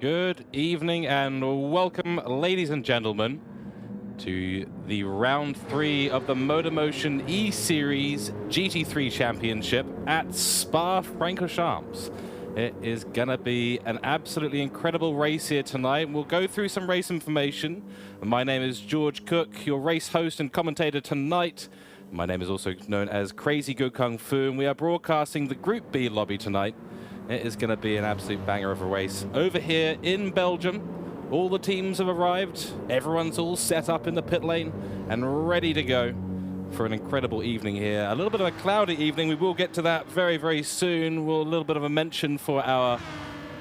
Good evening and welcome, ladies and gentlemen, to the round 3 of the MotorMotion E-Series GT3 Championship at Spa-Francorchamps. It is going to be an absolutely incredible race here tonight. We'll go through some race information. My name is George Cooke, your race host and commentator tonight. My name is also known as Crazy Go Kung Fu, and we are broadcasting the Group B lobby tonight. It is going to be an absolute banger of a race. Over here in Belgium, all the teams have arrived. Everyone's all set up in the pit lane and ready to go for an incredible evening here. A little bit of a cloudy evening. We will get to that very, very soon. We'll a little bit of a mention for our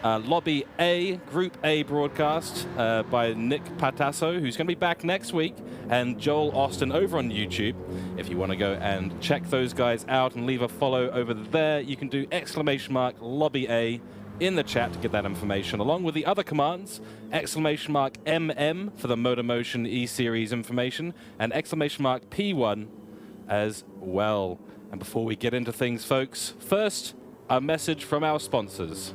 Lobby A, Group A broadcast by Nick Patasso, who's going to be back next week, and Joel Austin over on YouTube. If you want to go and check those guys out and leave a follow over there, you can do !Lobby A in the chat to get that information, along with the other commands, !MM for the MotorMotion E-Series information, and !P1 as well. And before we get into things, folks, first, a message from our sponsors.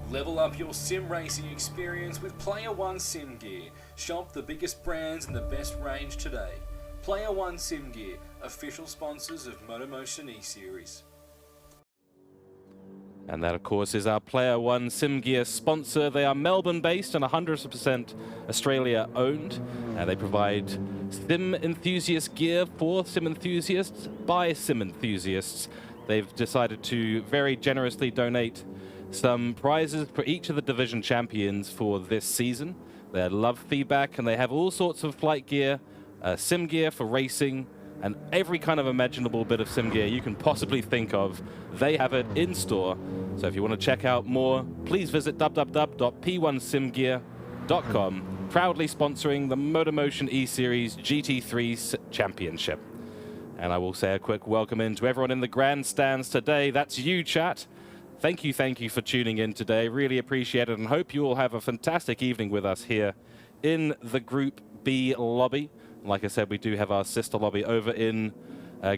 Level up your sim racing experience with Player1 Sim Gear. Shop the biggest brands and the best range today. Player1 Sim Gear, official sponsors of MotorMotion E-Series. And that, of course, is our Player1 Sim Gear sponsor. They are Melbourne-based and 100% Australia-owned. They provide sim enthusiast gear for sim enthusiasts by sim enthusiasts. They've decided to very generously donate some prizes for each of the division champions for this season. They love feedback, and they have all sorts of flight gear, sim gear for racing, and every kind of imaginable bit of sim gear you can possibly think of. They have it in store. So if you want to check out more, please visit www.p1simgear.com, proudly sponsoring the MotorMotion E-Series GT3 Championship. And I will say a quick welcome in to everyone in the grandstands today. That's you, chat. Thank you for tuning in today. Really appreciate it, and hope you all have a fantastic evening with us here in the Group B lobby. Like I said, we do have our sister lobby over in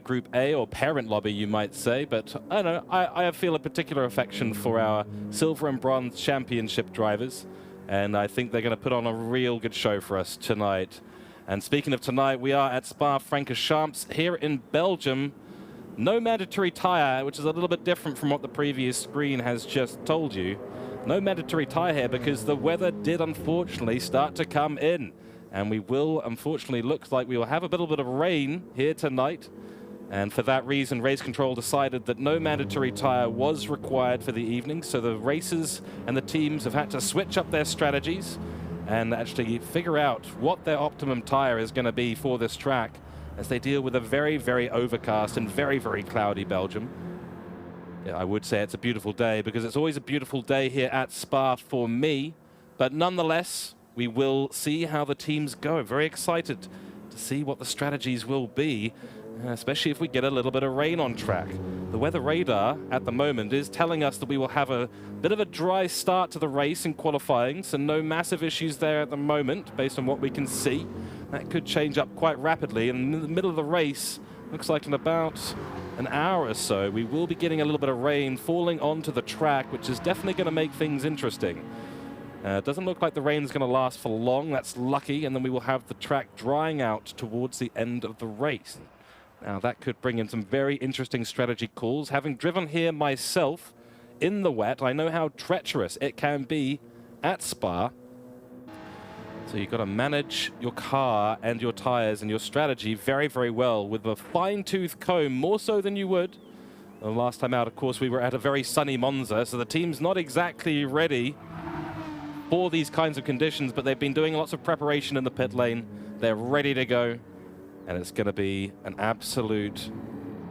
Group A, or parent lobby, you might say. But I don't know, I feel a particular affection for our silver and bronze championship drivers, and I think they're going to put on a real good show for us tonight. And speaking of tonight, we are at Spa-Francorchamps here in Belgium. No mandatory tyre, which is a little bit different from what the previous screen has just told you. No mandatory tyre here because the weather did unfortunately start to come in. And we will, unfortunately, looks like we will have a little bit of rain here tonight. And for that reason, Race Control decided that no mandatory tyre was required for the evening. So the racers and the teams have had to switch up their strategies and actually figure out what their optimum tyre is going to be for this track, as they deal with a very, very overcast and very, very cloudy Belgium. Yeah, I would say it's a beautiful day, because it's always a beautiful day here at Spa for me. But nonetheless, we will see how the teams go. Very excited to see what the strategies will be, especially if we get a little bit of rain on track. The weather radar at the moment is telling us that we will have a bit of a dry start to the race in qualifying, so no massive issues there at the moment, based on what we can see. That could change up quite rapidly, and in the middle of the race, looks like in about an hour or so, we will be getting a little bit of rain falling onto the track, which is definitely going to make things interesting. It doesn't look like the rain's going to last for long. That's lucky, and then we will have the track drying out towards the end of the race. Now, that could bring in some very interesting strategy calls. Having driven here myself in the wet, I know how treacherous it can be at Spa. So you've got to manage your car and your tires and your strategy very, very well with a fine-tooth comb, more so than you would. The last time out, of course, we were at a very sunny Monza, so the team's not exactly ready for these kinds of conditions, but they've been doing lots of preparation in the pit lane. They're ready to go, and it's going to be an absolute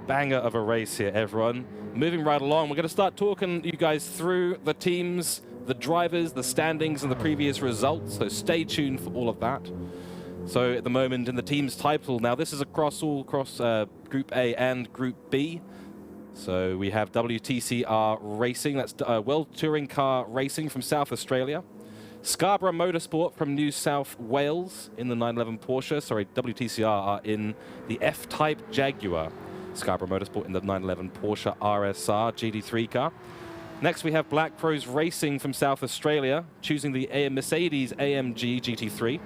banger of a race here, everyone. Moving right along, we're going to start talking you guys through the teams, the drivers, the standings, and the previous results, so stay tuned for all of that. So at the moment in the team's title, now this is across Group A and Group B. So we have WTC-Racing, that's World Touring Car Racing from South Australia. Scarborough Motorsport from New South Wales in the 911 Porsche. Sorry, WTCR are in the F-Type Jaguar. Scarborough Motorsport in the 911 Porsche RSR GT3 car. Next, we have Black Rose Racing from South Australia, choosing the Mercedes AMG GT3.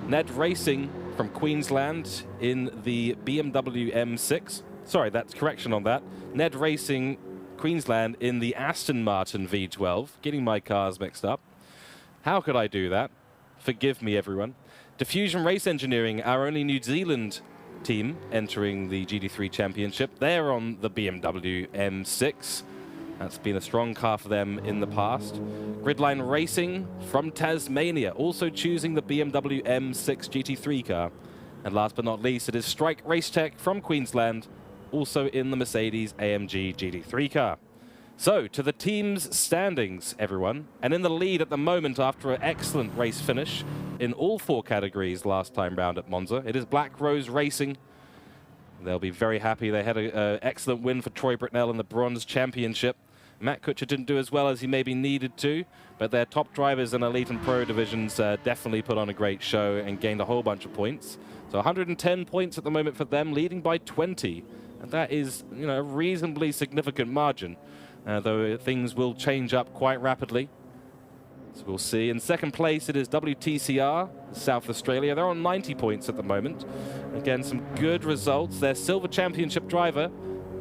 NED Racing from Queensland in the BMW M6. Sorry, that's correction on that. NED Racing Queensland in the Aston Martin V12. Getting my cars mixed up. How could I do that? Forgive me, everyone. Diffusion Race Engineering, our only New Zealand team entering the GT3 Championship. They're on the BMW M6. That's been a strong car for them in the past. Gridline Racing from Tasmania, also choosing the BMW M6 GT3 car. And last but not least, it is Strike Racetech from Queensland, also in the Mercedes AMG GT3 car. So, to the team's standings, everyone. And in the lead at the moment after an excellent race finish in all 4 categories last time round at Monza, it is Black Rose Racing. They'll be very happy. They had an excellent win for Troy Britnell in the Bronze Championship. Matt Kuchar didn't do as well as he maybe needed to, but their top drivers in Elite and Pro divisions definitely put on a great show and gained a whole bunch of points. So 110 points at the moment for them, leading by 20. And that is, you know, a reasonably significant margin, though things will change up quite rapidly. So we'll see. In second place, it is WTCR, South Australia. They're on 90 points at the moment. Again, some good results. Their Silver Championship driver,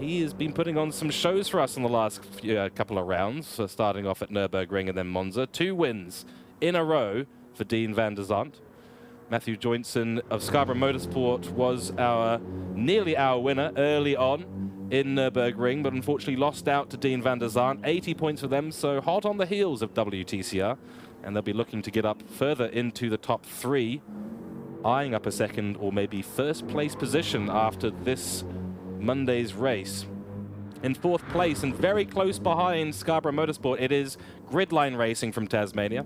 he has been putting on some shows for us in the last couple of rounds, starting off at Nürburgring and then Monza. 2 wins in a row for Dean van der Zandt. Matthew Joinson of Scarborough Motorsport was nearly our winner early on in Nürburgring, but unfortunately lost out to Dean van der Zandt. 80 points for them, so hot on the heels of WTCR, and they'll be looking to get up further into the top 3, eyeing up a second or maybe first place position after this Monday's race. In 4th place and very close behind Scarborough Motorsport, it is Gridline Racing from Tasmania.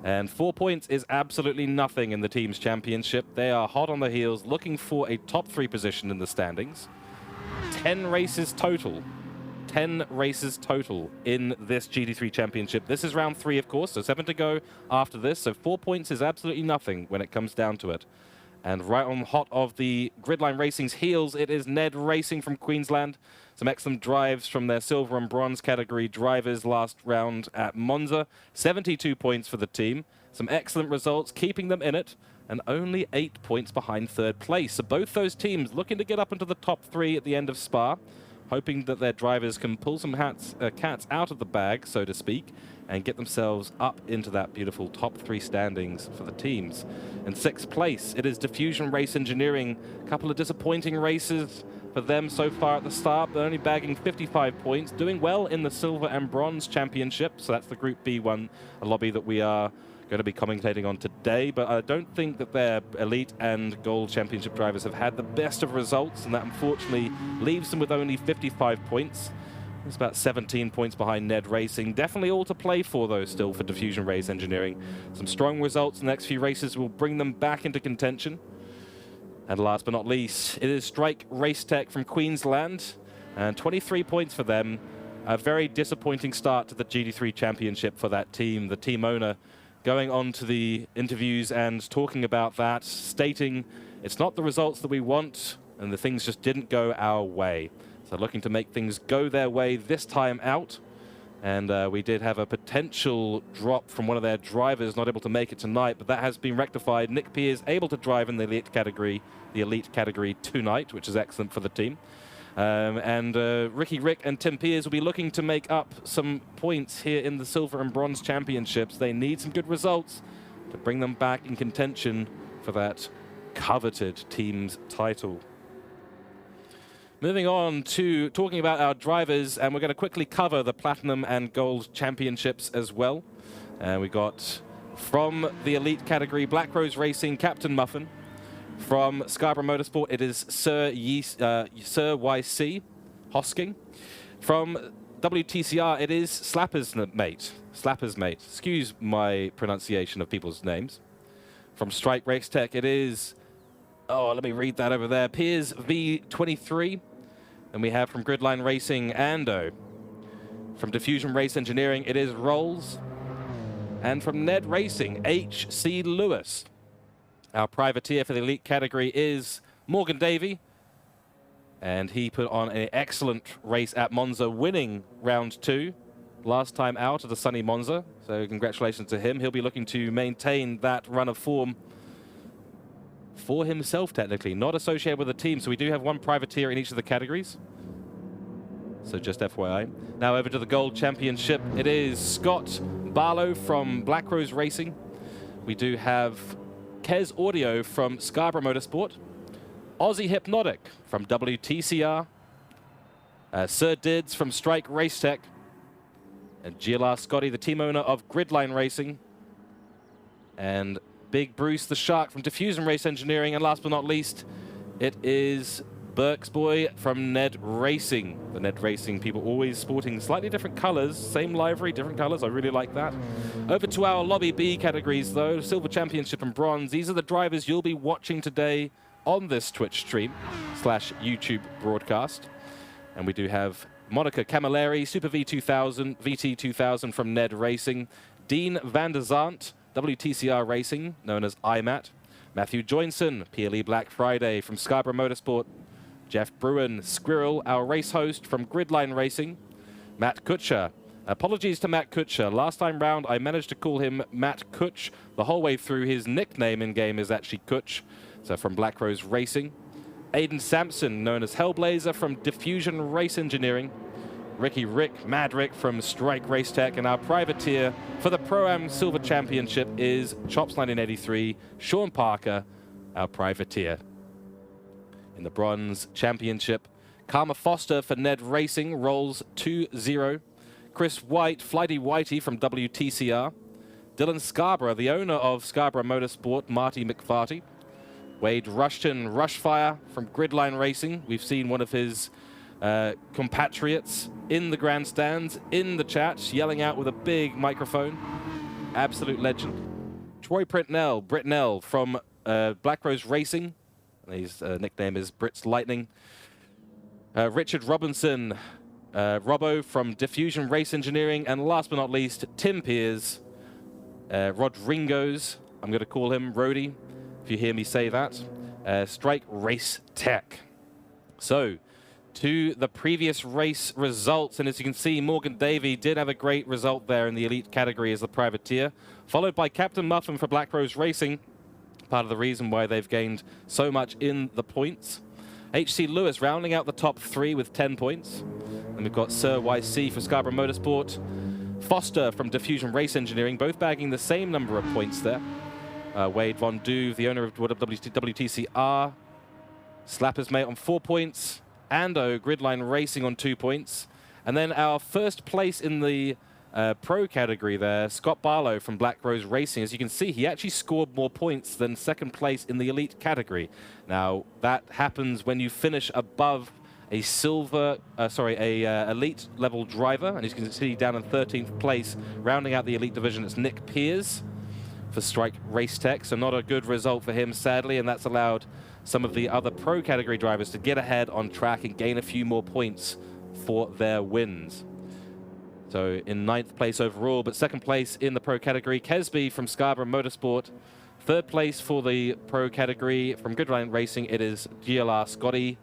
And 4 points is absolutely nothing in the team's championship. They are hot on the heels, looking for a top 3 position in the standings. 10 races total. 10 races total in this GT3 Championship. This is round 3, of course, so 7 to go after this. So 4 points is absolutely nothing when it comes down to it. And right on hot of the Gridline Racing's heels, it is NED Racing from Queensland. Some excellent drives from their silver and bronze category drivers last round at Monza. 72 points for the team. Some excellent results, keeping them in it, and only 8 points behind 3rd place. So both those teams looking to get up into the top 3 at the end of Spa, hoping that their drivers can pull some cats out of the bag, so to speak, and get themselves up into that beautiful top 3 standings for the teams. In 6th place, it is Diffusion Race Engineering. A couple of disappointing races for them so far at the start, but only bagging 55 points, doing well in the Silver and Bronze Championship. So that's the Group B1, a lobby that we are going to be commentating on today, but I don't think that their Elite and Gold Championship drivers have had the best of results, and that unfortunately leaves them with only 55 points. It's about 17 points behind NED Racing. Definitely all to play for, though, still for Diffusion Race Engineering. Some strong results in the next few races will bring them back into contention. And last but not least, it is Strike Racetech from Queensland, and 23 points for them. A very disappointing start to the GT3 Championship for that team. The team owner going on to the interviews and talking about that, stating it's not the results that we want, and the things just didn't go our way. So looking to make things go their way this time out. And we did have a potential drop from one of their drivers, not able to make it tonight, but that has been rectified. Nick Piers able to drive in the elite category tonight, which is excellent for the team. Ricky Rick and Tim Piers will be looking to make up some points here in the Silver and Bronze Championships. They need some good results to bring them back in contention for that coveted team's title. Moving on to talking about our drivers, and we're going to quickly cover the Platinum and Gold Championships as well. We got from the Elite category, Black Rose Racing, Captain Muffin. From Scarborough Motorsport, it is Sir YC Hosking. From WTCR, it is Slapper's Mate. Excuse my pronunciation of people's names. From Strike Racetech, it is, let me read that over there, Piers V23. And we have from Gridline Racing, Ando. From Diffusion Race Engineering, it is Rolls. And from NED Racing, HC Lewis. Our privateer for the elite category is Morgan Davey. And he put on an excellent race at Monza, winning round 2 last time out at a sunny Monza, so congratulations to him. He'll be looking to maintain that run of form for himself, technically, not associated with a team. So we do have one privateer in each of the categories. So just FYI. Now over to the Gold Championship. It is Scott Barlow from Black Rose Racing. We do have Kez Audio from Scarborough Motorsport. Aussie Hypnotic from WTCR. Sir Dids from Strike Racetech. And GLR Scotty, the team owner of Gridline Racing. And Big Bruce the Shark from Diffusion Race Engineering. And last but not least, it is Burke's Boy from NED Racing. The NED Racing people always sporting slightly different colors. Same livery, different colors. I really like that. Over to our Lobby B categories, though. Silver Championship and Bronze. These are the drivers you'll be watching today on this Twitch stream / YouTube broadcast. And we do have Monica Camilleri, Super V2000, VT2000 from NED Racing. Dean van der Zandt, WTCR Racing, known as IMAT. Matthew Joinson, PLE Black Friday from Scarborough Motorsport. Jeff Bruin, Squirrel, our race host from Gridline Racing. Matt Kutcher. Apologies to Matt Kutcher. Last time round, I managed to call him Matt Kutch the whole way through. His nickname in-game is actually Kutch, so from Black Rose Racing. Aiden Sampson, known as Hellblazer from Diffusion Race Engineering. Ricky Rick, Mad Rick from Strike Racetech, and our privateer for the Pro-Am Silver Championship is Chops 1983, Sean Parker, our privateer. In the Bronze Championship, Karma Foster for NED Racing rolls 2-0. Chris White, Flighty Whitey from WTCR. Dylan Scarborough, the owner of Scarborough Motorsport, Marty McFarty. Wade Rushton, Rushfire from Gridline Racing. We've seen one of his compatriots in the grandstands, in the chat, yelling out with a big microphone. Absolute legend. Troy Britnell from Black Rose Racing. His nickname is Brits Lightning. Richard Robinson, Robbo from Diffusion Race Engineering. And last but not least, Tim Piers, Rodringos, I'm going to call him Rody, if you hear me say that, Strike Race Tech. So, to the previous race results, and as you can see, Morgan Davey did have a great result there in the elite category as the privateer, followed by Captain Muffin for Black Rose Racing, part of the reason why they've gained so much in the points. HC Lewis rounding out the top 3 with 10 points. And we've got Sir YC for Scarborough Motorsport. Foster from Diffusion Race Engineering, both bagging the same number of points there. Wade Von Duve, the owner of WTCR. Slapper's Mate on 4 points. Ando, Gridline Racing on 2 points. And then our first place in the pro category there, Scott Barlow from Black Rose Racing. As you can see, he actually scored more points than second place in the elite category. Now, that happens when you finish above a elite level driver. And as you can see down in 13th place, rounding out the elite division, it's Nick Piers for Strike Racetech. So not a good result for him, sadly, and that's allowed some of the other pro category drivers to get ahead on track and gain a few more points for their wins. So in 9th place overall, but 2nd place in the pro category, Kesby from Scarborough Motorsport. 3rd place for the pro category from Gridline Racing, it is GLR Scotty.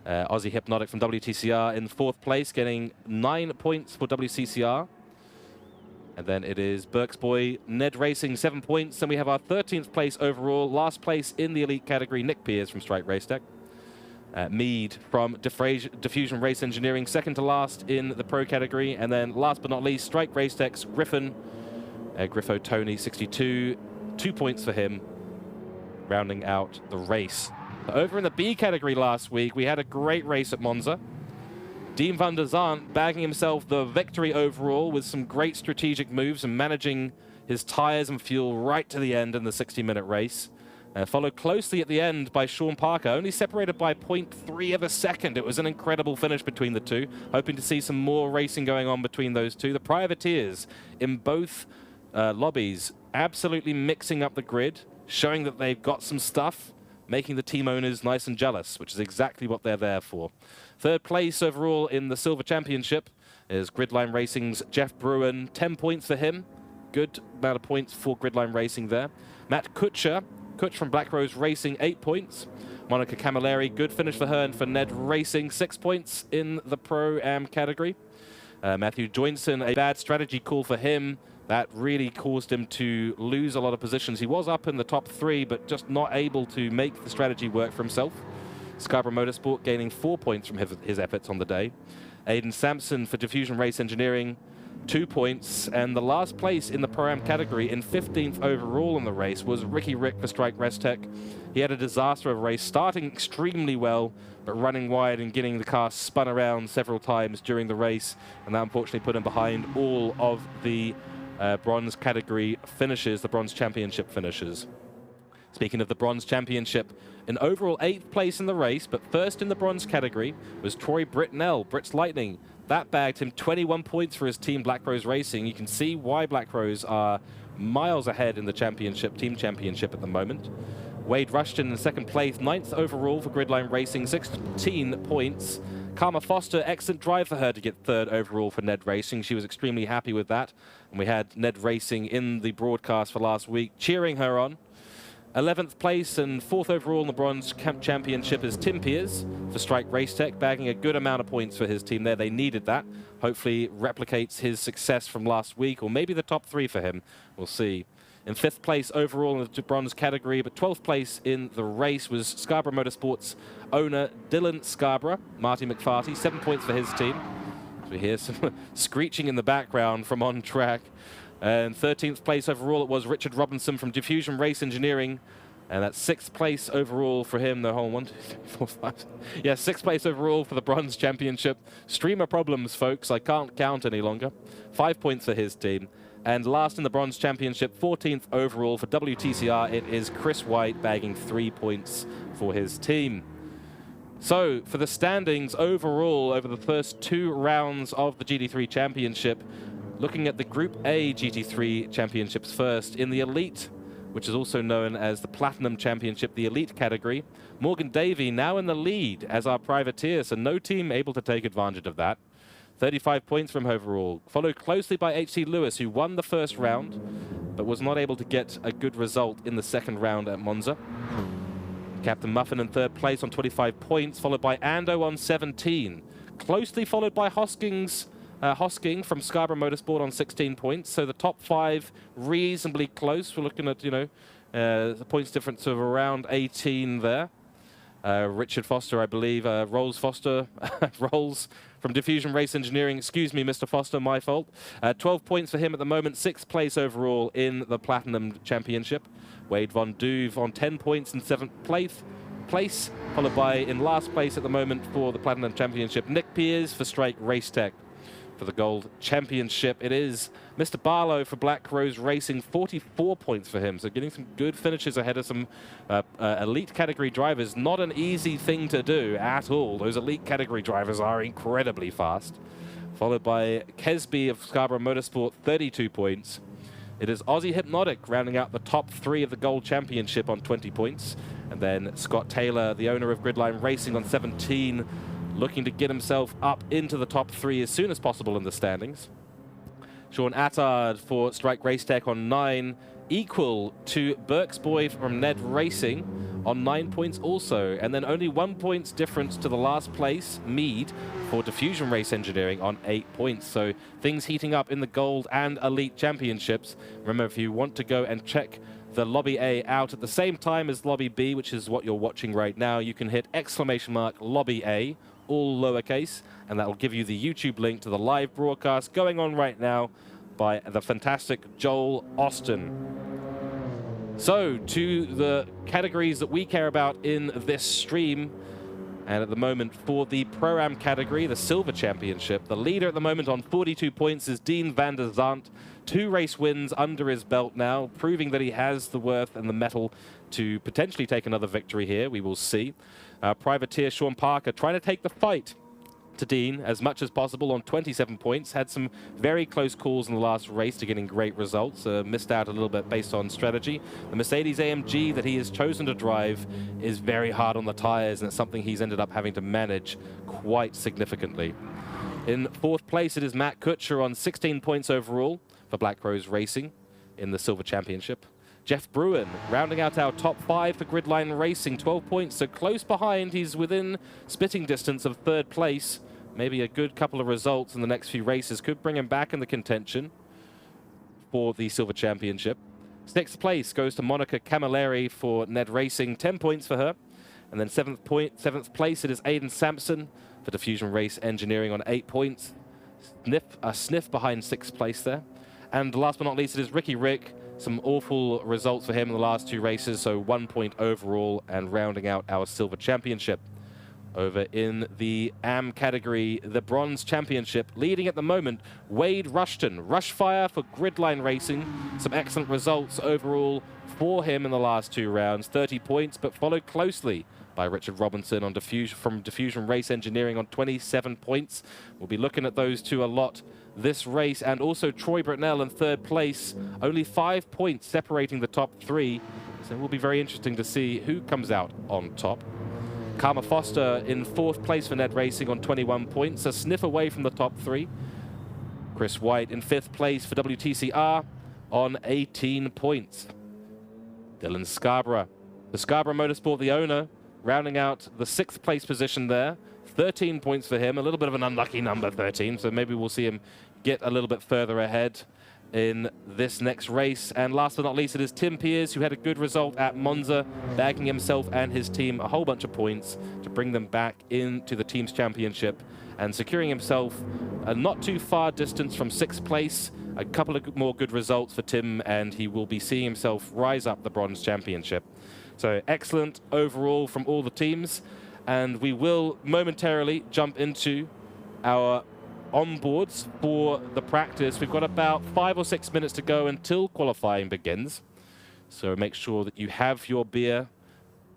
Aussie Hypnotic from WTCR in 4th place, getting 9 points for WCCR. And then it is Burke's Boy, NED Racing, 7 points. And we have our 13th place overall, last place in the elite category, Nick Piers from Strike Racetech. Mead from Diffusion Race Engineering, 2nd to last in the pro category. And then last but not least, Strike Racetech's Griffin, Griffo Tony, 62, 2 points for him, rounding out the race. Over in the B category last week, we had a great race at Monza. Dean van der Zandt bagging himself the victory overall with some great strategic moves and managing his tires and fuel right to the end in the 60-minute race. Followed closely at the end by Sean Parker, only separated by 0.3 of a second. It was an incredible finish between the two. Hoping to see some more racing going on between those two. The privateers in both lobbies absolutely mixing up the grid, showing that they've got some stuff, making the team owners nice and jealous, which is exactly what they're there for. 3rd place overall in the Silver Championship is Gridline Racing's Jeff Bruin, 10 points for him. Good amount of points for Gridline Racing there. Matt Kutcher from Black Rose Racing, 8 points. Monica Camilleri, good finish for her and for NED Racing, 6 points in the Pro-Am category. Matthew Joinson, a bad strategy call for him. That really caused him to lose a lot of positions. He was up in the top 3, but just not able to make the strategy work for himself. Scarborough Motorsport gaining 4 points from his efforts on the day. Aidan Sampson for Diffusion Race Engineering, 2 points. And the last place in the Pro-Am category in 15th overall in the race was Ricky Rick for Strike Restec. He had a disaster of a race, starting extremely well, but running wide and getting the car spun around several times during the race. And that unfortunately put him behind all of the bronze category finishes, the bronze championship finishes. Speaking of the bronze championship, an overall 8th place in the race, but first in the bronze category was Troy Britnell, Brits Lightning. That bagged him 21 points for his team, Black Rose Racing. You can see why Black Rose are miles ahead in the championship, team championship at the moment. Wade Rushton in 2nd place, 9th overall for Gridline Racing, 16 points. Karma Foster, excellent drive for her to get 3rd overall for NED Racing. She was extremely happy with that. And we had NED Racing in the broadcast for last week, cheering her on. 11th place and 4th overall in the Bronze Championship is Tim Piers for Strike Racetech, bagging a good amount of points for his team there. They needed that. Hopefully replicates his success from last week, or maybe the top 3 for him. We'll see. In 5th place overall in the bronze category, but 12th place in the race was Scarborough Motorsport's owner, Dylan Scarborough, Marty McFarty, 7 points for his team. So we hear some screeching in the background from on track. And 13th place overall, it was Richard Robinson from Diffusion Race Engineering. And that's 6th place overall for him. The whole 1, 2, 3, 4, 5. Yeah, 6th place overall for the Bronze Championship. Streamer problems, folks. I can't count any longer. 5 points for his team. And last in the Bronze Championship, 14th overall for WTCR, it is Chris White, bagging 3 points for his team. So, for the standings overall over the first 2 rounds of the GT3 Championship, looking at the Group A GT3 Championships first, in the Elite, which is also known as the Platinum Championship, the Elite category, Morgan Davey now in the lead as our privateer, so no team able to take advantage of that. 35 points from overall, followed closely by H.C. Lewis, who won the first round, but was not able to get a good result in the second round at Monza. Captain Muffin in 3rd place on 25 points, followed by Ando on 17. Closely followed by Hosking from Scarborough Motorsport on 16 points. So the top 5 reasonably close. We're looking at, the points difference of around 18 there. Richard Foster, I believe, Rolls Foster, Rolls from Diffusion Race Engineering. Excuse me, Mr. Foster, my fault. 12 points for him at the moment, 6th place overall in the Platinum Championship. Wade Von Duve on 10 points in 7th place, followed by, in last place at the moment for the Platinum Championship, Nick Piers for Strike Racetech. For the Gold Championship, it is Mr. Barlow for Black Rose Racing, 44 points for him. So getting some good finishes ahead of some elite category drivers. Not an easy thing to do at all. Those elite category drivers are incredibly fast. Followed by Kesby of Scarborough Motorsport, 32 points. It is Aussie Hypnotic rounding out the top 3 of the Gold Championship on 20 points. And then Scott Taylor, the owner of Gridline Racing, on 17, looking to get himself up into the top 3 as soon as possible in the standings. Sean Attard for Strike Racetech on 9, equal to Burke's Boy from NED Racing on 9 points also. And then only 1 point difference to the last place, Mead, for Diffusion Race Engineering on 8 points. So things heating up in the Gold and Elite Championships. Remember, if you want to go and check the Lobby A out at the same time as Lobby B, which is what you're watching right now, you can hit !Lobby A, all lowercase, and that will give you the YouTube link to the live broadcast going on right now by the fantastic Joel Austin. So, to the categories that we care about in this stream, and at the moment for the Pro-Am category, the Silver Championship, the leader at the moment on 42 points is Dean van der Zandt. 2 race wins under his belt now, proving that he has the worth and the mettle to potentially take another victory here. We will see. Privateer Sean Parker trying to take the fight to Dean as much as possible on 27 points. Had some very close calls in the last race to getting great results. Missed out a little bit based on strategy. The Mercedes AMG that he has chosen to drive is very hard on the tires, and it's something he's ended up having to manage quite significantly. In 4th place, it is Matt Kutcher on 16 points overall for Black Rose Racing in the Silver Championship. Jeff Bruin rounding out our top 5 for Gridline Racing, 12 points, so close behind. He's within spitting distance of 3rd place maybe a good couple of results in the next few races could bring him back in the contention for the Silver Championship. 6th place goes to Monica Camilleri for NED Racing, 10 points for her. And then 7th place, it is Aidan Sampson for Diffusion Race Engineering on 8 points. A sniff behind 6th place there. And last but not least, it is Ricky Rick. Some awful results for him in the last 2 races, so 1 point overall and rounding out our Silver Championship. Over in the AM category, the Bronze Championship, leading at the moment, Wade Rushton. Rushfire for Gridline Racing. Some excellent results overall for him in the last 2 rounds. 30 points, but followed closely by Richard Robinson on from Diffusion Race Engineering on 27 points. We'll be looking at those two a lot this race, and also Troy Britnell in 3rd place. Only 5 points separating the top 3, so it will be very interesting to see who comes out on top. Karma Foster in 4th place for NED Racing on 21 points, a sniff away from the top 3. Chris White in 5th place for WTCR on 18 points. Dylan Scarborough, the Scarborough Motorsport, the owner, rounding out the 6th place position there. 13 points for him, a little bit of an unlucky number, 13, so maybe we'll see him get a little bit further ahead in this next race. And last but not least, it is Tim Pears, who had a good result at Monza, bagging himself and his team a whole bunch of points to bring them back into the Teams Championship and securing himself a not too far distance from 6th place. A couple of more good results for Tim, and he will be seeing himself rise up the Bronze Championship. So excellent overall from all the teams. And we will momentarily jump into our onboards for the practice. We've got about 5 or 6 minutes to go until qualifying begins. So make sure that you have your beer,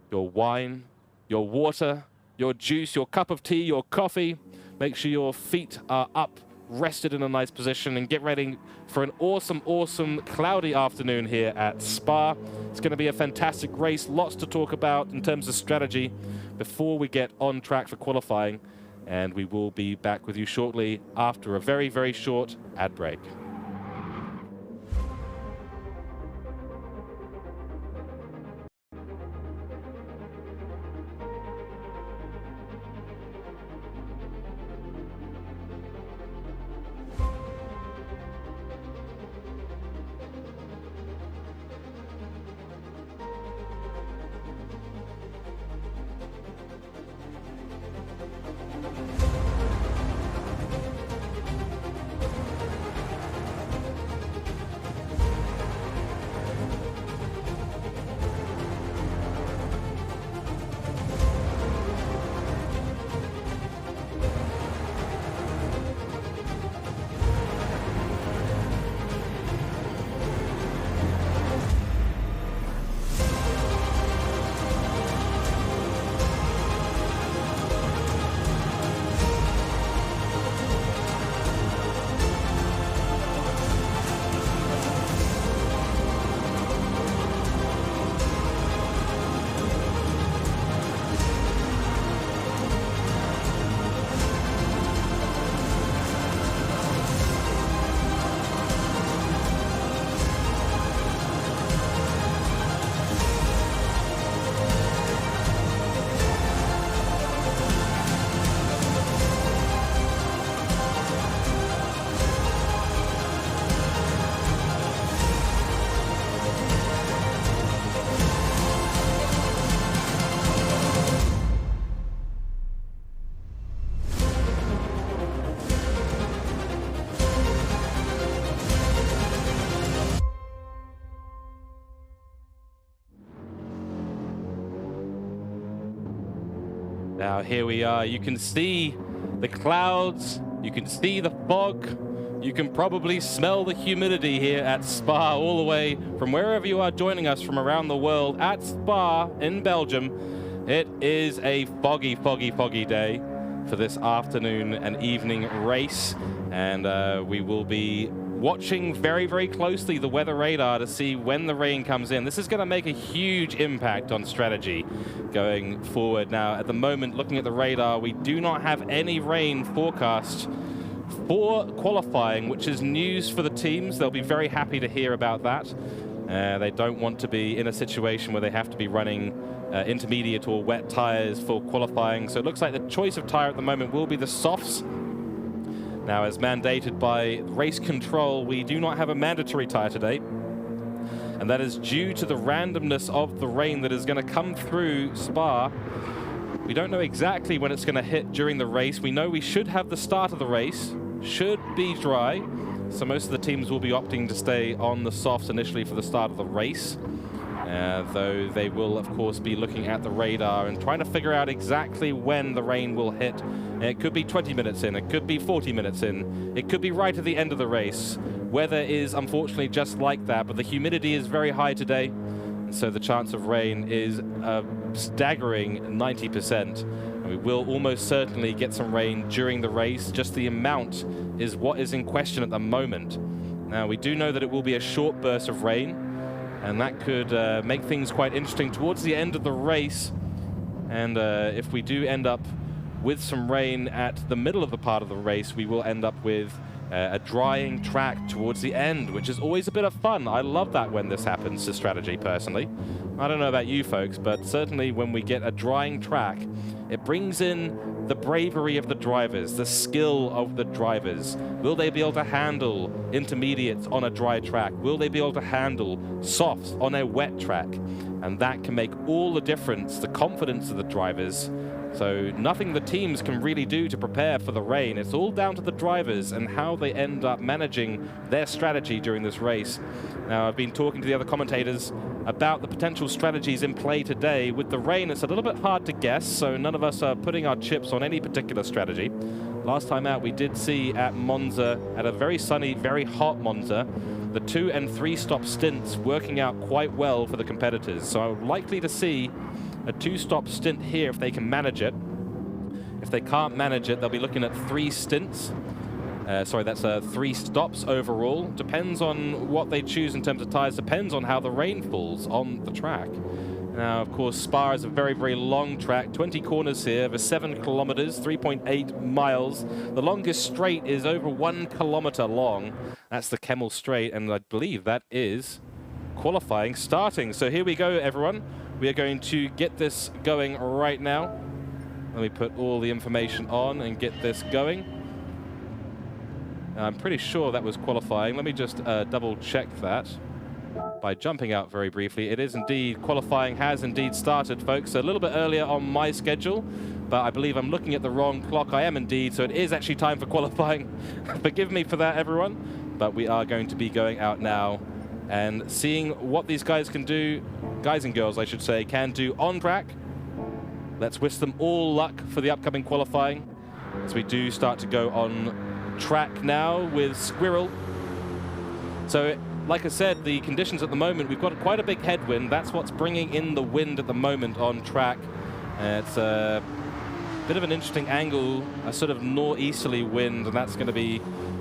your wine, your water, your juice, your cup of tea, your coffee. Make sure your feet are up, rested in a nice position, and get ready for an awesome, awesome cloudy afternoon here at Spa. It's going to be a fantastic race, lots to talk about in terms of strategy before we get on track for qualifying. And we will be back with you shortly after a very, very short ad break. Now here we are. You can see the clouds, you can see the fog, you can probably smell the humidity here at Spa all the way from wherever you are joining us from around the world at Spa in Belgium. It is a foggy, foggy, foggy day for this afternoon and evening race, and we will be watching very, very closely the weather radar to see when the rain comes in. This is going to make a huge impact on strategy going forward. Now, at the moment, looking at the radar, we do not have any rain forecast for qualifying, which is news for the teams. They'll be very happy to hear about that. They don't want to be in a situation where they have to be running intermediate or wet tires for qualifying. So it looks like the choice of tire at the moment will be the softs. Now, as mandated by race control, we do not have a mandatory tire today. And that is due to the randomness of the rain that is going to come through Spa. We don't know exactly when it's going to hit during the race. We know we should have the start of the race, should be dry. So most of the teams will be opting to stay on the softs initially for the start of the race. Though they will, of course, be looking at the radar and trying to figure out exactly when the rain will hit. It could be 20 minutes in, it could be 40 minutes in, it could be right at the end of the race. Weather is unfortunately just like that, but the humidity is very high today, so the chance of rain is a staggering 90%. And we will almost certainly get some rain during the race. Just the amount is what is in question at the moment. Now, we do know that it will be a short burst of rain, and that could make things quite interesting towards the end of the race. And if we do end up with some rain at the middle of the part of the race, we will end up with a drying track towards the end, which is always a bit of fun. I love that when this happens to strategy, personally. I don't know about you folks, but certainly when we get a drying track, it brings in the bravery of the drivers, the skill of the drivers. Will they be able to handle intermediates on a dry track? Will they be able to handle softs on a wet track? And that can make all the difference, the confidence of the drivers. So nothing the teams can really do to prepare for the rain. It's all down to the drivers and how they end up managing their strategy during this race. Now, I've been talking to the other commentators about the potential strategies in play today. With the rain, it's a little bit hard to guess, so none of us are putting our chips on any particular strategy. Last time out, we did see at Monza, at a very sunny, very hot Monza, the 2- and 3-stop stints working out quite well for the competitors. So I'm likely to see a 2-stop stint here if they can manage it. If they can't manage it, they'll be looking at 3 stints. Sorry, that's 3 stops overall. Depends on what they choose in terms of tires, depends on how the rain falls on the track. Now, of course, Spa is a very, very long track, 20 corners here, over 7 kilometers, 3.8 miles. The longest straight is over 1 kilometer long. That's the Kemmel Straight, and I believe that is qualifying starting. So here we go, everyone. We are going to get this going right now. Let me put all the information on and get this going. I'm pretty sure that was qualifying. Let me just double check that by jumping out very briefly. It is indeed qualifying, has indeed started, folks. A little bit earlier on my schedule, but I believe I'm looking at the wrong clock. I am indeed, so it is actually time for qualifying. Forgive me for that, everyone. But we are going to be going out now and seeing what these guys can do, guys and girls, I should say, can do on track. Let's wish them all luck for the upcoming qualifying as we do start to go on track now with Squirrel. So, like I said, the conditions at the moment, we've got quite a big headwind. That's what's bringing in the wind at the moment on track. It's a bit of an interesting angle, a sort of northeasterly wind, and that's going to be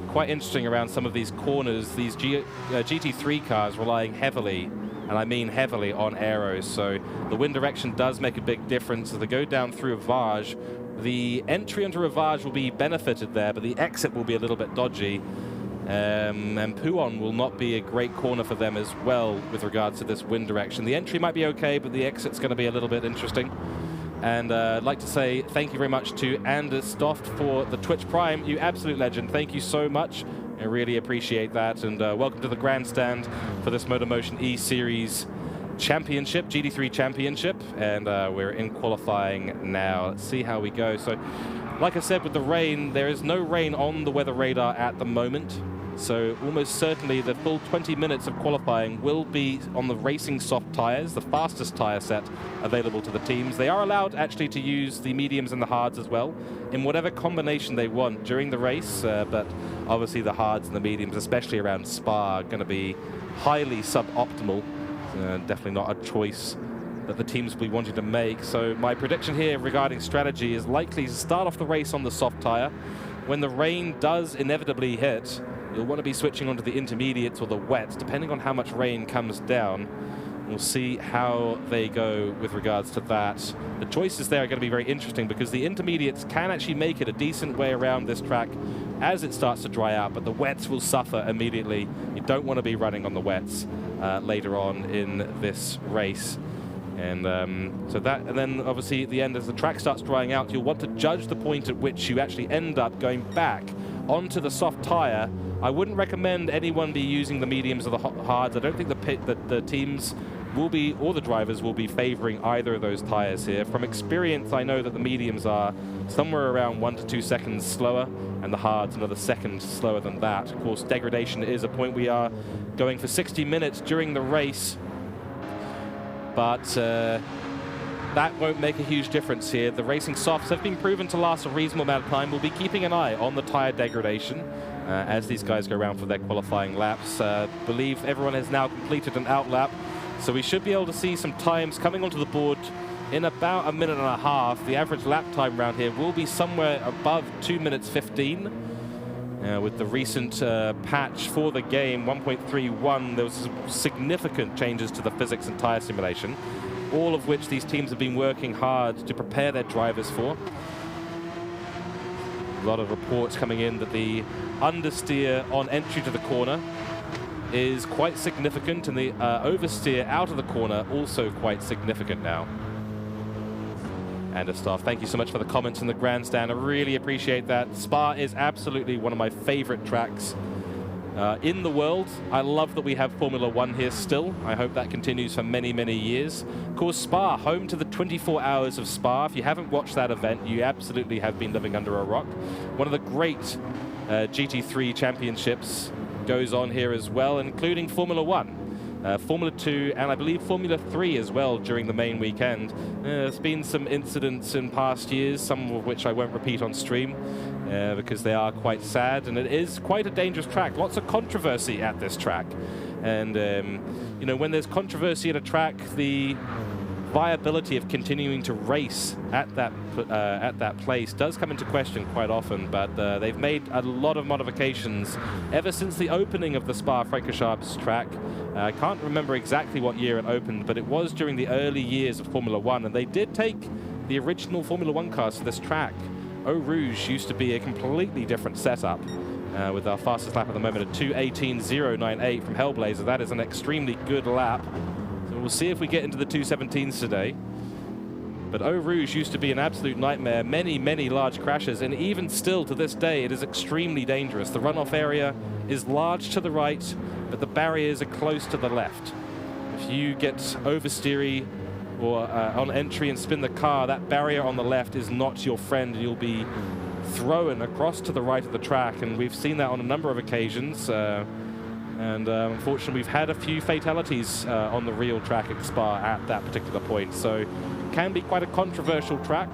quite interesting around some of these corners. These GT3 cars relying heavily, and I mean heavily, on aeros. So the wind direction does make a big difference. As they go down through Rivage, the entry into Rivage will be benefited there, but the exit will be a little bit dodgy. And Pouhon will not be a great corner for them as well with regards to this wind direction. The entry might be okay, but the exit's going to be a little bit interesting. And I'd like to say thank you very much to Anders Stoft for the Twitch Prime. You absolute legend. Thank you so much. I really appreciate that. And welcome to the grandstand for this MotorMotion E-Series Championship, GT3 Championship. And we're in qualifying now. Let's see how we go. So, like I said, with the rain, there is no rain on the weather radar at the moment. So almost certainly the full 20 minutes of qualifying will be on the racing soft tires, the fastest tire set available to the teams. They are allowed actually to use the mediums and the hards as well in whatever combination they want during the race, but obviously the hards and the mediums, especially around Spa, are going to be highly suboptimal. Definitely not a choice that the teams will be wanting to make. So my prediction here regarding strategy is likely to start off the race on the soft tire. When the rain does inevitably hit, you'll want to be switching onto the intermediates or the wets, depending on how much rain comes down. We'll see how they go with regards to that. The choices there are going to be very interesting because the intermediates can actually make it a decent way around this track as it starts to dry out, but the wets will suffer immediately. You don't want to be running on the wets later on in this race. And so that, and then obviously at the end, as the track starts drying out, you'll want to judge the point at which you actually end up going back onto the soft tire. I wouldn't recommend anyone be using the mediums or the hards. I don't think the teams will be, or the drivers will be favoring either of those tires here. From experience, I know that the mediums are somewhere around 1 to 2 seconds slower, and the hards another second slower than that. Of course, degradation is a point. We are going for 60 minutes during the race, but that won't make a huge difference here. The racing softs have been proven to last a reasonable amount of time. We'll be keeping an eye on the tire degradation as these guys go around for their qualifying laps. Believe everyone has now completed an out lap, so we should be able to see some times coming onto the board in about 1.5 minutes. The average lap time around here will be somewhere above 2 minutes 15. With the recent patch for the game, 1.31, there was some significant changes to the physics and tire simulation, all of which these teams have been working hard to prepare their drivers for. A lot of reports coming in that the understeer on entry to the corner is quite significant, and the oversteer out of the corner also quite significant now. And staff, thank you so much for the comments in the grandstand. I really appreciate that. Spa is absolutely one of my favorite tracks in the world. I love that we have Formula 1 here still. I hope that continues for many, many years. Of course, Spa, home to the 24 Hours of Spa. If you haven't watched that event, you absolutely have been living under a rock. One of the great GT3 championships goes on here as well, including Formula 1. Formula 2 and I believe Formula 3 as well during the main weekend. There's been some incidents in past years, some of which I won't repeat on stream because they are quite sad, and it is quite a dangerous track. Lots of controversy at this track, and you know, when there's controversy at a track, the viability of continuing to race at that place does come into question quite often. But they've made a lot of modifications ever since the opening of the Spa-Francorchamps track. I can't remember exactly what year it opened, but it was during the early years of Formula 1, and they did take the original Formula 1 cars to this track. Eau Rouge used to be a completely different setup, with our fastest lap at the moment at 2:18.098 from Hellblazer. That is an extremely good lap. So we'll see if we get into the 2:17s today. But Eau Rouge used to be an absolute nightmare, many, many large crashes, and even still to this day, it is extremely dangerous. The runoff area is large to the right, but the barriers are close to the left. If you get oversteery or on entry and spin the car, that barrier on the left is not your friend, and you'll be thrown across to the right of the track, and we've seen that on a number of occasions. Unfortunately, we've had a few fatalities on the real track at Spa at that particular point, so it can be quite a controversial track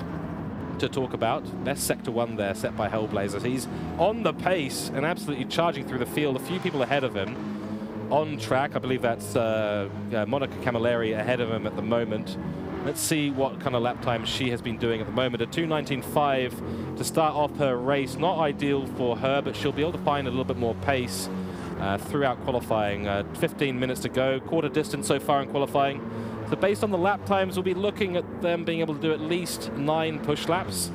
to talk about. Best Sector 1 there, set by Hellblazer. He's on the pace and absolutely charging through the field. A few people ahead of him on track. I believe that's Monica Camilleri ahead of him at the moment. Let's see what kind of lap time she has been doing at the moment. A 2:19.5 to start off her race. Not ideal for her, but she'll be able to find a little bit more pace throughout qualifying. 15 minutes to go, quarter distance so far in qualifying. So based on the lap times, we'll be looking at them being able to do at least 9 push laps,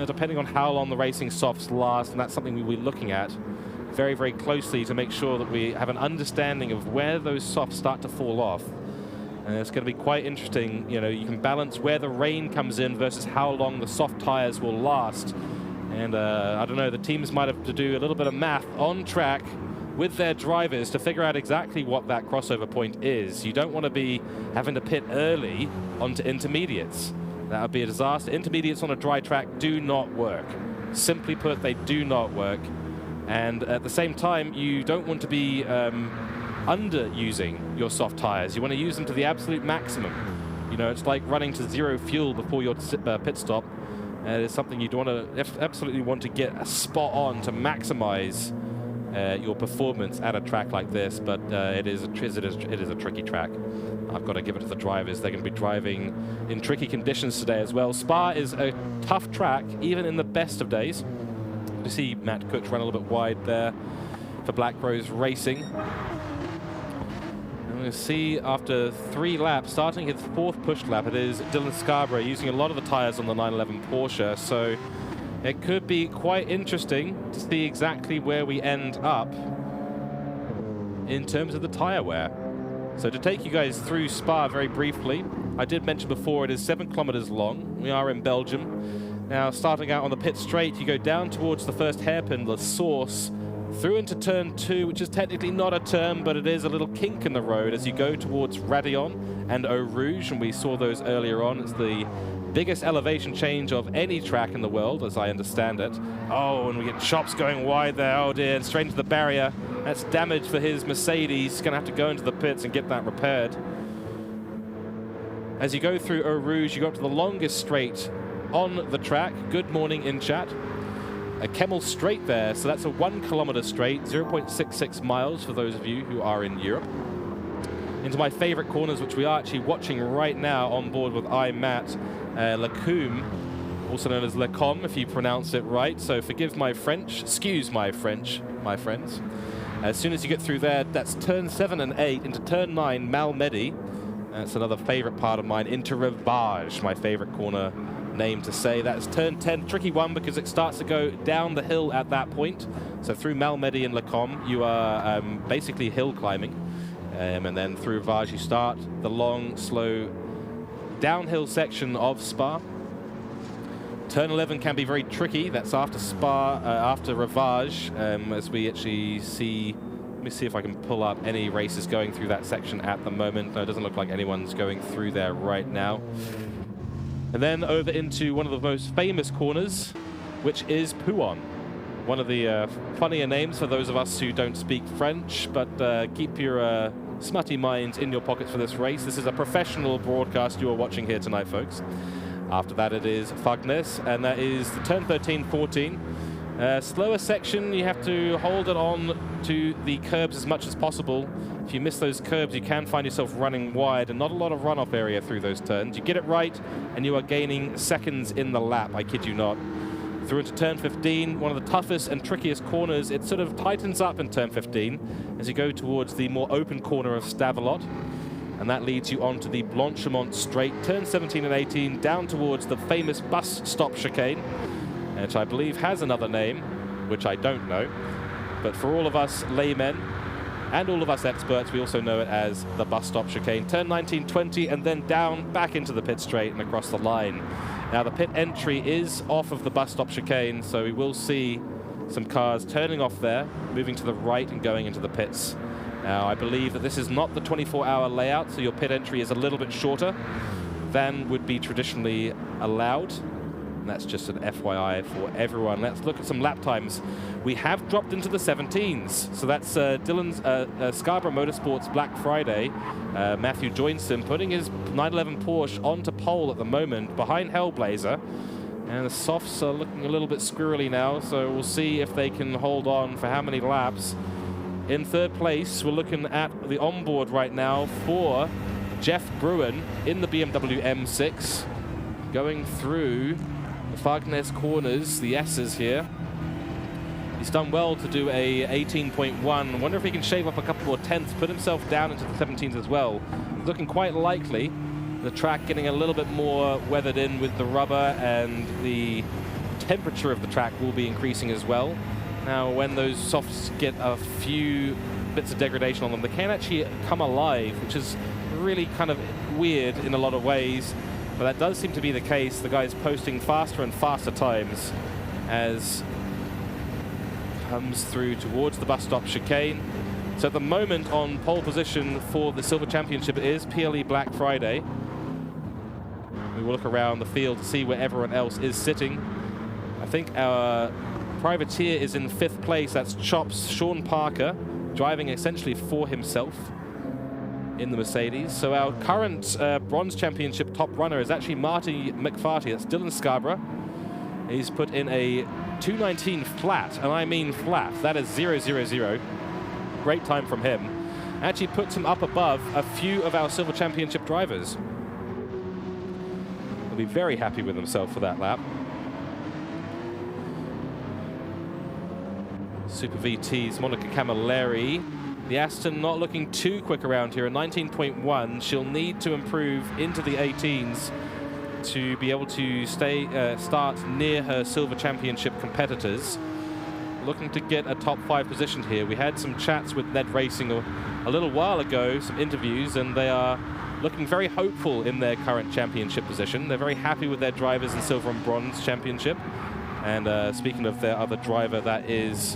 depending on how long the racing softs last, and that's something we'll be looking at very, very closely to make sure that we have an understanding of where those softs start to fall off. And it's going to be quite interesting. You know, you can balance where the rain comes in versus how long the soft tires will last. And I don't know, the teams might have to do a little bit of math on track with their drivers to figure out exactly what that crossover point is. You don't want to be having to pit early onto intermediates. That would be a disaster. Intermediates on a dry track do not work. Simply put, they do not work. And at the same time, you don't want to be underusing your soft tires. You want to use them to the absolute maximum. You know, it's like running to 0 fuel before your pit stop. It's something you'd want to absolutely want to get a spot on to maximize your performance at a track like this, but it is a tricky track. I've got to give it to the drivers. They're going to be driving in tricky conditions today as well. Spa is a tough track, even in the best of days. You see Matt Cooke run a little bit wide there for Black Rose Racing. And we'll see after 3 laps, starting his 4th push lap, it is Dylan Scarborough using a lot of the tires on the 911 Porsche. So it could be quite interesting to see exactly where we end up in terms of the tire wear. So to take you guys through Spa very briefly, I did mention before, it is 7 kilometers long. We are in Belgium. Now, starting out on the pit straight, you go down towards the first hairpin, the source, through into turn 2, which is technically not a turn, but it is a little kink in the road as you go towards Radillon and Eau Rouge, and we saw those earlier on. It's the biggest elevation change of any track in the world, as I understand it. Oh, and we get Chops going wide there. Oh dear, and straight into the barrier. That's damage for his Mercedes. He's going to have to go into the pits and get that repaired. As you go through Eau Rouge, you go up to the longest straight on the track. Good morning in chat. A Kemmel straight there, so that's a 1 kilometer straight, 0.66 miles for those of you who are in Europe. Into my favorite corners, which we are actually watching right now on board with iMatt, Lacombe, also known as Lecom, if you pronounce it right. So forgive my French, excuse my French, my friends. As soon as you get through there, that's turn 7 and 8 into turn 9, Malmedy. That's another favorite part of mine. Into Rivage, my favorite corner name to say. That's turn 10, tricky one because it starts to go down the hill at that point. So through Malmedy and Lecom, you are basically hill climbing. And then through Rivage, you start the long, slow downhill section of Spa. Turn 11 can be very tricky. That's after Spa, after Rivage, as we actually see. Let me see if I can pull up any races going through that section at the moment. No, it doesn't look like anyone's going through there right now. And then over into one of the most famous corners, which is Pouon. One of the funnier names for those of us who don't speak French, but keep your smutty minds in your pockets for this race. This is a professional broadcast you are watching here tonight, folks. After that, it is Fagnes, and that is the turn 13-14. Slower section, you have to hold it on to the curbs as much as possible. If you miss those curbs, you can find yourself running wide, and not a lot of runoff area through those turns. You get it right, and you are gaining seconds in the lap, I kid you not. Through into turn 15, one of the toughest and trickiest corners. It sort of tightens up in turn 15 as you go towards the more open corner of Stavelot. And that leads you onto the Blanchimont straight, turn 17 and 18, down towards the famous bus stop chicane, which I believe has another name, which I don't know. But for all of us laymen and all of us experts, we also know it as the bus stop chicane. Turn 19, 20, and then down, back into the pit straight and across the line. Now, the pit entry is off of the bus stop chicane, so we will see some cars turning off there, moving to the right and going into the pits. Now, I believe that this is not the 24-hour layout, so your pit entry is a little bit shorter than would be traditionally allowed. And that's just an FYI for everyone. Let's look at some lap times. We have dropped into the 17s. So that's Dylan's Scarborough Motorsport's Black Friday. Matthew Joinson putting his 911 Porsche onto pole at the moment behind Hellblazer. And the softs are looking a little bit squirrely now, so we'll see if they can hold on for how many laps. In third place, we're looking at the onboard right now for Jeff Bruin in the BMW M6, going through the Fagnes corners, the S's here. He's done well to do a 18.1. I wonder if he can shave up a couple more tenths, put himself down into the 17s as well. Looking quite likely. The track getting a little bit more weathered in with the rubber, and the temperature of the track will be increasing as well. Now, when those softs get a few bits of degradation on them, they can actually come alive, which is really kind of weird in a lot of ways. But that does seem to be the case. The guy's posting faster and faster times as comes through towards the bus stop chicane. So at the moment on pole position for the Silver Championship is PLE Black Friday. We will look around the field to see where everyone else is sitting. I think our privateer is in 5th place. That's Chops, Sean Parker, driving essentially for himself in the Mercedes. So our current Bronze Championship top runner is actually Marty McFarty. That's Dylan Scarborough. He's put in a 2:19 flat, and I mean flat. That is 0:00. Great time from him. Actually puts him up above a few of our Silver Championship drivers. He'll be very happy with himself for that lap. Super VT's Monica Camilleri. The Aston not looking too quick around here, a 19.1. She'll need to improve into the 18s to be able to start near her Silver Championship competitors. Looking to get a top 5 position here. We had some chats with NED Racing a little while ago, some interviews, and they are looking very hopeful in their current championship position. They're very happy with their drivers in silver and bronze championship. And speaking of their other driver, that is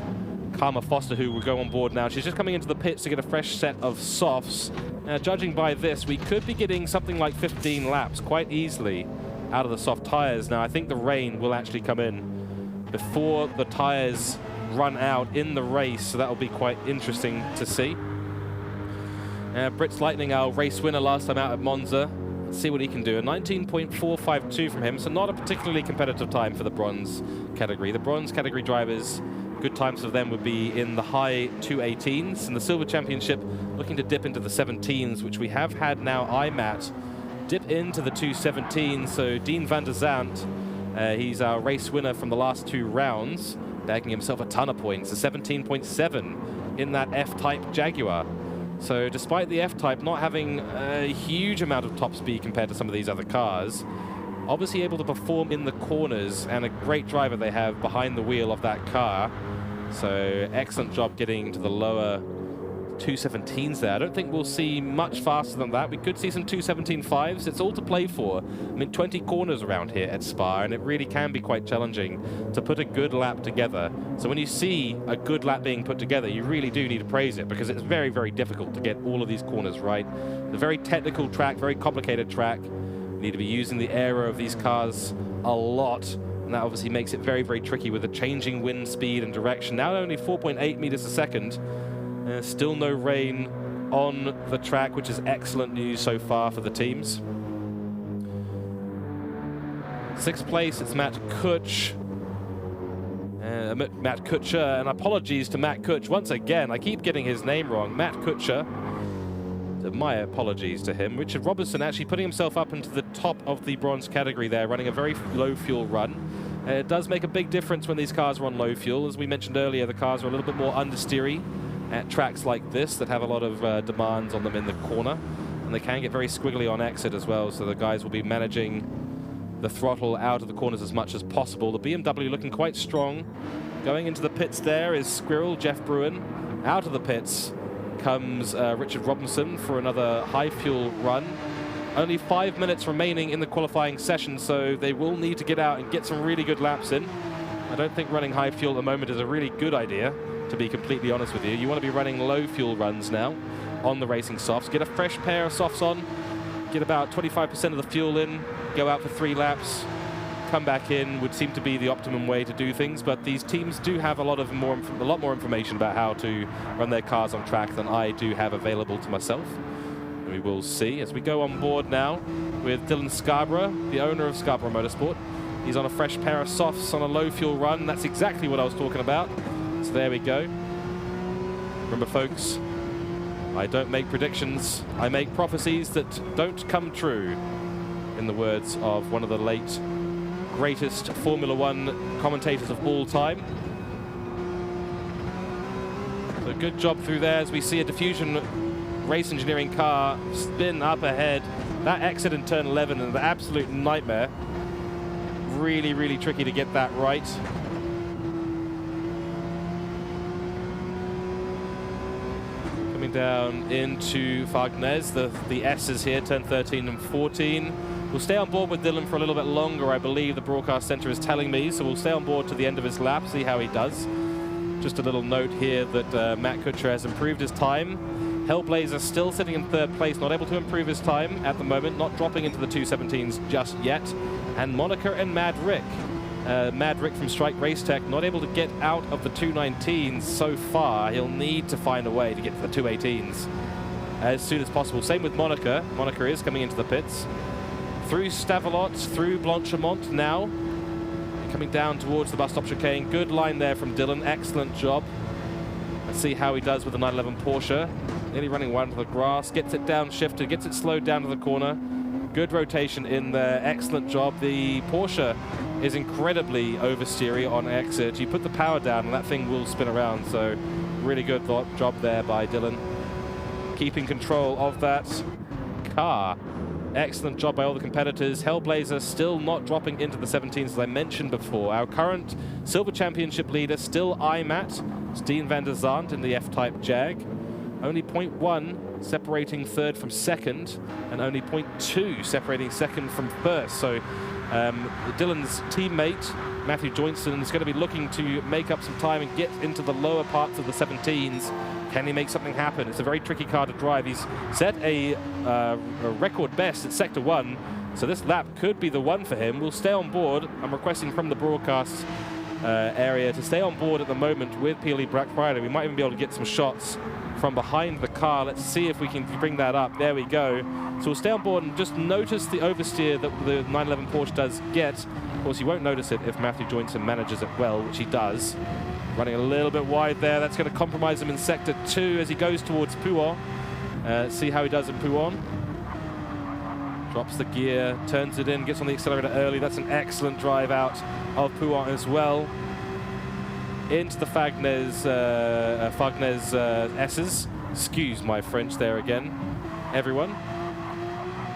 Karma Foster, who will go on board now. She's just coming into the pits to get a fresh set of softs. Judging by this, we could be getting something like 15 laps quite easily out of the soft tires. Now, I think the rain will actually come in before the tires run out in the race, so that will be quite interesting to see. Brits Lightning, our race winner last time out at Monza. Let's see what he can do. A 19.452 from him, so not a particularly competitive time for the bronze category. The bronze category drivers, good times for them would be in the high 218s. In the silver championship, looking to dip into the 17s, which we have had now IMAT dip into the 217s. So Dean van der Zandt, he's our race winner from the last 2 rounds, bagging himself a ton of points, a 17.7 in that F-Type Jaguar. So despite the F-Type not having a huge amount of top speed compared to some of these other cars, obviously able to perform in the corners, and a great driver they have behind the wheel of that car. So excellent job getting to the lower 217s there. I don't think we'll see much faster than that. We could see some 217.5s. It's all to play for. I mean, 20 corners around here at Spa, and it really can be quite challenging to put a good lap together. So when you see a good lap being put together, you really do need to praise it, because it's very, very difficult to get all of these corners right. It's a very technical track, very complicated track. You need to be using the aero of these cars a lot, and that obviously makes it very, very tricky with the changing wind speed and direction. Now only 4.8 meters a second. Still no rain on the track, which is excellent news so far for the teams. 6th place, it's Matt Kutsch. Matt Kutscher, and apologies to Matt Kutsch once again. I keep getting his name wrong. Matt Kutscher. My apologies to him. Richard Robertson actually putting himself up into the top of the bronze category there, running a very low fuel run. It does make a big difference when these cars are on low fuel. As we mentioned earlier, the cars are a little bit more understeery at tracks like this that have a lot of demands on them in the corner, and they can get very squiggly on exit as well, so the guys will be managing the throttle out of the corners as much as possible. The BMW looking quite strong. Going into the pits there is Squirrel, Jeff Bruin. Out of the pits comes Richard Robinson for another high fuel run. Only 5 minutes remaining in the qualifying session, so they will need to get out and get some really good laps in. I don't think running high fuel at the moment is a really good idea, to be completely honest with you. You want to be running low fuel runs now on the racing softs. Get a fresh pair of softs on, get about 25% of the fuel in, go out for 3 laps, come back in would seem to be the optimum way to do things, but these teams do have a lot more information about how to run their cars on track than I do have available to myself. We will see as we go on board now with Dylan Scarborough, the owner of Scarborough Motorsport. He's on a fresh pair of softs on a low fuel run. That's exactly what I was talking about. So there we go. Remember, folks, I don't make predictions. I make prophecies that don't come true, in the words of one of the late greatest Formula One commentators of all time. So good job through there as we see a Diffusion race engineering car spin up ahead. That exit in turn 11 and the absolute nightmare. Really, really tricky to get that right. Coming down into Fargnez, the S's here, turn 13 and 14. We'll stay on board with Dylan for a little bit longer, I believe the broadcast center is telling me, so we'll stay on board to the end of his lap, see how he does. Just a little note here that Matt Kutscher has improved his time. Hellblazer still sitting in 3rd place, not able to improve his time at the moment, not dropping into the 217s just yet. And Monica and Mad Rick. Mad Rick from Strike Race Tech not able to get out of the 219s so far. He'll need to find a way to get to the 218s as soon as possible. Same with Monica. Monica is coming into the pits. Through Stavelot, through Blanchemont now. Coming down towards the bus stop chicane. Good line there from Dylan. Excellent job. Let's see how he does with the 911 Porsche. Nearly running one to the grass. Gets it downshifted. Gets it slowed down to the corner. Good rotation in there. Excellent job. The Porsche is incredibly oversteery on exit. You put the power down and that thing will spin around. So really good job there by Dylan. Keeping control of that car. Excellent job by all the competitors. Hellblazer still not dropping into the 17s as I mentioned before. Our current Silver Championship leader still IMAT. It's Dean van der Zandt in the F-Type Jag. Only 0.1 separating third from second, and only 0.2 separating second from first. So Dylan's teammate, Matthew Joynson, is going to be looking to make up some time and get into the lower parts of the 17s. Can he make something happen? It's a very tricky car to drive. He's set a record best at Sector 1, so this lap could be the one for him. We'll stay on board. I'm requesting from the broadcast area to stay on board at the moment with PLE Black Friday. We might even be able to get some shots from behind the car. Let's see if we can bring that up. There we go. So we'll stay on board and just notice the oversteer that the 911 Porsche does get. Of course, you won't notice it if Matthew Joynson manages it well, which he does. Running a little bit wide there. That's going to compromise him in Sector 2 as he goes towards Pouhon. See how he does in Pouhon. Drops the gear, turns it in, gets on the accelerator early. That's an excellent drive out of Pouhon as well. Into the Fagnes S's. Excuse my French there again, everyone.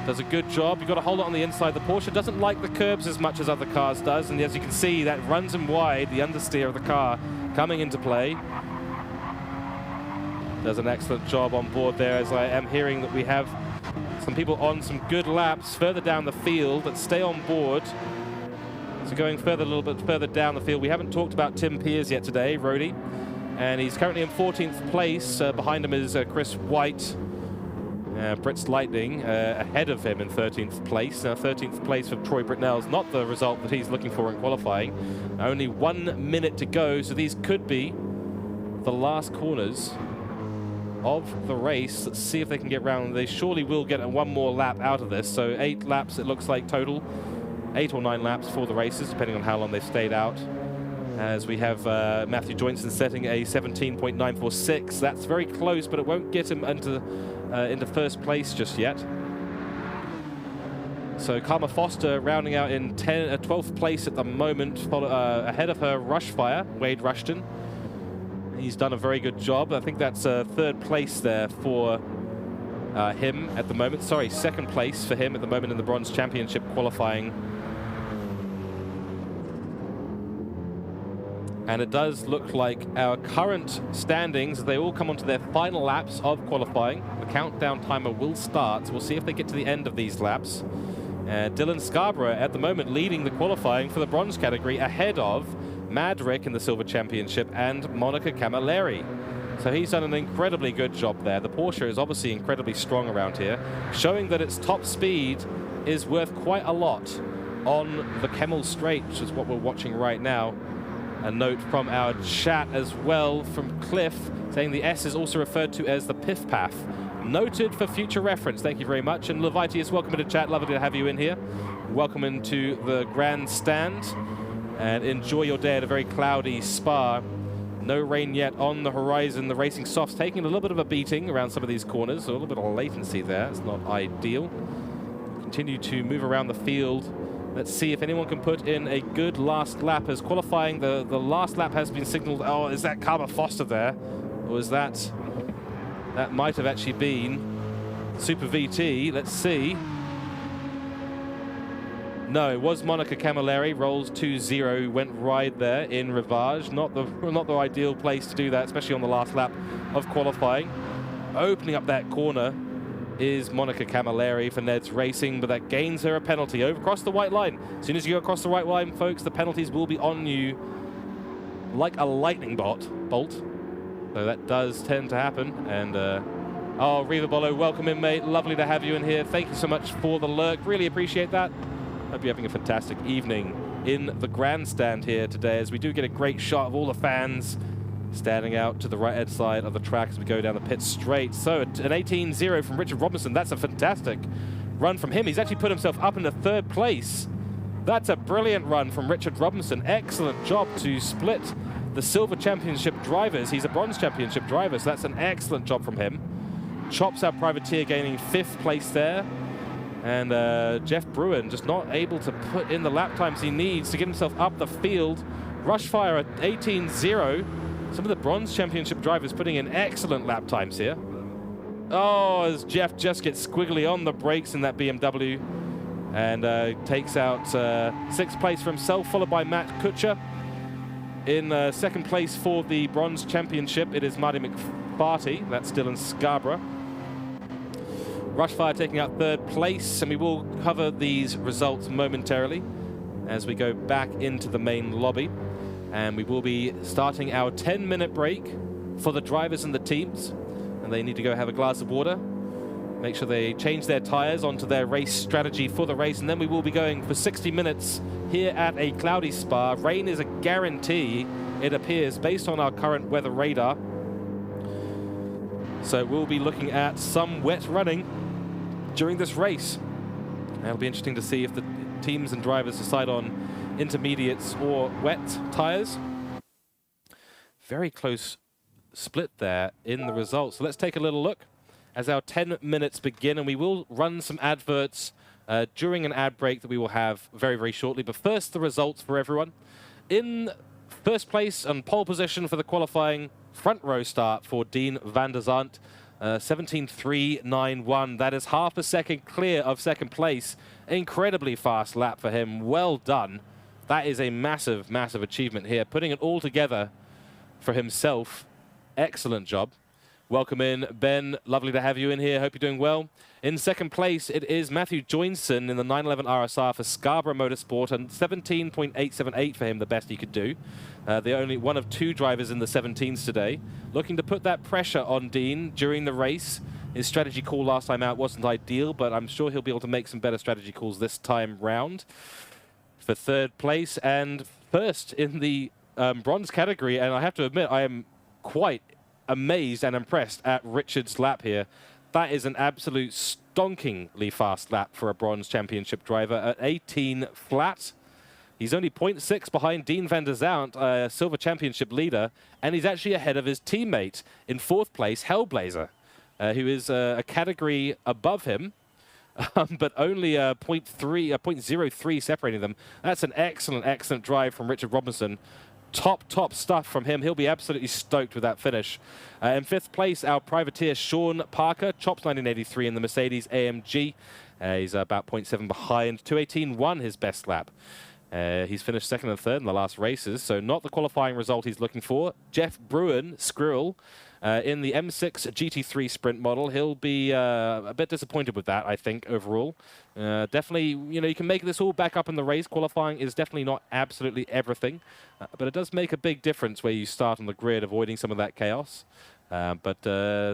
Does a good job. You've got to hold it on the inside. The Porsche doesn't like the curbs as much as other cars does, and as you can see, that runs him wide, the understeer of the car coming into play. Does an excellent job on board there, as I am hearing that we have some people on some good laps further down the field that stay on board. So going a little bit further down the field, we haven't talked about Tim Pears yet today, Rody, and he's currently in 14th place. Behind him is Chris White, Brits Lightning, ahead of him in 13th place. Now 13th place for Troy Britnell is not the result that he's looking for in qualifying. Only 1 minute to go, so these could be the last corners of the race. Let's see if they can get round. They surely will get one more lap out of this. So 8 laps it looks like total. 8 or 9 laps for the races, depending on how long they've stayed out. As we have Matthew Joynson setting a 17.946. That's very close, but it won't get him into first place just yet. So Karma Foster rounding out in 12th place at the moment, ahead of her Rushfire, Wade Rushton. He's done a very good job. I think that's third place there for him at the moment. Sorry, second place for him at the moment in the Bronze Championship qualifying. And it does look like our current standings, they all come onto their final laps of qualifying. The countdown timer will start, so we'll see if they get to the end of these laps. Dylan Scarborough at the moment leading the qualifying for the bronze category ahead of Mad Rick in the Silver Championship and Monica Camilleri. So he's done an incredibly good job there. The Porsche is obviously incredibly strong around here, showing that its top speed is worth quite a lot on the Kemmel Straight, which is what we're watching right now. A note from our chat as well from Cliff saying the S is also referred to as the Piff Paff. Noted for future reference. Thank you very much. And Levitius, welcome to the chat. Lovely to have you in here. Welcome into the grandstand and enjoy your day at a very cloudy Spa. No rain yet on the horizon. The racing softs taking a little bit of a beating around some of these corners. A little bit of latency there. It's not ideal. Continue to move around the field. Let's see if anyone can put in a good last lap. As qualifying, the last lap has been signaled. Oh, is that Karma Foster there? Or is that... That might have actually been Super VT. Let's see. No, it was Monica Camilleri. Rolls 2-0. Went wide there in Rivage. Not the ideal place to do that, especially on the last lap of qualifying. Opening up that corner is Monica Camilleri for NED's Racing, but that gains her a penalty over across the white line. As soon as you go across the white line, folks, the penalties will be on you like a lightning bolt. So that does tend to happen. And oh, Riva Bolo, welcome in, mate. Lovely to have you in here. Thank you so much for the lurk. Really appreciate that. Hope you're having a fantastic evening in the grandstand here today, as we do get a great shot of all the fans standing out to the right-hand side of the track as we go down the pit straight. So an 18-0 from Richard Robinson. That's a fantastic run from him. He's actually put himself up into third place. That's a brilliant run from Richard Robinson. Excellent job to split the Silver Championship drivers. He's a Bronze Championship driver, so that's an excellent job from him. Chops out Privateer, gaining 5th place there. And Jeff Bruin just not able to put in the lap times he needs to get himself up the field. Rushfire at 18-0. Some of the Bronze Championship drivers putting in excellent lap times here. Oh, as Jeff just gets squiggly on the brakes in that BMW and takes out 6th place for himself, followed by Matt Kutcher. In 2nd place for the Bronze Championship, it is Marty McFarty. That's still in Scarborough. Rushfire taking out third place, and we will cover these results momentarily as we go back into the main lobby. And we will be starting our 10-minute break for the drivers and the teams. And they need to go have a glass of water, make sure they change their tires onto their race strategy for the race. And then we will be going for 60 minutes here at a cloudy Spa. Rain is a guarantee, it appears, based on our current weather radar. So we'll be looking at some wet running during this race. And it'll be interesting to see if the teams and drivers decide on intermediates or wet tires. Very close split there in the results. So let's take a little look as our 10 minutes begin, and we will run some adverts during an ad break that we will have very, very shortly. But first, the results for everyone. In first place and pole position for the qualifying front row start for Dean van der Zandt, 17.391. That is half a second clear of second place. Incredibly fast lap for him. Well done. That is a massive, massive achievement here. Putting it all together for himself. Excellent job. Welcome in, Ben. Lovely to have you in here. Hope you're doing well. In second place, it is Matthew Joinson in the 911 RSR for Scarborough Motorsport, and 17.878 for him, the best he could do. The only one of two drivers in the 17s today. Looking to put that pressure on Dean during the race. His strategy call last time out wasn't ideal, but I'm sure he'll be able to make some better strategy calls this time round. For third place and first in the bronze category, and I have to admit, I am quite amazed and impressed at Richard's lap here. That is an absolute stonkingly fast lap for a bronze championship driver at 18 flat. He's only 0.6 behind Dean van der Zandt, a silver championship leader, and he's actually ahead of his teammate in fourth place, Hellblazer, who is a category above him, but only 0.03 separating them. That's an excellent, excellent drive from Richard Robinson. Top stuff from him. He'll be absolutely stoked with that finish. In fifth place, our privateer Sean Parker, chops 1983 in the Mercedes AMG. He's about 0.7 behind. 2:18 won his best lap. He's finished second and third in the last races, so not the qualifying result he's looking for. Jeff Bruin, Squirrel, in the M6 GT3 sprint model. He'll be a bit disappointed with that, I think, overall. Definitely, you know, you can make this all back up in the race. Qualifying is definitely not absolutely everything, but it does make a big difference where you start on the grid, avoiding some of that chaos. But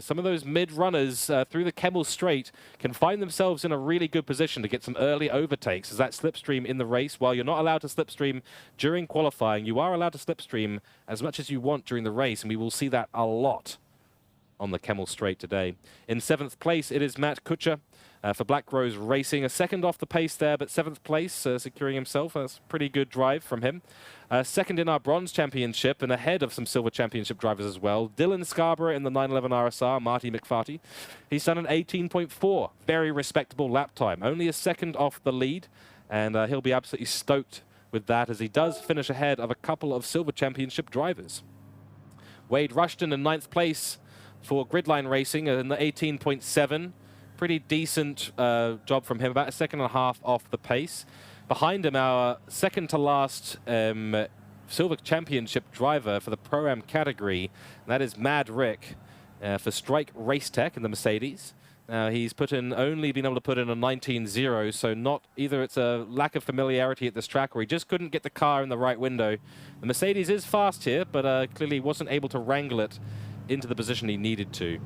some of those mid-runners through the Kemmel Straight can find themselves in a really good position to get some early overtakes as that slipstream in the race. While you're not allowed to slipstream during qualifying, you are allowed to slipstream as much as you want during the race, and we will see that a lot on the Kemmel Straight today. In seventh place, it is Matt Kutscher for Black Rose Racing. A second off the pace there, but seventh place, securing himself. That's a pretty good drive from him. Second in our Bronze Championship and ahead of some Silver Championship drivers as well. Dylan Scarborough in the 911 RSR, Marty McFarty. He's done an 18.4. Very respectable lap time. Only a second off the lead, and he'll be absolutely stoked with that as he does finish ahead of a couple of Silver Championship drivers. Wade Rushton in ninth place for Gridline Racing in the 18.7. Pretty decent job from him, about a second and a half off the pace. Behind him, our second to last Silver Championship driver for the Pro-Am category, and that is Mad Rick for Strike Race Tech in the Mercedes. He's only been able to put in a 19.0, so not either it's a lack of familiarity at this track or he just couldn't get the car in the right window. The Mercedes is fast here, but clearly wasn't able to wrangle it into the position he needed to.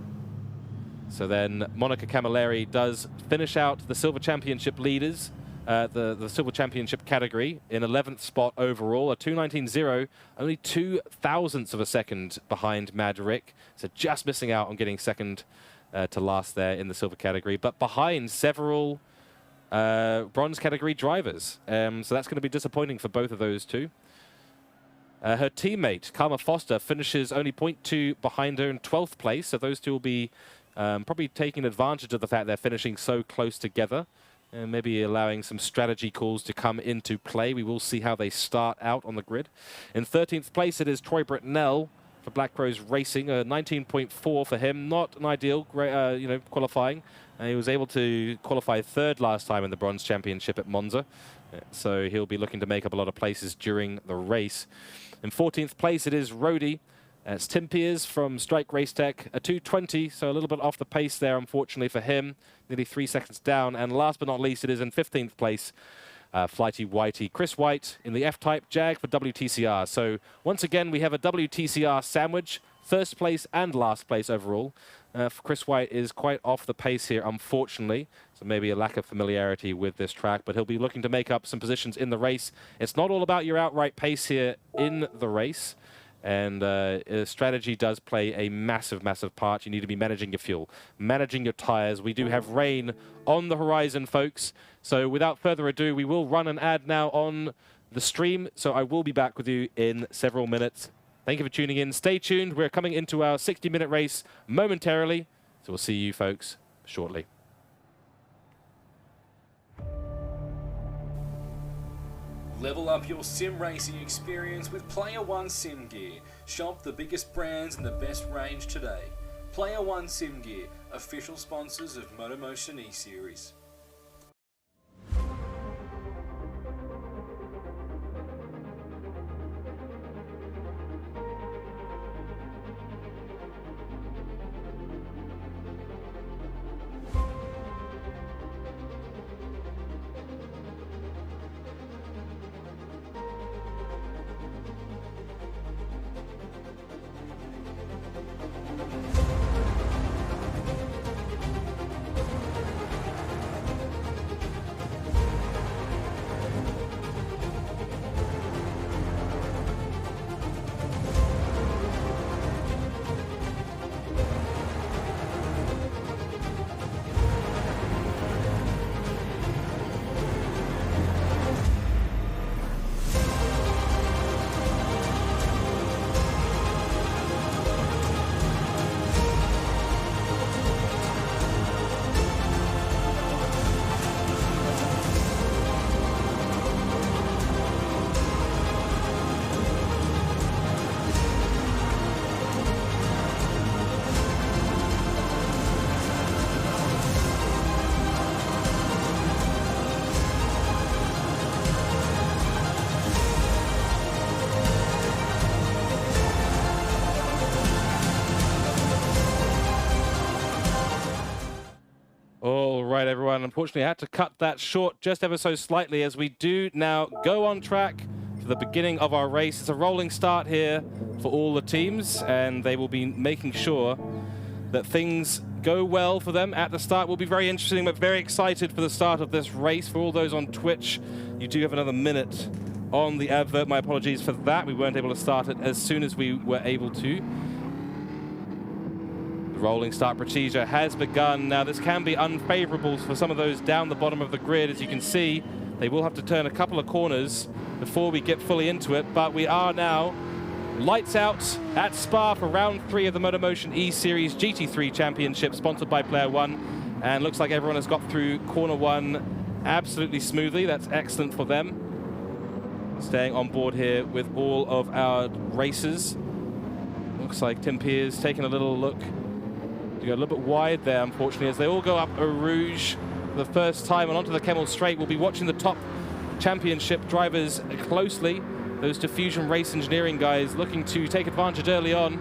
So then Monica Camilleri does finish out the Silver Championship leaders, the Silver Championship category in 11th spot overall, a 2:19.0, only 0.02 of a second behind Mad Rick. So just missing out on getting second to last there in the Silver category, but behind several Bronze category drivers. So that's going to be disappointing for both of those two. Her teammate, Karma Foster, finishes only 0.2 behind her in 12th place, so those two will be probably taking advantage of the fact they're finishing so close together and maybe allowing some strategy calls to come into play. We will see how they start out on the grid. In 13th place, it is Troy Britnell for Black Rose Racing, 19.4 for him. Not an ideal qualifying. He was able to qualify third last time in the Bronze Championship at Monza, so he'll be looking to make up a lot of places during the race. In 14th place, it is Rody It's Tim Piers from Strike Race Tech, a 2:20, so a little bit off the pace there, unfortunately for him. Nearly 3 seconds down. And last but not least, it is in 15th place, Flighty Whitey. Chris White in the F-Type Jag for WTCR. So once again, we have a WTCR sandwich, first place and last place overall. Chris White is quite off the pace here, unfortunately. So maybe a lack of familiarity with this track, but he'll be looking to make up some positions in the race. It's not all about your outright pace here in the race. And strategy does play a massive, massive part. You need to be managing your fuel, managing your tires. We do have rain on the horizon, folks. So without further ado, we will run an ad now on the stream. So I will be back with you in several minutes. Thank you for tuning in. Stay tuned. We're coming into our 60-minute race momentarily. So we'll see you folks shortly. Level up your sim racing experience with Player1 Sim Gear. Shop the biggest brands and the best range today. Player1 Sim Gear, official sponsors of MotorMotion E-Series. Right, everyone. Unfortunately, I had to cut that short just ever so slightly as we do now go on track for the beginning of our race. It's a rolling start here for all the teams, and they will be making sure that things go well for them at the start. Will be very interesting, but very excited for the start of this race. For all those on Twitch, you do have another minute on the advert. My apologies for that. We weren't able to start it as soon as we were able to. Rolling start procedure has begun. Now, this can be unfavorable for some of those down the bottom of the grid. As you can see, they will have to turn a couple of corners before we get fully into it. But we are now lights out at Spa for round 3 of the MotorMotion E-Series GT3 Championship, sponsored by Player1. And looks like everyone has got through corner 1 absolutely smoothly. That's excellent for them. Staying on board here with all of our racers. Looks like Tim Piers taking a little look. You got a little bit wide there, unfortunately, as they all go up a Rouge for the first time and onto the Kemmel Straight. We'll be watching the top championship drivers closely. Those Diffusion race engineering guys looking to take advantage early on.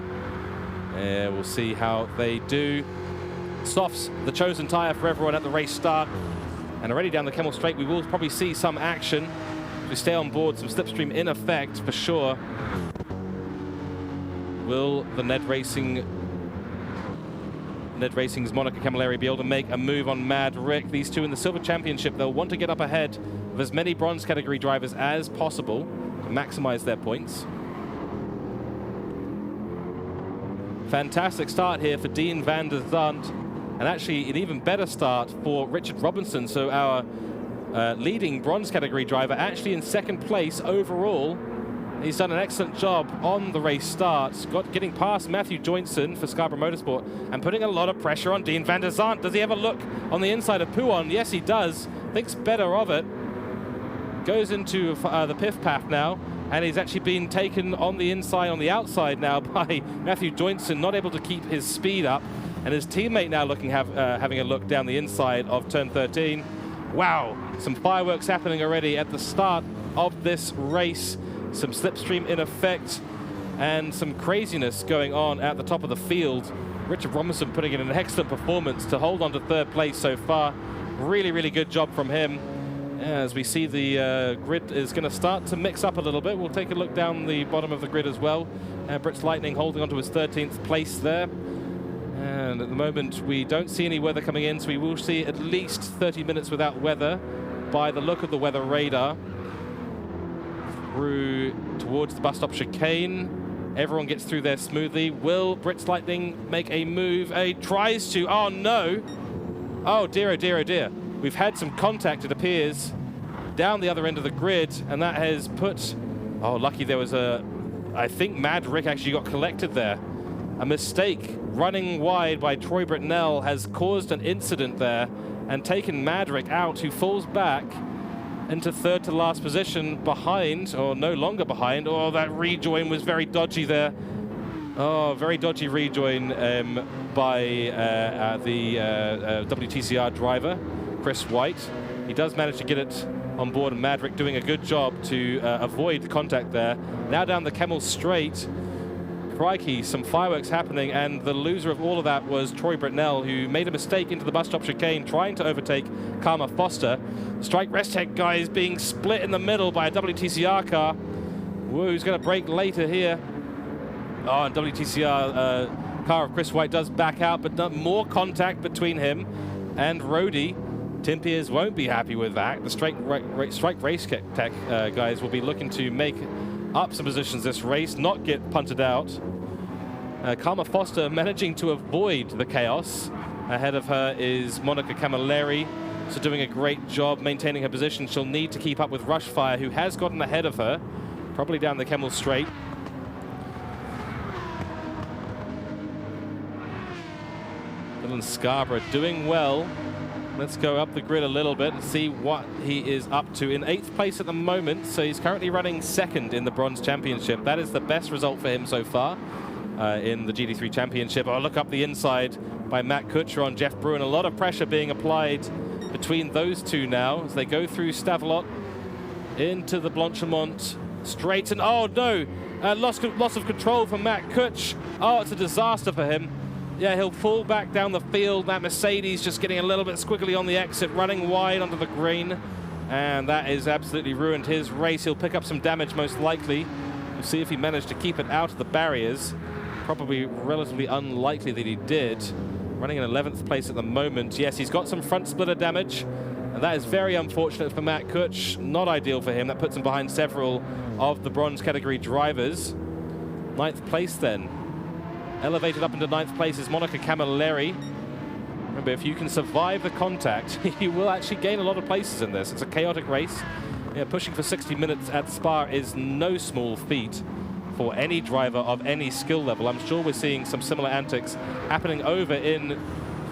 We'll see how they do. Softs, the chosen tire for everyone at the race start. And already down the Kemmel Straight, we will probably see some action. If we stay on board, some slipstream in effect for sure. Will the NED Racing's Monica Camilleri be able to make a move on Mad Rick? These two in the Silver Championship, they'll want to get up ahead of as many bronze category drivers as possible to maximize their points. Fantastic start here for Dean van der Zandt, and actually an even better start for Richard Robinson. So our leading bronze category driver actually in second place overall. He's done an excellent job on the race start, getting past Matthew Jointson for Scarborough Motorsport and putting a lot of pressure on Dean van der Zandt. Does he have a look on the inside of Pouon? Yes, he does. Thinks better of it. Goes into the piff path now, and he's actually been taken on the inside, on the outside now by Matthew Jointson, not able to keep his speed up, and his teammate now having a look down the inside of turn 13. Wow, some fireworks happening already at the start of this race. Some slipstream in effect, and some craziness going on at the top of the field. Richard Robinson putting in an excellent performance to hold on to third place so far. Really, really good job from him. As we see the grid is going to start to mix up a little bit. We'll take a look down the bottom of the grid as well. Brits Lightning holding on to his 13th place there. And at the moment, we don't see any weather coming in, so we will see at least 30 minutes without weather by the look of the weather radar. Through towards the bus stop chicane. Everyone gets through there smoothly. Will Brits Lightning make a move? Tries to. Oh, no. Oh, dear, oh, dear, oh, dear. We've had some contact, it appears, down the other end of the grid, and that has put... Oh, lucky there was a... I think Mad Rick actually got collected there. A mistake running wide by Troy Britnell has caused an incident there and taken Mad Rick out, who falls back into third to last position behind, or no longer behind. Oh, that rejoin was very dodgy there. Oh, very dodgy rejoin by the WTCR driver, Chris White. He does manage to get it on board, and Maverick doing a good job to avoid the contact there. Now down the Kemmel Straight. Crikey, some fireworks happening, and the loser of all of that was Troy Britnell, who made a mistake into the bus stop chicane, trying to overtake Karma Foster. Strike Rest Tech guy is being split in the middle by a WTCR car. Whoa, who's going to brake later here? Oh, and WTCR car of Chris White does back out, but more contact between him and Rhodey. Tim Piers won't be happy with that. The Strike Race Tech guys will be looking to make up some positions this race, not get punted out. Karma Foster managing to avoid the chaos. Ahead of her is Monica Camilleri, so doing a great job maintaining her position. She'll need to keep up with Rushfire, who has gotten ahead of her, probably down the Kemmel Straight. Dylan Scarborough doing well. Let's go up the grid a little bit and see what he is up to. In 8th place at the moment, so he's currently running 2nd in the Bronze Championship. That is the best result for him so far in the GT3 Championship. Oh, look up the inside by Matt Kutcher on Jeff Bruin. A lot of pressure being applied between those two now as they go through Stavelot into the Blanchimont Straight. And oh no, loss of control from Matt Kutch. Oh, it's a disaster for him. Yeah, he'll fall back down the field. That Mercedes just getting a little bit squiggly on the exit, running wide onto the green. And that has absolutely ruined his race. He'll pick up some damage most likely. We'll see if he managed to keep it out of the barriers. Probably relatively unlikely that he did. Running in 11th place at the moment. Yes, he's got some front splitter damage. And that is very unfortunate for Matt Kutch. Not ideal for him. That puts him behind several of the bronze category drivers. 9th place then. Elevated up into 9th place is Monica Camilleri. Remember, if you can survive the contact, you will actually gain a lot of places in this. It's a chaotic race. Yeah, pushing for 60 minutes at Spa is no small feat for any driver of any skill level. I'm sure we're seeing some similar antics happening over in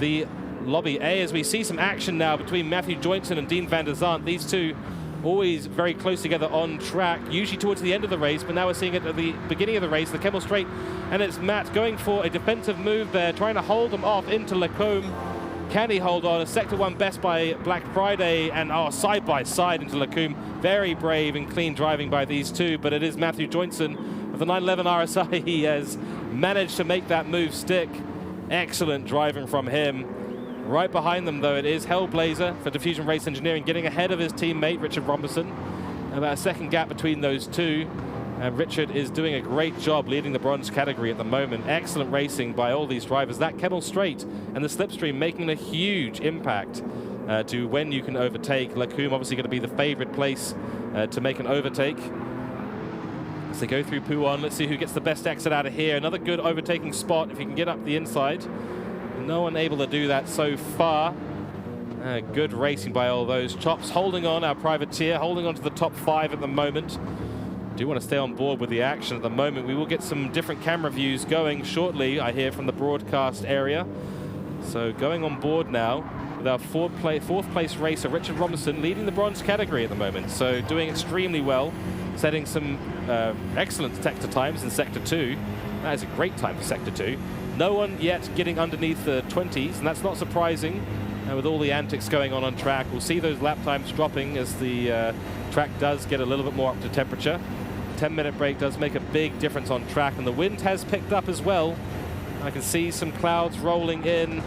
the Lobby A as we see some action now between Matthew Joynson and Dean van der Zandt. These two always very close together on track, usually towards the end of the race, but now we're seeing it at the beginning of the race, the Kemmel Straight, and it's Matt going for a defensive move there, trying to hold them off into Lacombe. Can he hold on? A Sector 1 best by Black Friday, and oh, side by side into Lacombe. Very brave and clean driving by these two, but it is Matthew Joynson of the 911 RSI. He has managed to make that move stick. Excellent driving from him. Right behind them, though, it is Hellblazer for Diffusion Race Engineering, getting ahead of his teammate, Richard Robinson. About a second gap between those two. And Richard is doing a great job leading the bronze category at the moment. Excellent racing by all these drivers. That Kemmel Straight and the slipstream making a huge impact to when you can overtake. Lacombe obviously going to be the favorite place to make an overtake. As they go through Pouon, let's see who gets the best exit out of here. Another good overtaking spot if you can get up the inside. No one able to do that so far. Good racing by all those. Chops holding on, our privateer, holding on to the top 5 at the moment. Do want to stay on board with the action at the moment. We will get some different camera views going shortly, I hear, from the broadcast area. So going on board now with our fourth place racer, Richard Robinson, leading the bronze category at the moment. So doing extremely well, setting some excellent sector times in Sector 2. That is a great time for Sector 2. No one yet getting underneath the 20s, and that's not surprising with all the antics going on track. We'll see those lap times dropping as the track does get a little bit more up to temperature. 10-minute break does make a big difference on track, and the wind has picked up as well. I can see some clouds rolling in.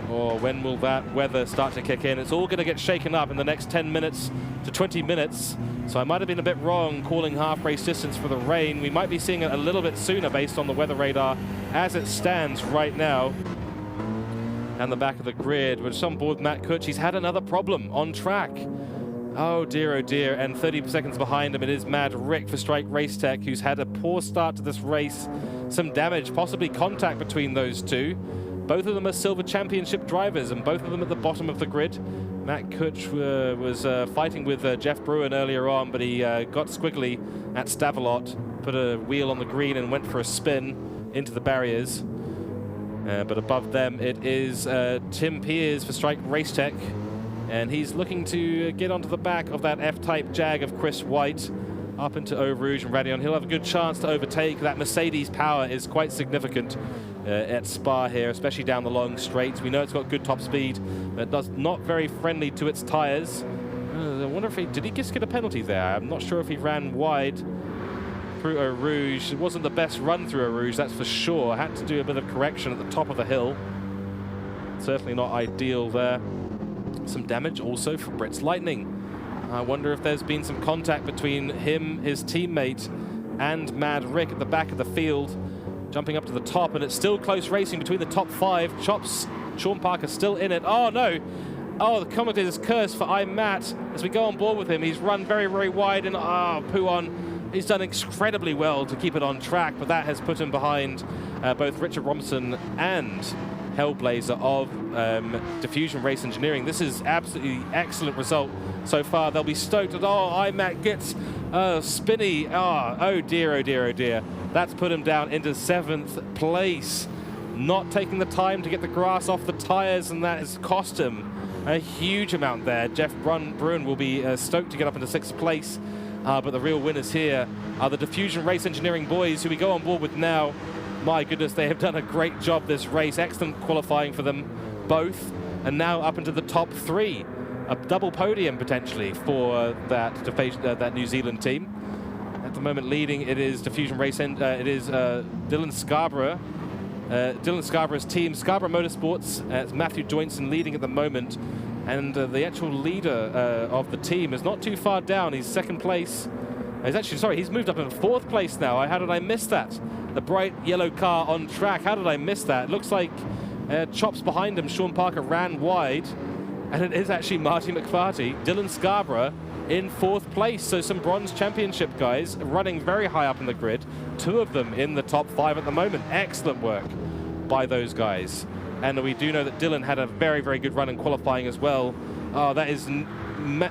Or when will that weather start to kick in? It's all going to get shaken up in the next 10 minutes to 20 minutes. So I might have been a bit wrong calling half race distance for the rain. We might be seeing it a little bit sooner based on the weather radar as it stands right now. And the back of the grid, which on board Matt Cooke, he's had another problem on track. Oh dear, and 30 seconds behind him, it is Mad Rick for Strike Race Tech, who's had a poor start to this race. Some damage, possibly contact between those two. Both of them are Silver Championship drivers, and both of them at the bottom of the grid. Matt Cooke was fighting with Jeff Bruin earlier on, but he got squiggly at Stavelot, put a wheel on the green and went for a spin into the barriers. But above them, it is Tim Pears for Strike Race Tech, and he's looking to get onto the back of that F-Type Jag of Chris White up into Eau Rouge and Radion. He'll have a good chance to overtake. That Mercedes power is quite significant at Spa here, especially down the long straights. We know it's got good top speed, but it does not very friendly to its tires. I wonder if did he just get a penalty there? I'm not sure if he ran wide through Eau Rouge. It wasn't the best run through Eau Rouge, that's for sure. Had to do a bit of correction at the top of the hill. Certainly not ideal there. Some damage also for Brits Lightning. I wonder if there's been some contact between him, his teammate, and Mad Rick at the back of the field. Jumping up to the top, and it's still close racing between the top 5. Chops, Sean Parker still in it. Oh no! Oh, the commentator's curse for Matt as we go on board with him. He's run very, very wide, and Puon, he's done incredibly well to keep it on track, but that has put him behind both Richard Robinson and Hellblazer of Diffusion Race Engineering. This is absolutely excellent result so far. They'll be stoked at, Matt gets spinny. Oh dear. That's put him down into 7th place. Not taking the time to get the grass off the tires, and that has cost him a huge amount there. Jeff Bruin will be stoked to get up into 6th place, but the real winners here are the Diffusion Race Engineering boys, who we go on board with now. My goodness, they have done a great job this race. Excellent qualifying for them both, and now up into the top 3. A double podium potentially for that New Zealand team. At the moment leading, it is Diffusion Race, it is Dylan Scarborough. Dylan Scarborough's team, Scarborough Motorsports. It's Matthew Joynson leading at the moment, and the actual leader of the team is not too far down. He's 2nd place. He's moved up in 4th place now. How did I miss that? The bright yellow car on track. How did I miss that? It looks like Chops behind him. Sean Parker ran wide, and it is actually Marty McFarty. Dylan Scarborough in 4th place. So some bronze championship guys running very high up in the grid. 2 of them in the top 5 at the moment. Excellent work by those guys. And we do know that Dylan had a very, very good run in qualifying as well. Oh, that is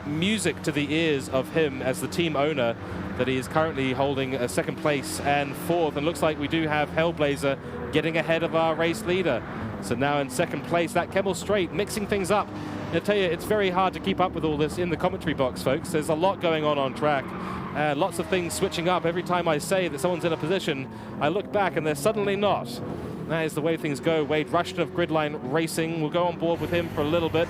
music to the ears of him as the team owner, that he is currently holding a 2nd place and 4th. And looks like we do have Hellblazer getting ahead of our race leader. So now in 2nd place, that Kemmel Straight, mixing things up. I tell you, it's very hard to keep up with all this in the commentary box, folks. There's a lot going on track. Lots of things switching up. Every time I say that someone's in a position, I look back and they're suddenly not. That is the way things go. Wade Rushton of Gridline Racing will go on board with him for a little bit.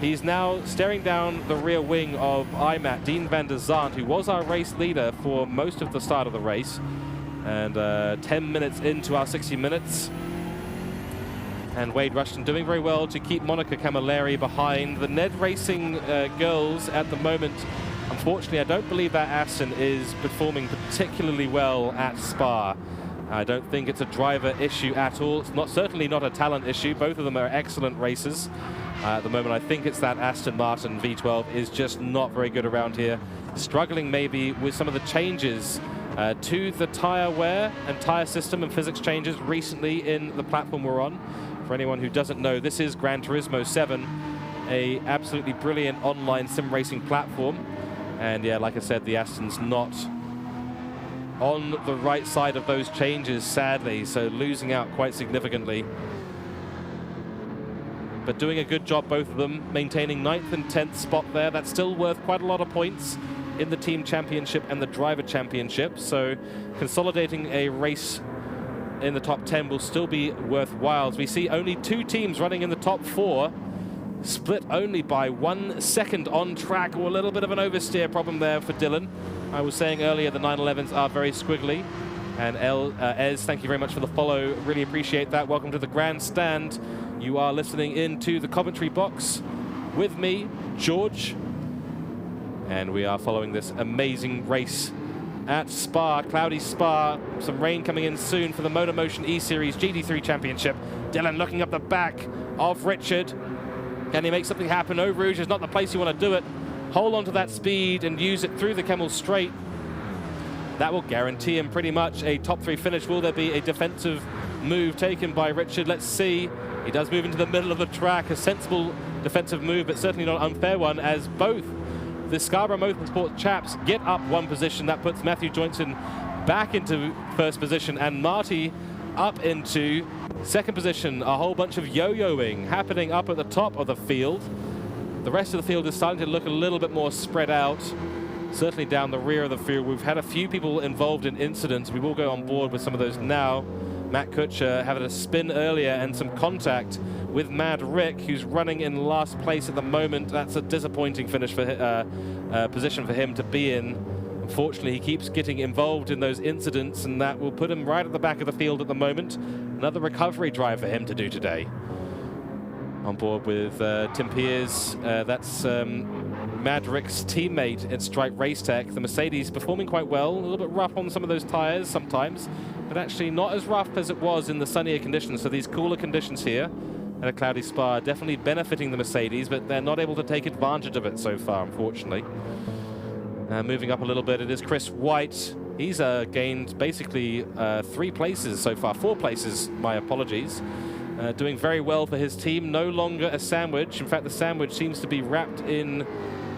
He's now staring down the rear wing of IMAT, Dean van der Zandt, who was our race leader for most of the start of the race. And 10 minutes into our 60 minutes. And Wade Rushton doing very well to keep Monica Camilleri behind. The NED Racing girls at the moment, unfortunately, I don't believe that Aston is performing particularly well at Spa. I don't think it's a driver issue at all. It's certainly not a talent issue. Both of them are excellent racers. At the moment, I think it's that Aston Martin V12 is just not very good around here. Struggling maybe with some of the changes to the tyre wear and tyre system and physics changes recently in the platform we're on. For anyone who doesn't know, this is Gran Turismo 7, a absolutely brilliant online sim racing platform. And yeah, like I said, the Aston's not on the right side of those changes, sadly, so losing out quite significantly. But doing a good job, both of them, maintaining 9th and 10th spot there. That's still worth quite a lot of points in the team championship and the driver championship. So consolidating a race in the top 10 will still be worthwhile. As we see only 2 teams running in the top 4. split only by 1 second on track, or a little bit of an oversteer problem there for Dylan. I was saying earlier the 911s are very squiggly. And Ez, thank you very much for the follow. Really appreciate that. Welcome to the grandstand. You are listening in to the commentary box with me, George. And we are following this amazing race at Spa, cloudy Spa. Some rain coming in soon for the MotorMotion E-Series GT3 Championship. Dylan looking up the back of Richard. Can he make something happen? Eau Rouge is not the place you want to do it. Hold on to that speed and use it through the Kemmel Straight. That will guarantee him pretty much a top 3 finish. Will there be a defensive move taken by Richard? Let's see. He does move into the middle of the track. A sensible defensive move, but certainly not an unfair one, as both the Scarborough Motorsport chaps get up 1 position. That puts Matthew Joynson back into 1st position and Marty up into 2nd position. A whole bunch of yo-yoing happening up at the top of the field. The rest of the field is starting to look a little bit more spread out. Certainly down the rear of the field. We've had a few people involved in incidents. We will go on board with some of those now. Matt Kutcher having a spin earlier and some contact with Mad Rick, who's running in last place at the moment. That's a disappointing finish for position for him to be in. Unfortunately, he keeps getting involved in those incidents, and that will put him right at the back of the field at the moment. Another recovery drive for him to do today. On board with Tim Piers. That's Mad Rick's teammate at Stripe Racetech. The Mercedes performing quite well. A little bit rough on some of those tires sometimes, but actually not as rough as it was in the sunnier conditions. So these cooler conditions here at a cloudy Spa are definitely benefiting the Mercedes, but they're not able to take advantage of it so far, unfortunately. Moving up a little bit, it is Chris White. He's gained basically 3 places so far. 4 places, my apologies. Doing very well for his team. No longer a sandwich. In fact, the sandwich seems to be wrapped in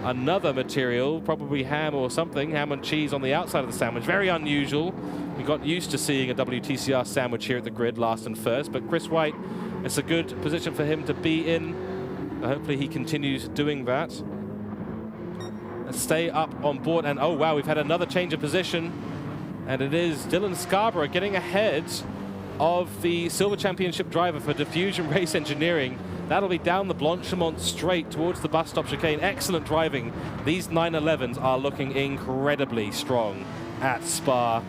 another material, probably ham or something. Ham and cheese on the outside of the sandwich. Very unusual. We got used to seeing a WTCR sandwich here at the grid, last and first. But Chris White, it's a good position for him to be in. Hopefully he continues doing that. Let's stay up on board. And oh wow, we've had another change of position. And it is Dylan Scarborough getting ahead of the Silver Championship driver for Diffusion Race Engineering. That'll be down the Blanchemont straight towards the bus stop chicane. Excellent driving. These 911s are looking incredibly strong at Spa.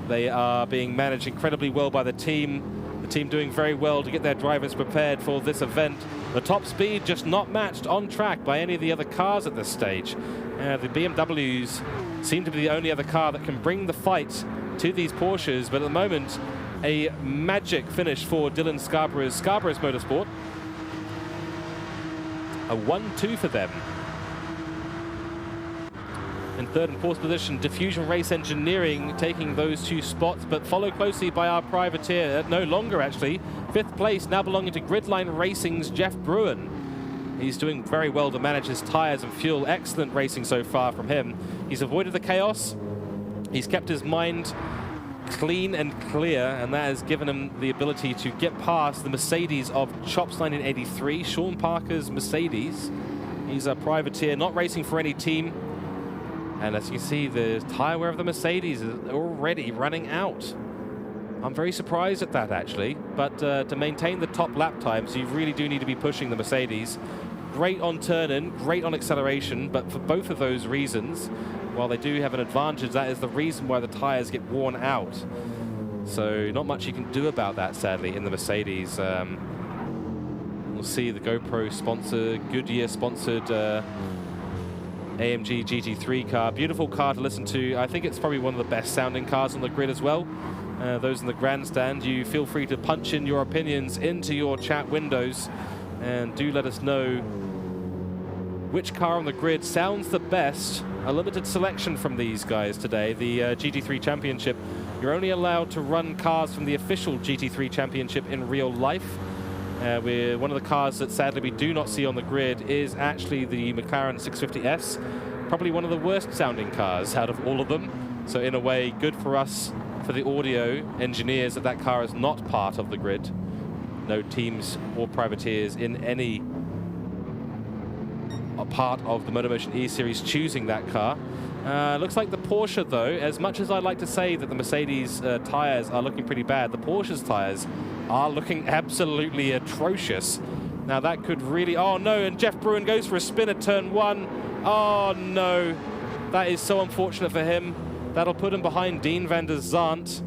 They are being managed incredibly well by the team. The team doing very well to get their drivers prepared for this event. The top speed just not matched on track by any of the other cars at this stage. The BMWs seem to be the only other car that can bring the fight to these Porsches, but at the moment, a magic finish for Dylan Scarborough's Motorsport. A 1-2 for them. In 3rd and 4th position, Diffusion Race Engineering taking those 2 spots, but followed closely by our privateer, no longer actually. 5th place now belonging to Gridline Racing's Jeff Bruin. He's doing very well to manage his tires and fuel. Excellent racing so far from him. He's avoided the chaos. He's kept his mind clean and clear, and that has given him the ability to get past the Mercedes of Chops 1983, Sean Parker's Mercedes. He's a privateer, not racing for any team. And as you can see, the tire wear of the Mercedes is already running out. I'm very surprised at that, actually. But to maintain the top lap times, you really do need to be pushing the Mercedes. Great on turn-in, great on acceleration, but for both of those reasons, while they do have an advantage, that is the reason why the tires get worn out. So not much you can do about that, sadly, in the Mercedes. We'll see the GoPro sponsor, Goodyear sponsored AMG GT3 car. Beautiful car to listen to. I think it's probably one of the best sounding cars on the grid as well. Those in the grandstand, you feel free to punch in your opinions into your chat windows and do let us know which car on the grid sounds the best. A limited selection from these guys today. The GT3 Championship, you're only allowed to run cars from the official GT3 Championship in real life. One of the cars that sadly we do not see on the grid is actually the McLaren 650S. Probably one of the worst sounding cars out of all of them. So in a way, good for us, for the audio engineers, that car is not part of the grid. No teams or privateers in any part of the MotorMotion E-Series choosing that car. Looks like the Porsche, though, as much as I'd like to say that the Mercedes tires are looking pretty bad, the Porsche's tires are looking absolutely atrocious. Now that could really, oh no, and Jeff Bruin goes for a spin at turn 1. Oh no, that is so unfortunate for him. That'll put him behind Dean van der Zandt.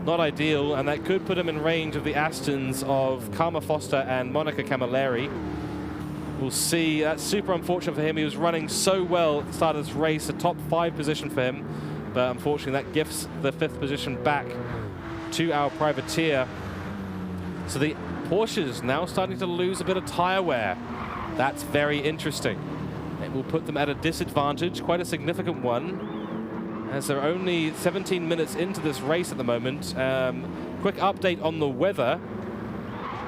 Not ideal, and that could put him in range of the Astons of Karma Foster and Monica Camilleri. We'll see. That's super unfortunate for him. He was running so well at the start of this race, a top 5 position for him. But unfortunately, that gifts the 5th position back to our privateer. So the Porsches now starting to lose a bit of tyre wear. That's very interesting. It will put them at a disadvantage, quite a significant one, as they're only 17 minutes into this race at the moment. Quick update on the weather.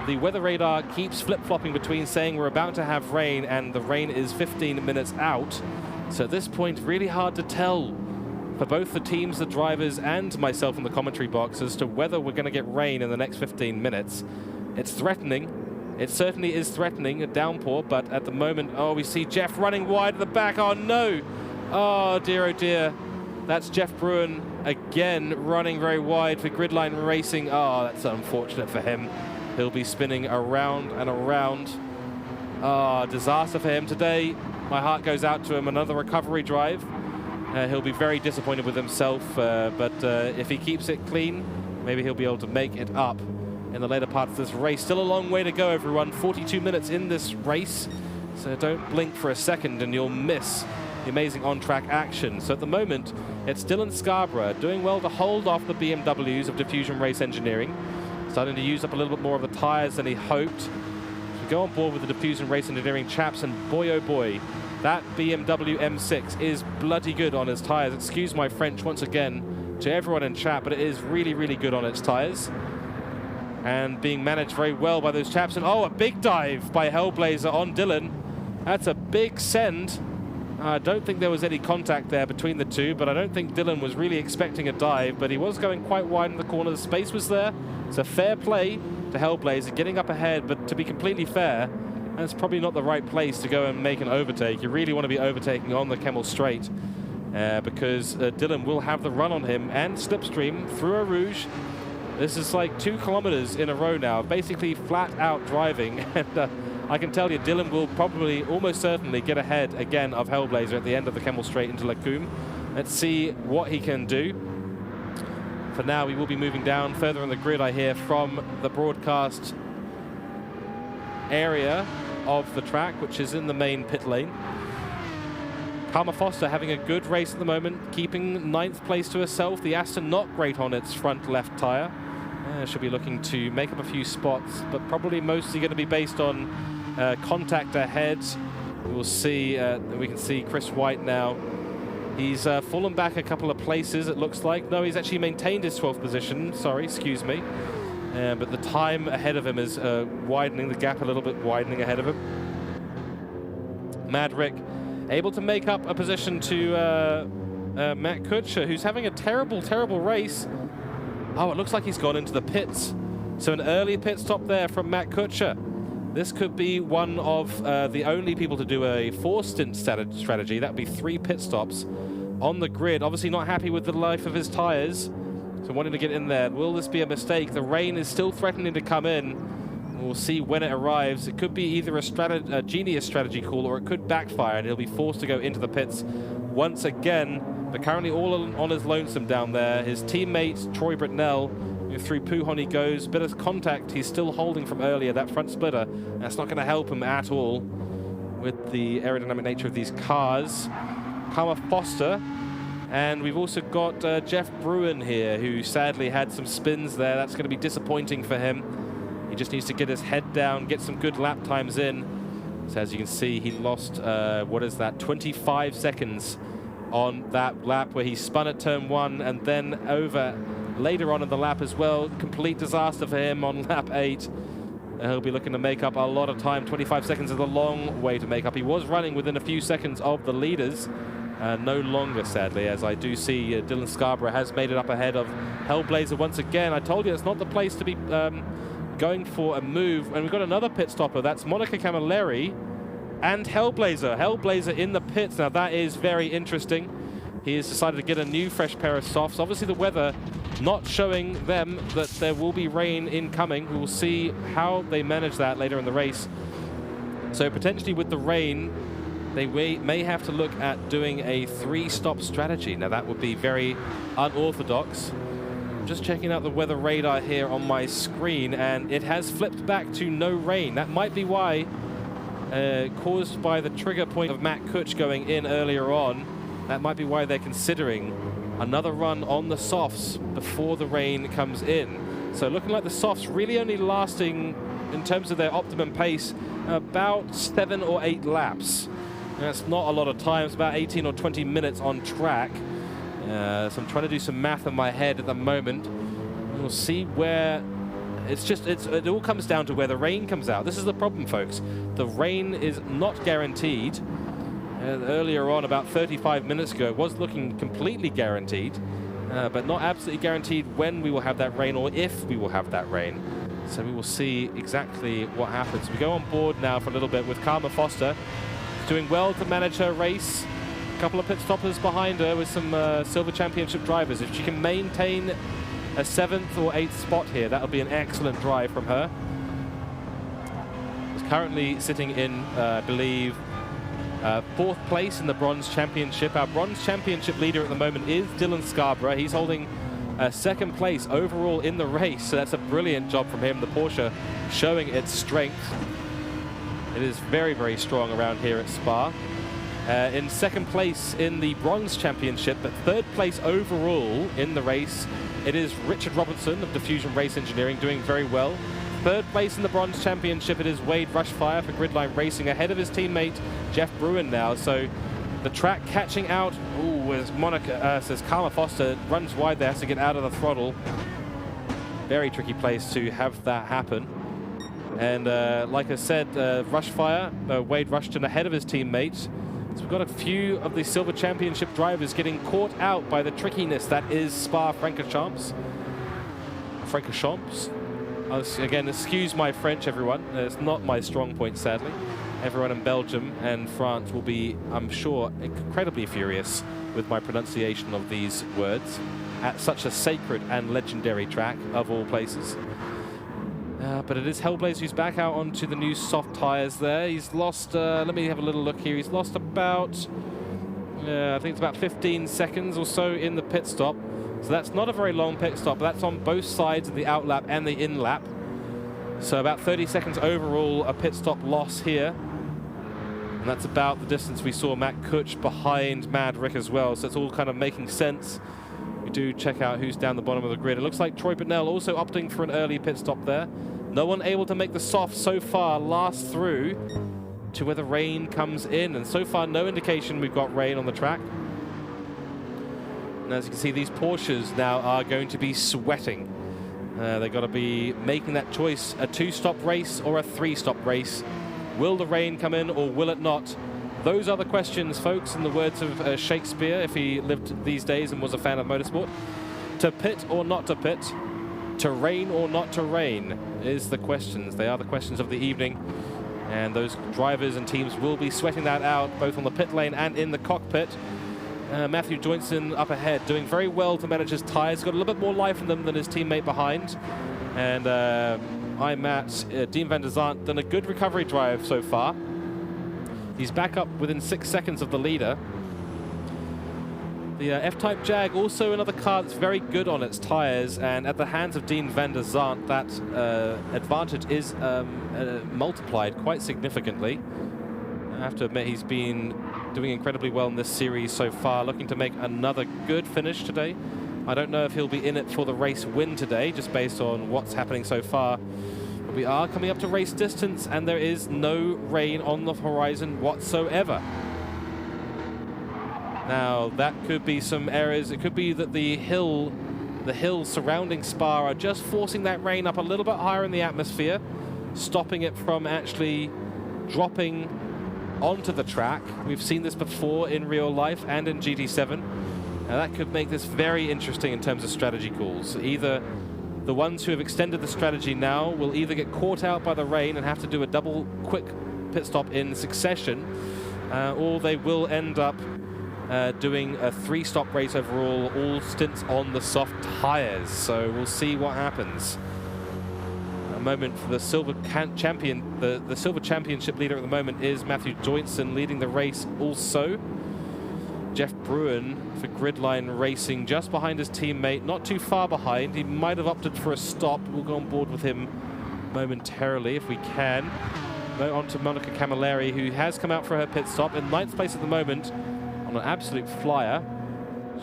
The weather radar keeps flip-flopping between saying we're about to have rain and the rain is 15 minutes out. So at this point, really hard to tell for both the teams, the drivers, and myself in the commentary box as to whether we're going to get rain in the next 15 minutes. It's threatening. It certainly is threatening, a downpour, but at the moment, oh, we see Jeff running wide at the back. Oh, no. Oh, dear. That's Jeff Bruin again running very wide for Gridline Racing. Oh, that's unfortunate for him. He'll be spinning around and around. Ah, disaster for him today. My heart goes out to him. Another recovery drive. He'll be very disappointed with himself, but if he keeps it clean, maybe he'll be able to make it up in the later parts of this race. Still a long way to go, everyone. 42 minutes in this race, so don't blink for a second and you'll miss the amazing on-track action. So at the moment, it's Dylan Scarborough doing well to hold off the BMWs of Diffusion Race Engineering. Starting to use up a little bit more of the tyres than he hoped. We go on board with the Diffusion Race Engineering chaps, and boy oh boy, that BMW M6 is bloody good on its tyres. Excuse my French once again to everyone in chat, but it is really, really good on its tyres. And being managed very well by those chaps. And oh, a big dive by Hellblazer on Dylan. That's a big send. I don't think there was any contact there between the two, but I don't think Dylan was really expecting a dive, but he was going quite wide in the corner. The space was there. It's a fair play to Hellblazer, getting up ahead, but to be completely fair, that's probably not the right place to go and make an overtake. You really want to be overtaking on the Kemmel Straight because Dylan will have the run on him and slipstream through a Rouge. This is like 2 kilometers in a row now, basically flat out driving. And I can tell you, Dylan will probably, almost certainly, get ahead again of Hellblazer at the end of the Kemmel Straight into Lacombe. Let's see what he can do. For now, we will be moving down further on the grid, I hear, from the broadcast area of the track, which is in the main pit lane. Karma Foster having a good race at the moment, keeping 9th place to herself. The Aston not great on its front left tyre. She'll be looking to make up a few spots, but probably mostly going to be based on contact ahead. We'll see, we can see Chris White now. He's fallen back a couple of places, it looks like. No, he's actually maintained his 12th position. Sorry, excuse me. But the time ahead of him is widening, the gap a little bit widening ahead of him. Mad Rick able to make up a position to Matt Kutscher, who's having a terrible, terrible race. Oh, it looks like he's gone into the pits. So an early pit stop there from Matt Kutscher. This could be one of the only people to do a 4-stint strategy. That would be 3 pit stops on the grid. Obviously not happy with the life of his tyres, so wanting to get in there. Will this be a mistake? The rain is still threatening to come in. We'll see when it arrives. It could be either a genius strategy call, or it could backfire, and he'll be forced to go into the pits once again. But currently all on his lonesome down there. His teammate, Troy Britnell, through Pujon he goes. Bit of contact he's still holding from earlier, that front splitter. That's not going to help him at all with the aerodynamic nature of these cars. Karma Foster. And we've also got Jeff Bruin here, who sadly had some spins there. That's going to be disappointing for him. He just needs to get his head down, get some good lap times in. So as you can see, he lost, 25 seconds on that lap where he spun at turn 1 and then over later on in the lap as well. Complete disaster for him on lap 8. He'll be looking to make up a lot of time. 25 seconds is a long way to make up. He was running within a few seconds of the leaders. No longer, sadly, as I do see Dylan Scarborough has made it up ahead of Hellblazer once again. I told you it's not the place to be going for a move. And we've got another pit stopper. That's Monica Camilleri and Hellblazer. Hellblazer in the pits. Now that is very interesting. He has decided to get a new fresh pair of softs. Obviously the weather not showing them that there will be rain incoming. We will see how they manage that later in the race. So potentially with the rain, they may have to look at doing a 3-stop strategy. Now that would be very unorthodox. I'm just checking out the weather radar here on my screen, and it has flipped back to no rain. That might be why, caused by the trigger point of Matt Cooke going in earlier on, that might be why they're considering another run on the softs before the rain comes in. So looking like the softs really only lasting, in terms of their optimum pace, about 7 or 8 laps. That's not a lot of time. It's about 18 or 20 minutes on track. So I'm trying to do some math in my head at the moment. We'll see where... It all comes down to where the rain comes out. This is the problem, folks. The rain is not guaranteed. Earlier on, about 35 minutes ago, it was looking completely guaranteed, but not absolutely guaranteed when we will have that rain or if we will have that rain. So we will see exactly what happens. We go on board now for a little bit with Karma Foster. Doing well to manage her race. A couple of pit stoppers behind her with some Silver Championship drivers. If she can maintain a 7th or 8th spot here, that'll be an excellent drive from her. She's currently sitting in, I believe, 4th place in the Bronze Championship. Our Bronze Championship leader at the moment is Dylan Scarborough. He's holding 2nd place overall in the race, so that's a brilliant job from him. The Porsche showing its strength. It is very, very strong around here at Spa. In 2nd place in the Bronze Championship, but 3rd place overall in the race, it is Richard Robertson of Diffusion Race Engineering doing very well. 3rd place in the Bronze Championship, it is Wade Rushfire for Gridline Racing, ahead of his teammate Jeff Bruin now. So the track catching out. Ooh, as Monica says, Karma Foster runs wide there, has to get out of the throttle. Very tricky place to have that happen. And like I said, Rushfire, Wade Rushton ahead of his teammates. So we've got a few of the Silver Championship drivers getting caught out by the trickiness that is Spa-Francorchamps. Again, excuse my French, everyone. It's not my strong point, sadly. Everyone in Belgium and France will be, I'm sure, incredibly furious with my pronunciation of these words at such a sacred and legendary track of all places. But it is Hellblaze who's back out onto the new soft tyres there. He's lost, let me have a little look here. He's lost about, I think it's about 15 seconds or so in the pit stop. So that's not a very long pit stop, but that's on both sides of the outlap and the in-lap. So about 30 seconds overall, a pit stop loss here. And that's about the distance we saw Matt Cooke behind Mad Rick as well. So it's all kind of making sense. We do check out who's down the bottom of the grid. It looks like Troy Pittnell also opting for an early pit stop there. No one able to make the soft so far last through to where the rain comes in. And so far, no indication we've got rain on the track. And as you can see, these Porsches now are going to be sweating. They've got to be making that choice, a 2-stop race or a 3-stop race. Will the rain come in or will it not? Those are the questions, folks, in the words of Shakespeare, if he lived these days and was a fan of motorsport. To pit or not to pit, to rain or not to rain is the questions. They are the questions of the evening. And those drivers and teams will be sweating that out, both on the pit lane and in the cockpit. Matthew Joinson up ahead, doing very well to manage his tyres. Got a little bit more life in them than his teammate behind. And Dean van der Zandt done a good recovery drive so far. He's back up within 6 seconds of the leader. The F-Type Jag, also another car that's very good on its tyres, and at the hands of Dean van der Zandt, that advantage is multiplied quite significantly. I have to admit, he's been doing incredibly well in this series so far, looking to make another good finish today. I don't know if he'll be in it for the race win today, just based on what's happening so far. But we are coming up to race distance, and there is no rain on the horizon whatsoever. Now, that could be some areas. It could be that the hills surrounding Spa are just forcing that rain up a little bit higher in the atmosphere, stopping it from actually dropping onto the track. We've seen this before in real life and in GT7. Now, that could make this very interesting in terms of strategy calls. Either the ones who have extended the strategy now will either get caught out by the rain and have to do a double quick pit stop in succession, or they will end up doing a 3-stop race overall, all stints on the soft tyres. So we'll see what happens. moment for the silver champion. The silver championship leader at the moment is Matthew Joyntson, leading the race also. Jeff Bruin for Gridline Racing just behind his teammate, not too far behind. He might have opted for a stop. We'll go on board with him momentarily if we can. Go on to Monica Camilleri, who has come out for her pit stop in 9th place at the moment on an absolute flyer.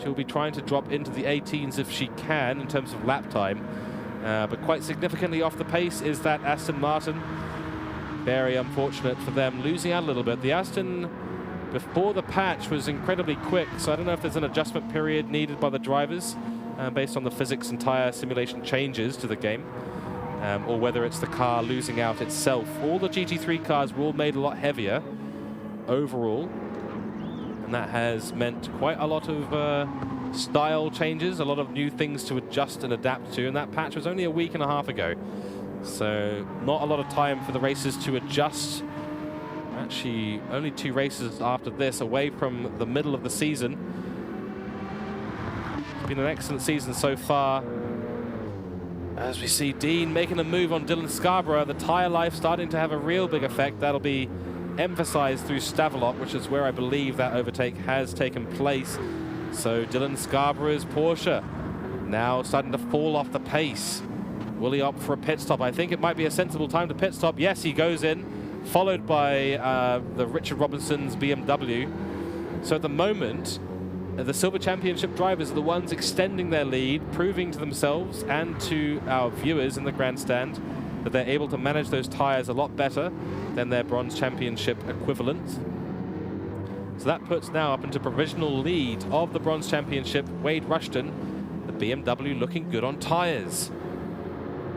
She'll be trying to drop into the 18s if she can in terms of lap time. But quite significantly off the pace is that Aston Martin. Very unfortunate for them, losing out a little bit. The Aston before the patch was incredibly quick, so I don't know if there's an adjustment period needed by the drivers based on the physics and tyre simulation changes to the game, or whether it's the car losing out itself. All the GT3 cars were all made a lot heavier overall, and that has meant quite a lot of style changes, a lot of new things to adjust and adapt to, and that patch was only a week and a half ago. So not a lot of time for the racers to adjust. Actually, only 2 races after this, away from the middle of the season. It's been an excellent season so far. As we see Dean making a move on Dylan Scarborough, the tyre life starting to have a real big effect. That'll be emphasized through Stavelot, which is where I believe that overtake has taken place. So Dylan Scarborough's Porsche now starting to fall off the pace. Will he opt for a pit stop? I think it might be a sensible time to pit stop. Yes, he goes in, followed by the Richard Robinson's BMW. So at the moment, the Silver Championship drivers are the ones extending their lead, proving to themselves and to our viewers in the grandstand that they're able to manage those tyres a lot better than their Bronze Championship equivalents. So that puts now up into provisional lead of the Bronze Championship Wade Rushton, the BMW looking good on tyres.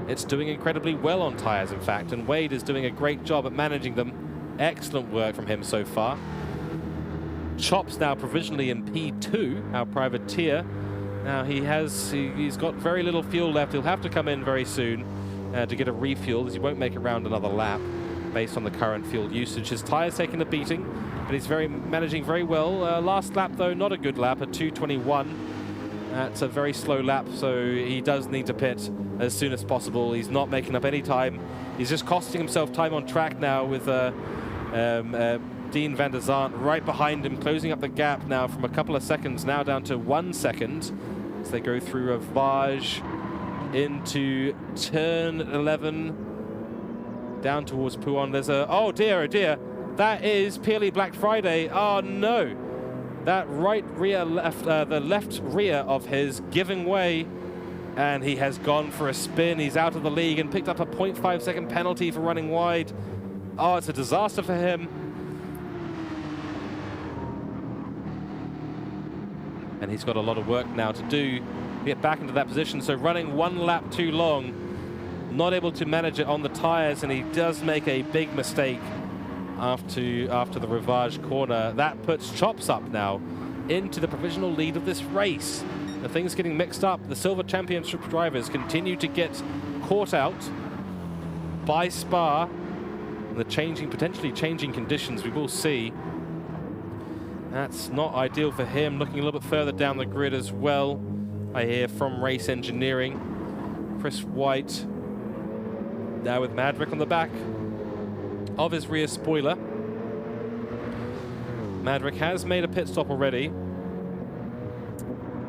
It's doing incredibly well on tyres, in fact, and Wade is doing a great job at managing them. Excellent work from him so far. Chops now provisionally in P2, our privateer. Now he's got very little fuel left. He'll have to come in very soon to get a refuel, as he won't make it round another lap based on the current fuel usage. His tyres taking a beating, but he's managing very well. Last lap, though, not a good lap, a 2:21. That's a very slow lap, so he does need to pit as soon as possible. He's not making up any time. He's just costing himself time on track now with Dean van der Zandt right behind him, closing up the gap now from a couple of seconds now down to 1 second as they go through Ravage into turn 11 down towards Pouhon. There's a, oh dear, that is purely Black Friday. Oh no. That right rear left, the left rear of his giving way, and he has gone for a spin. He's out of the league and picked up a 0.5 second penalty for running wide. Oh, it's a disaster for him. And he's got a lot of work now to do to get back into that position. So running 1 lap too long, not able to manage it on the tires, and he does make a big mistake after the Ravage corner. That puts Chops up now into the provisional lead of this race. The thing's getting mixed up. The Silver Championship drivers continue to get caught out by Spa and the potentially changing conditions. We will see. That's not ideal for him. Looking a little bit further down the grid as well, I hear from Race Engineering. Chris White now with Madrick on the back of his rear spoiler. Madrick has made a pit stop already.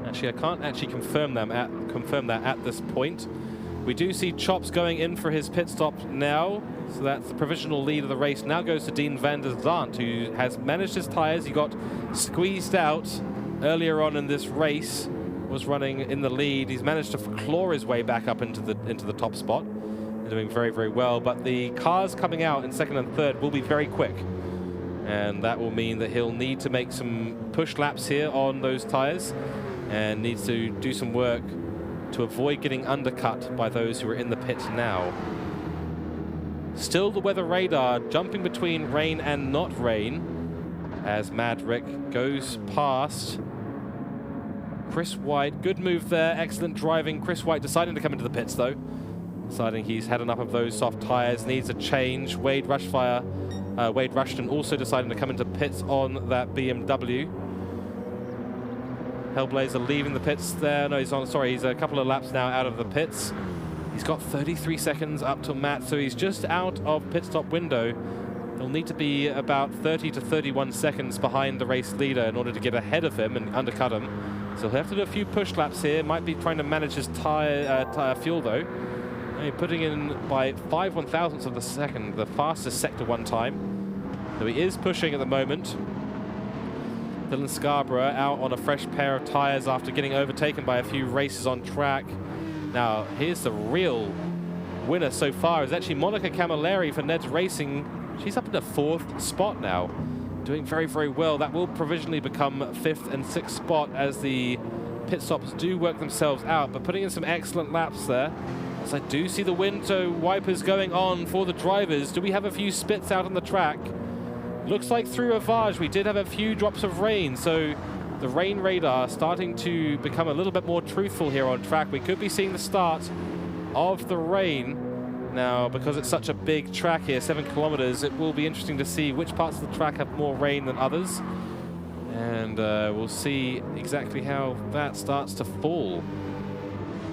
Actually, I can't actually confirm that at this point. We do see Chops going in for his pit stop now. So that's the provisional lead of the race. Now goes to Dean van der Zandt, who has managed his tyres. He got squeezed out earlier on in this race, was running in the lead. He's managed to claw his way back up into the top spot. They're doing very, very well. But the cars coming out in second and third will be very quick. And that will mean that he'll need to make some push laps here on those tyres and needs to do some work to avoid getting undercut by those who are in the pit now. Still the weather radar jumping between rain and not rain as Madrick goes past Chris White. Good move there, excellent driving. Chris White deciding to come into the pits though. Deciding he's had enough of those soft tyres, needs a change. Wade Rushton also deciding to come into pits on that BMW. Hellblazer leaving the pits there. No, he's a couple of laps now out of the pits. He's got 33 seconds up to Matt, so he's just out of pit stop window. He'll need to be about 30 to 31 seconds behind the race leader in order to get ahead of him and undercut him. So he'll have to do a few push laps here. Might be trying to manage his tire fuel though. Putting in by 5/1000ths of the second, the fastest Sector 1 time. So he is pushing at the moment. Dylan Scarborough out on a fresh pair of tires after getting overtaken by a few races on track. Now, here's the real winner so far. Is actually Monica Camilleri for NED Racing. She's up in the 4th spot now, doing very, very well. That will provisionally become 5th and 6th spot as the pit stops do work themselves out, but putting in some excellent laps there. As I do see the window wipers going on for the drivers. Do we have a few spits out on the track? Looks like through Ravage we did have a few drops of rain, so the rain radar starting to become a little bit more truthful here on track. We could be seeing the start of the rain. Now, because it's such a big track here, 7 kilometers, it will be interesting to see which parts of the track have more rain than others. And we'll see exactly how that starts to fall.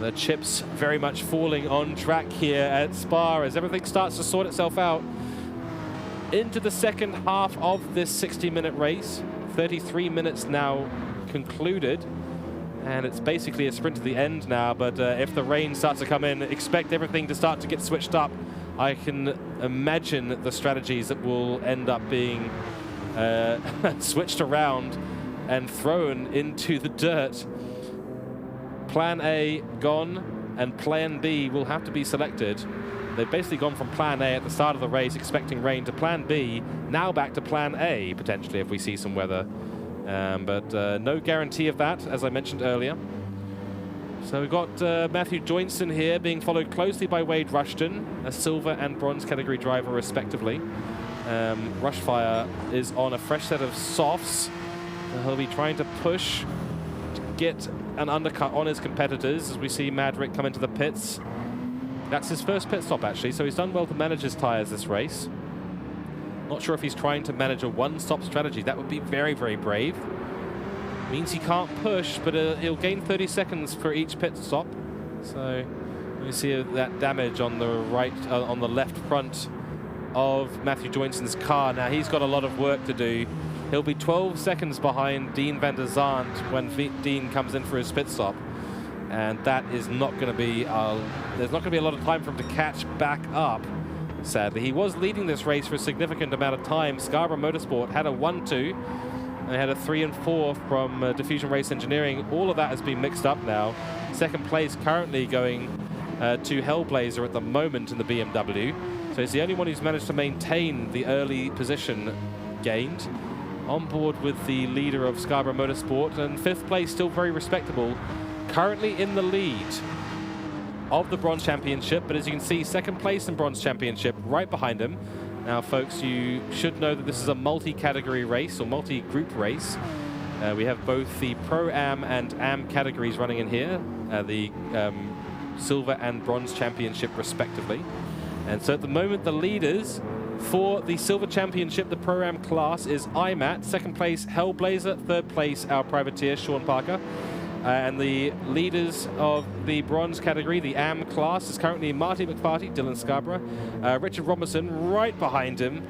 The chips very much falling on track here at Spa as everything starts to sort itself out. Into the second half of this 60-minute race. 33 minutes now concluded. And it's basically a sprint to the end now, but if the rain starts to come in, expect everything to start to get switched up. I can imagine the strategies that will end up being switched around and thrown into the dirt. Plan A gone, and Plan B will have to be selected. They've basically gone from Plan A at the start of the race, expecting rain, to Plan B, now back to Plan A, potentially, if we see some weather. But no guarantee of that, as I mentioned earlier. So we've got Matthew Joinson here being followed closely by Wade Rushton, a silver and bronze category driver respectively. Rushfire is on a fresh set of softs. He'll be trying to push to get an undercut on his competitors as we see Madrick come into the pits. That's his first pit stop actually, so he's done well to manage his tires this race. Not sure if he's trying to manage a one-stop strategy. That would be very, very brave. Means he can't push, but he'll gain 30 seconds for each pit stop. So we see that damage on the right, on the left front of Matthew Joinson's car. Now he's got a lot of work to do. He'll be 12 seconds behind Dean van der Zandt when Dean comes in for his pit stop. And that is not going to be, there's not going to be a lot of time for him to catch back up. Sadly, he was leading this race for a significant amount of time. Scarborough Motorsport had a 1-2, and they had a 3 and 4 from Diffusion Race Engineering. All of that has been mixed up now. Second place currently going to Hellblazer at the moment in the BMW. So he's the only one who's managed to maintain the early position gained. On board with the leader of Scarborough Motorsport, and 5th place still very respectable. Currently in the lead of the Bronze Championship, but as you can see, 2nd place in Bronze Championship right behind him. Now, folks, you should know that this is a multi-category race, or multi-group race. We have both the Pro-Am and Am categories running in here, the Silver and Bronze Championship respectively. And so at the moment, the leaders for the Silver Championship, the Pro-Am class, is IMAT, 2nd place Hellblazer, 3rd place our privateer, Sean Parker. And the leaders of the bronze category, the AM class, is currently Marty McFarty, Dylan Scarborough, Richard Robinson right behind him,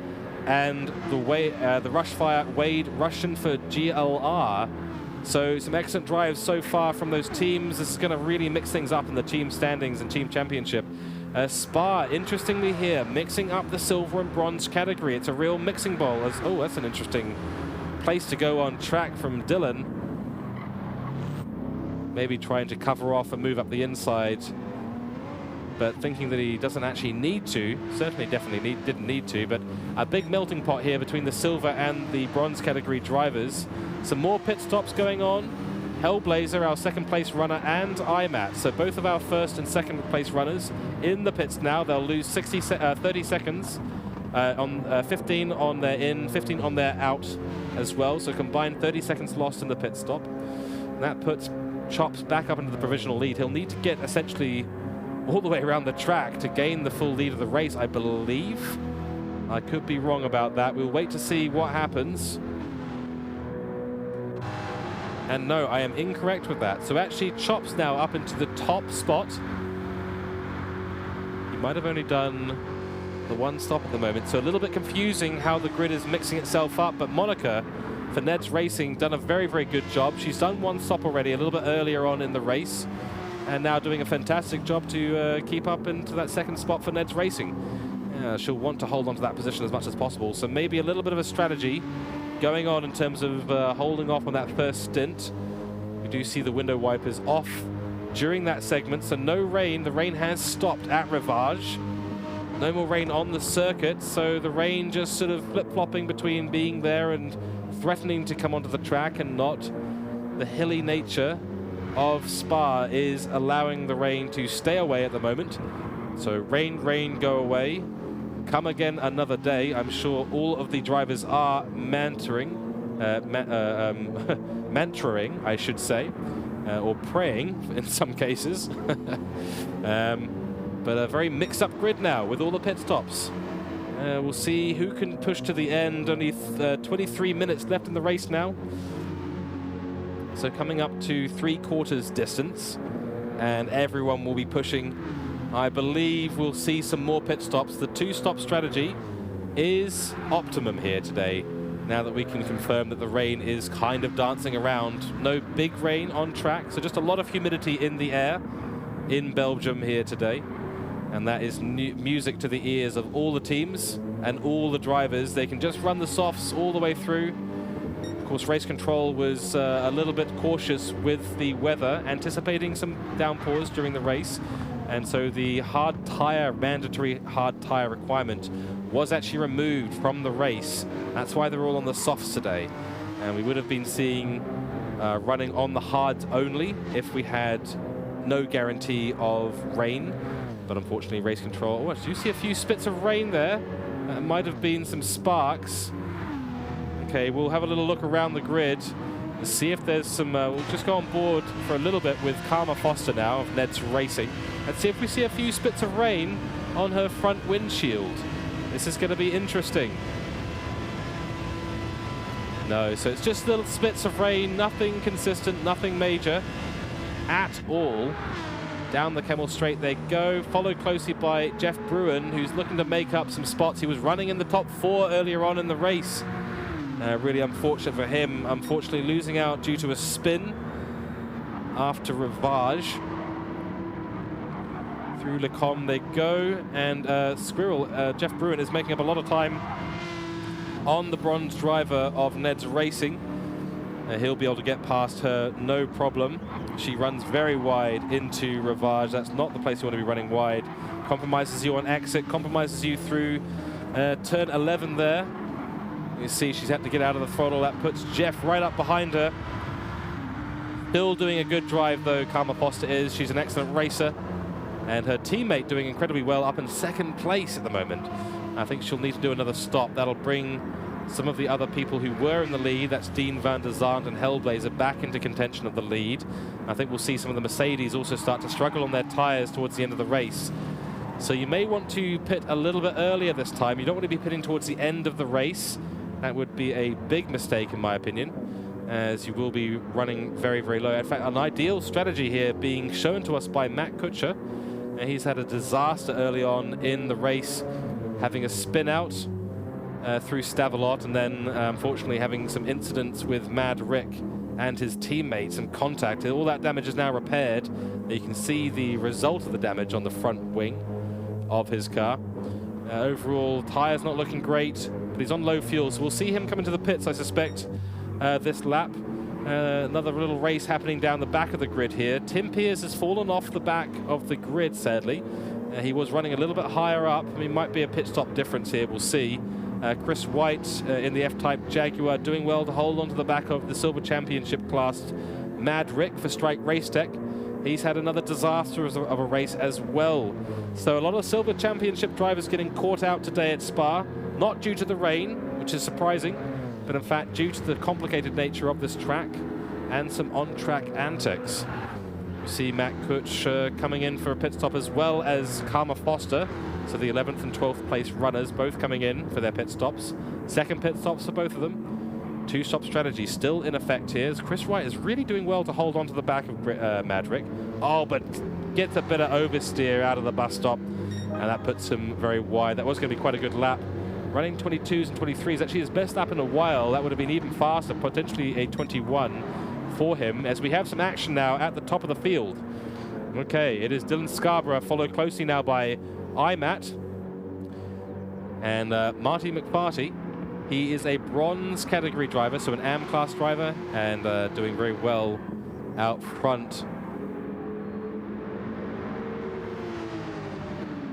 and the Rushfire Wade Rushton for GLR. So some excellent drives so far from those teams. This is going to really mix things up in the team standings and team championship. Spa, interestingly here, mixing up the silver and bronze category. It's a real mixing bowl. Oh, that's an interesting place to go on track from Dylan. Maybe trying to cover off and move up the inside, but thinking that he doesn't actually need to. Certainly definitely didn't need to, but a big melting pot here between the silver and the bronze category drivers. Some more pit stops going on. Hellblazer, our 2nd place runner, and IMAT. So both of our 1st and 2nd place runners in the pits now. They'll lose 30 seconds on 15 on their in, 15 on their out as well. So combined 30 seconds lost in the pit stop. And that puts Chops back up into the provisional lead. He'll need to get essentially all the way around the track to gain the full lead of the race, I believe. I could be wrong about that. We'll wait to see what happens. And no, I am incorrect with that. So actually Chops now up into the top spot. might have only done the one stop at the moment. So a little bit confusing how the grid is mixing itself up, but Monica for NED Racing done a very, very good job. She's done one stop already a little bit earlier on in the race, and now doing a fantastic job to keep up into that second spot for NED Racing. She'll want to hold on to that position as much as possible. So maybe a little bit of a strategy going on in terms of holding off on that first stint. We do see the window wipers off during that segment, so no rain. The rain has stopped at Rivage. No more rain on the circuit, so the rain just sort of flip-flopping between being there and threatening to come onto the track and not. The hilly nature of Spa is allowing the rain to stay away at the moment. So rain, go away. Come again another day. I'm sure all of the drivers are mantraing, I should say, or praying in some cases. But a very mixed-up grid now with all the pit stops. We'll see who can push to the end. Only 23 minutes left in the race now. So coming up to 3/4 distance, and everyone will be pushing. I believe we'll see some more pit stops. The two-stop strategy is optimum here today, now that we can confirm that the rain is kind of dancing around. No big rain on track, so just a lot of humidity in the air in Belgium here today. And that is music to the ears of all the teams and all the drivers. They can just run the softs all the way through. Of course, race control was a little bit cautious with the weather, anticipating some downpours during the race. And so the hard tire, mandatory hard tire requirement was actually removed from the race. That's why they're all on the softs today. And we would have been seeing running on the hards only if we had no guarantee of rain. But unfortunately, race control. Oh, do you see a few spits of rain there? That might have been some sparks. Okay, we'll have a little look around the grid to see if there's some. We'll just go on board for a little bit with Karma Foster now of NED's Racing. Let's see if we see a few spits of rain on her front windshield. This is going to be interesting. No, so it's just little spits of rain, nothing consistent, nothing major at all. Down the Kemmel Straight they go, followed closely by Jeff Bruin, who's looking to make up some spots. He was running in the top 4 earlier on in the race. Really unfortunate for him, unfortunately losing out due to a spin after Rivage. Through Le Com they go, and Jeff Bruin is making up a lot of time on the bronze driver of NED's Racing. He'll be able to get past her, no problem. She runs very wide into Rivage. That's not the place you want to be running wide. Compromises you on exit, compromises you through turn 11 there. You see she's had to get out of the throttle. That puts Jeff right up behind her. Still doing a good drive though, Karma Foster is. She's an excellent racer. And her teammate doing incredibly well, up in second place at the moment. I think she'll need to do another stop. That'll bring some of the other people who were in the lead, that's Dean van der Zandt and Hellblazer, back into contention of the lead. I think we'll see some of the Mercedes also start to struggle on their tires towards the end of the race. So you may want to pit a little bit earlier this time. You don't want to be pitting towards the end of the race. That would be a big mistake in my opinion, as you will be running very, very low. In fact, an ideal strategy here being shown to us by Matt Kutscher. He's had a disaster early on in the race, having a spin out through Stavelot, and then unfortunately having some incidents with Mad Rick and his teammates and contact. All that damage is now repaired. You can see the result of the damage on the front wing of his car. Overall, tires not looking great, but he's on low fuel, so we'll see him come into the pits, I suspect, this lap. Another little race happening down the back of the grid here. Tim Pearce has fallen off the back of the grid, sadly. He was running a little bit higher up. I mean, might be a pit stop difference here, we'll see. Chris White in the F-Type Jaguar doing well to hold on to the back of the Silver Championship class. Mad Rick for Strike Race Tech. He's had another disaster of a race as well. So a lot of Silver Championship drivers getting caught out today at Spa, not due to the rain, which is surprising, but in fact due to the complicated nature of this track and some on-track antics. You see Matt Kutch coming in for a pit stop, as well as Karma Foster. So the 11th and 12th place runners both coming in for their pit stops. Second pit stops for both of them. Two-stop strategy still in effect here, as Chris White is really doing well to hold on to the back of Mad Rick. Oh, but gets a bit of oversteer out of the bus stop. and that puts him very wide. That was going to be quite a good lap. Running 22s and 23s, actually his best lap in a while. That would have been even faster, potentially a 21 for him, as we have some action now at the top of the field. Okay, it is Dylan Scarborough, followed closely now by IMAT and Marty McFarty. He is a bronze category driver, so an AM class driver, and doing very well out front.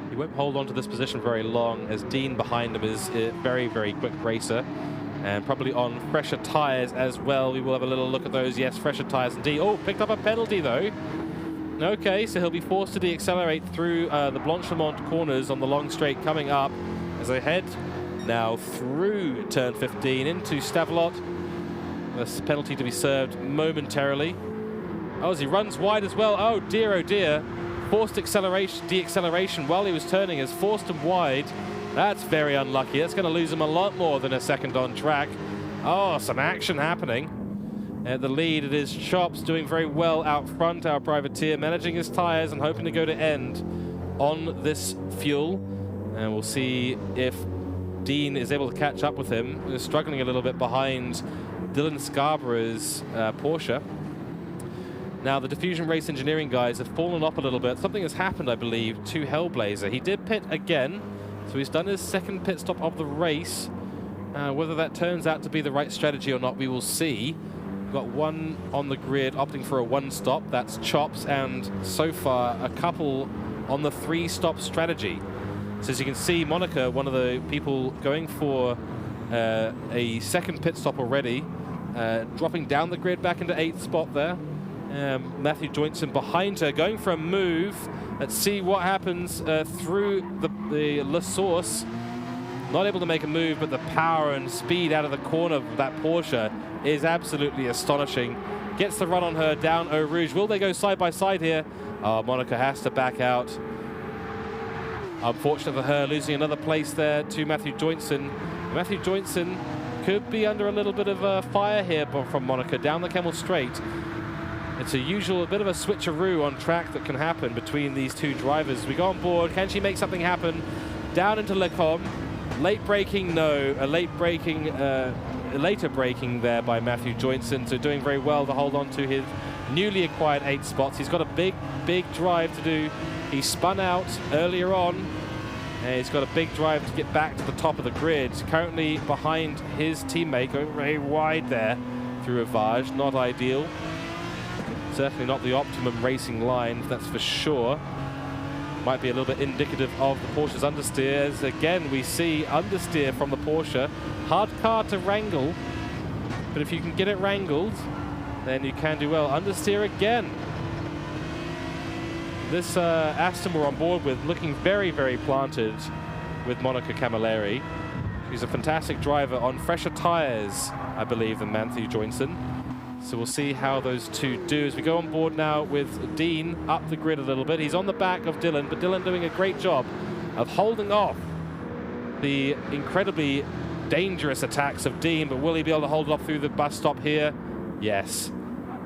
He won't hold on to this position very long, as Dean behind him is a very, very quick racer, and probably on fresher tires as well. We will have a little look at those. Yes, fresher tires indeed. Oh, picked up a penalty though. Okay, so he'll be forced to deaccelerate through the Blanchemont corners on the long straight coming up as they head now through turn 15 into Stavelot. This penalty to be served momentarily. Oh, as he runs wide as well. Oh dear. Forced acceleration, deacceleration while he was turning has forced him wide. That's very unlucky. That's going to lose him a lot more than a second on track. Oh, some action happening. At the lead, it is Chops doing very well out front, our privateer, managing his tires and hoping to go to end on this fuel. And we'll see if Dean is able to catch up with him. He's struggling a little bit behind Dylan Scarborough's Porsche. Now, the Diffusion Race Engineering guys have fallen off a little bit. Something has happened, I believe, to Hellblazer. He did pit again, so he's done his second pit stop of the race. Whether that turns out to be the right strategy or not, we will see. We've got one on the grid opting for a one stop. That's Chops, and so far a couple on the three stop strategy. So as you can see, Monica, one of the people going for a second pit stop already, dropping down the grid back into 8th spot there. Matthew Joinson behind her, going for a move. Let's see what happens through the La Source. Not able to make a move, but the power and speed out of the corner of that Porsche is absolutely astonishing. Gets the run on her down Eau Rouge. Will they go side by side here? Oh, Monica has to back out. Unfortunate for her, losing another place there to Matthew Joinson. Matthew Joinson could be under a little bit of fire here from Monica down the Kemmel Straight. It's a bit of a switcheroo on track that can happen between these two drivers. We go on board. Can she make something happen? Down into Lecom. Late braking, no. Later braking there by Matthew Joinson. So doing very well to hold on to his newly acquired 8 spots. He's got a big drive to do. He spun out earlier on, and he's got a big drive to get back to the top of the grid. Currently behind his teammate, going very wide there through Ravage. Not ideal. Certainly not the optimum racing line, that's for sure. Might be a little bit indicative of the Porsche's understeer, as again we see understeer from the Porsche. Hard car to wrangle, but if you can get it wrangled, then you can do well. Understeer again. This Aston we're on board with looking very, very planted with Monica Camilleri. She's a fantastic driver on fresher tires, I believe, than Matthew Joinson. So we'll see how those two do as we go on board now with Dean up the grid a little bit. He's on the back of Dylan, but Dylan doing a great job of holding off the incredibly dangerous attacks of Dean, but will he be able to hold it off through the bus stop here? Yes.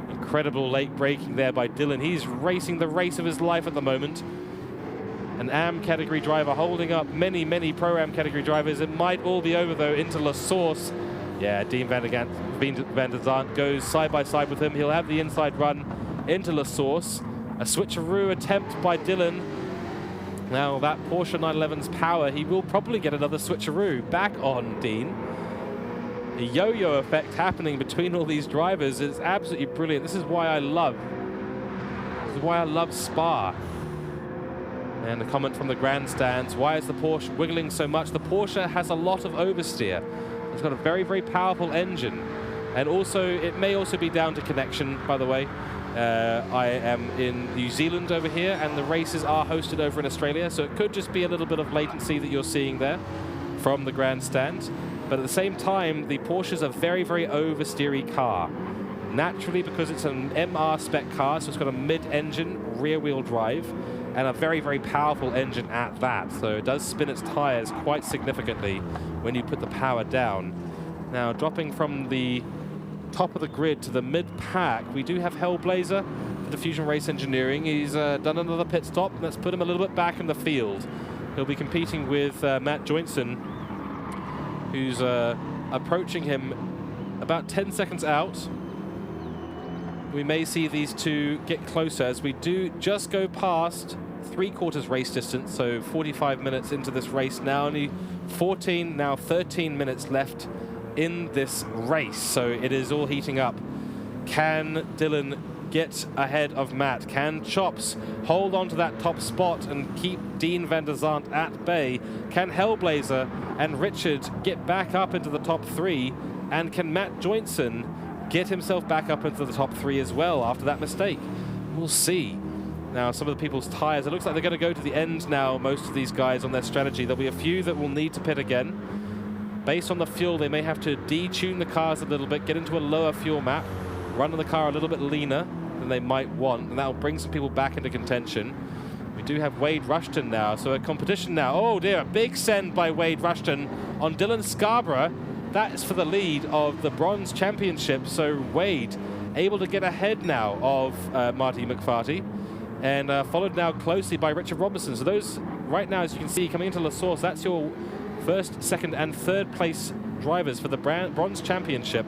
Incredible late braking there by Dylan. He's racing the race of his life at the moment. An AM category driver holding up many Pro-Am category drivers. It might all be over though into La Source. Yeah, Dean van der Zandt goes side by side with him. He'll have the inside run into La Source. A switcheroo attempt by Dylan. Now that Porsche 911's power, he will probably get another switcheroo back on Dean. A yo-yo effect happening between all these drivers is absolutely brilliant. This is why I love Spa. And a comment from the grandstands, why is the Porsche wiggling so much? The Porsche has a lot of oversteer. It's got a very, very powerful engine. And also, it may also be down to connection, by the way. I am in New Zealand over here, and the races are hosted over in Australia, so it could just be a little bit of latency that you're seeing there from the grandstand. But at the same time, the Porsche is a very, very oversteery car. Naturally, because it's an MR spec car, so it's got a mid-engine, rear-wheel drive, and a very, very powerful engine at that. So it does spin its tires quite significantly when you put the power down. Now, dropping from the top of the grid to the mid-pack, we do have Hellblazer for Diffusion Race Engineering. He's done another pit stop, and that's put him a little bit back in the field. He'll be competing with Matt Joinson, who's approaching him about 10 seconds out. We may see these two get closer as we do just go past 3/4 race distance, so 45 minutes into this race now. Only 14, now 13 minutes left in this race, so it is all heating up. Can Dylan get ahead of Matt? Can Chops hold on to that top spot and keep Dean van der Zandt at bay? Can Hellblazer and Richard get back up into the top 3? And can Matt Joinson get himself back up into the top 3 as well after that mistake? We'll see. Now, some of the people's tyres, it looks like they're going to go to the end now, most of these guys on their strategy. There'll be a few that will need to pit again. Based on the fuel, they may have to detune the cars a little bit, get into a lower fuel map, run the car a little bit leaner than they might want, and that'll bring some people back into contention. We do have Wade Rushton now, so a competition now. Oh dear, a big send by Wade Rushton on Dylan Scarborough. That is for the lead of the Bronze Championship, so Wade able to get ahead now of Marty McFarty, and followed now closely by Richard Robinson. So those, right now, as you can see, coming into La Source, that's your first, second, and third place drivers for the Bronze Championship,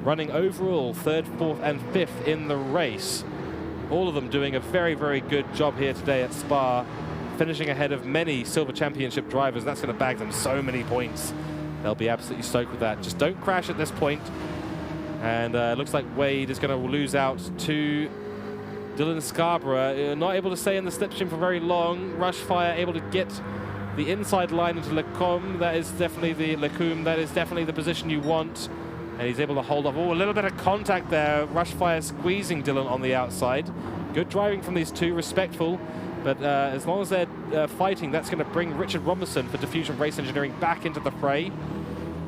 running overall 3rd, 4th, and 5th in the race. All of them doing a very, very good job here today at Spa, finishing ahead of many Silver Championship drivers. That's going to bag them so many points. They'll be absolutely stoked with that. Just don't crash at this point. And it looks like Wade is going to lose out to Dylan Scarborough. Not able to stay in the slipstream for very long. Rushfire able to get the inside line into Lecombe. That is definitely the position you want. And he's able to hold off. Oh, a little bit of contact there. Rushfire squeezing Dylan on the outside. Good driving from these two, respectful. But as long as they're fighting, that's going to bring Richard Robinson for Diffusion Race Engineering back into the fray.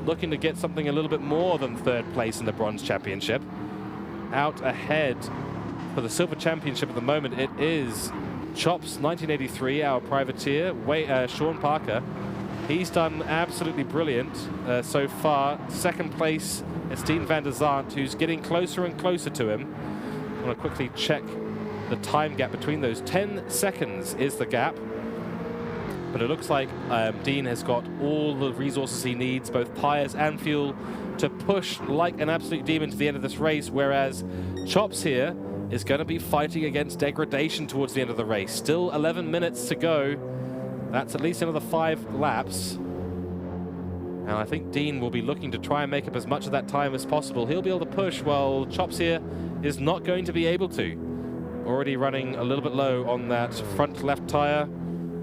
Looking to get something a little bit more than 3rd place in the Bronze Championship. Out ahead for the Silver Championship at the moment, it is Chops 1983, our privateer, Sean Parker. He's done absolutely brilliant so far. 2nd place, it's Dean van der Zandt, who's getting closer and closer to him. I want to quickly check the time gap between those. 10 seconds is the gap. But it looks like Dean has got all the resources he needs, both tyres and fuel, to push like an absolute demon to the end of this race, whereas Chops here is going to be fighting against degradation towards the end of the race. Still 11 minutes to go. That's at least another 5 laps. And I think Dean will be looking to try and make up as much of that time as possible. He'll be able to push, while Chops here is not going to be able to. Already running a little bit low on that front left tyre.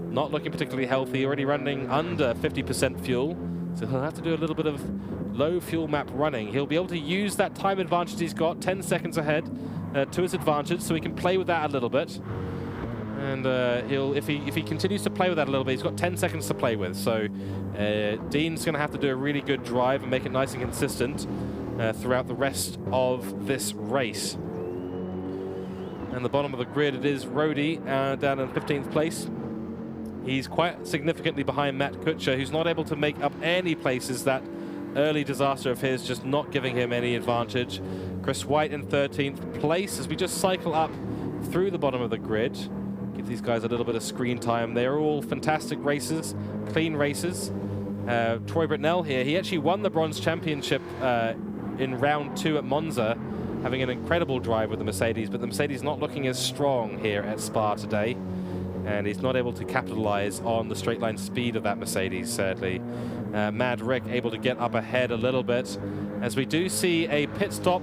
Not looking particularly healthy, already running under 50% fuel. So he'll have to do a little bit of low fuel map running. He'll be able to use that time advantage he's got, 10 seconds ahead, to his advantage, so he can play with that a little bit. And if he continues to play with that a little bit, he's got 10 seconds to play with. So Dean's going to have to do a really good drive and make it nice and consistent throughout the rest of this race. And the bottom of the grid, it is Rody down in 15th place. He's quite significantly behind Matt Kutcher, who's not able to make up any places. That early disaster of his just not giving him any advantage. Chris White in 13th place as we just cycle up through the bottom of the grid. Give these guys a little bit of screen time. They're all fantastic races, clean races. Troy Britnell here, he actually won the Bronze Championship in round 2 at Monza, having an incredible drive with the Mercedes, but the Mercedes not looking as strong here at Spa today. And he's not able to capitalize on the straight line speed of that Mercedes, sadly. Mad Rick able to get up ahead a little bit, as we do see a pit stop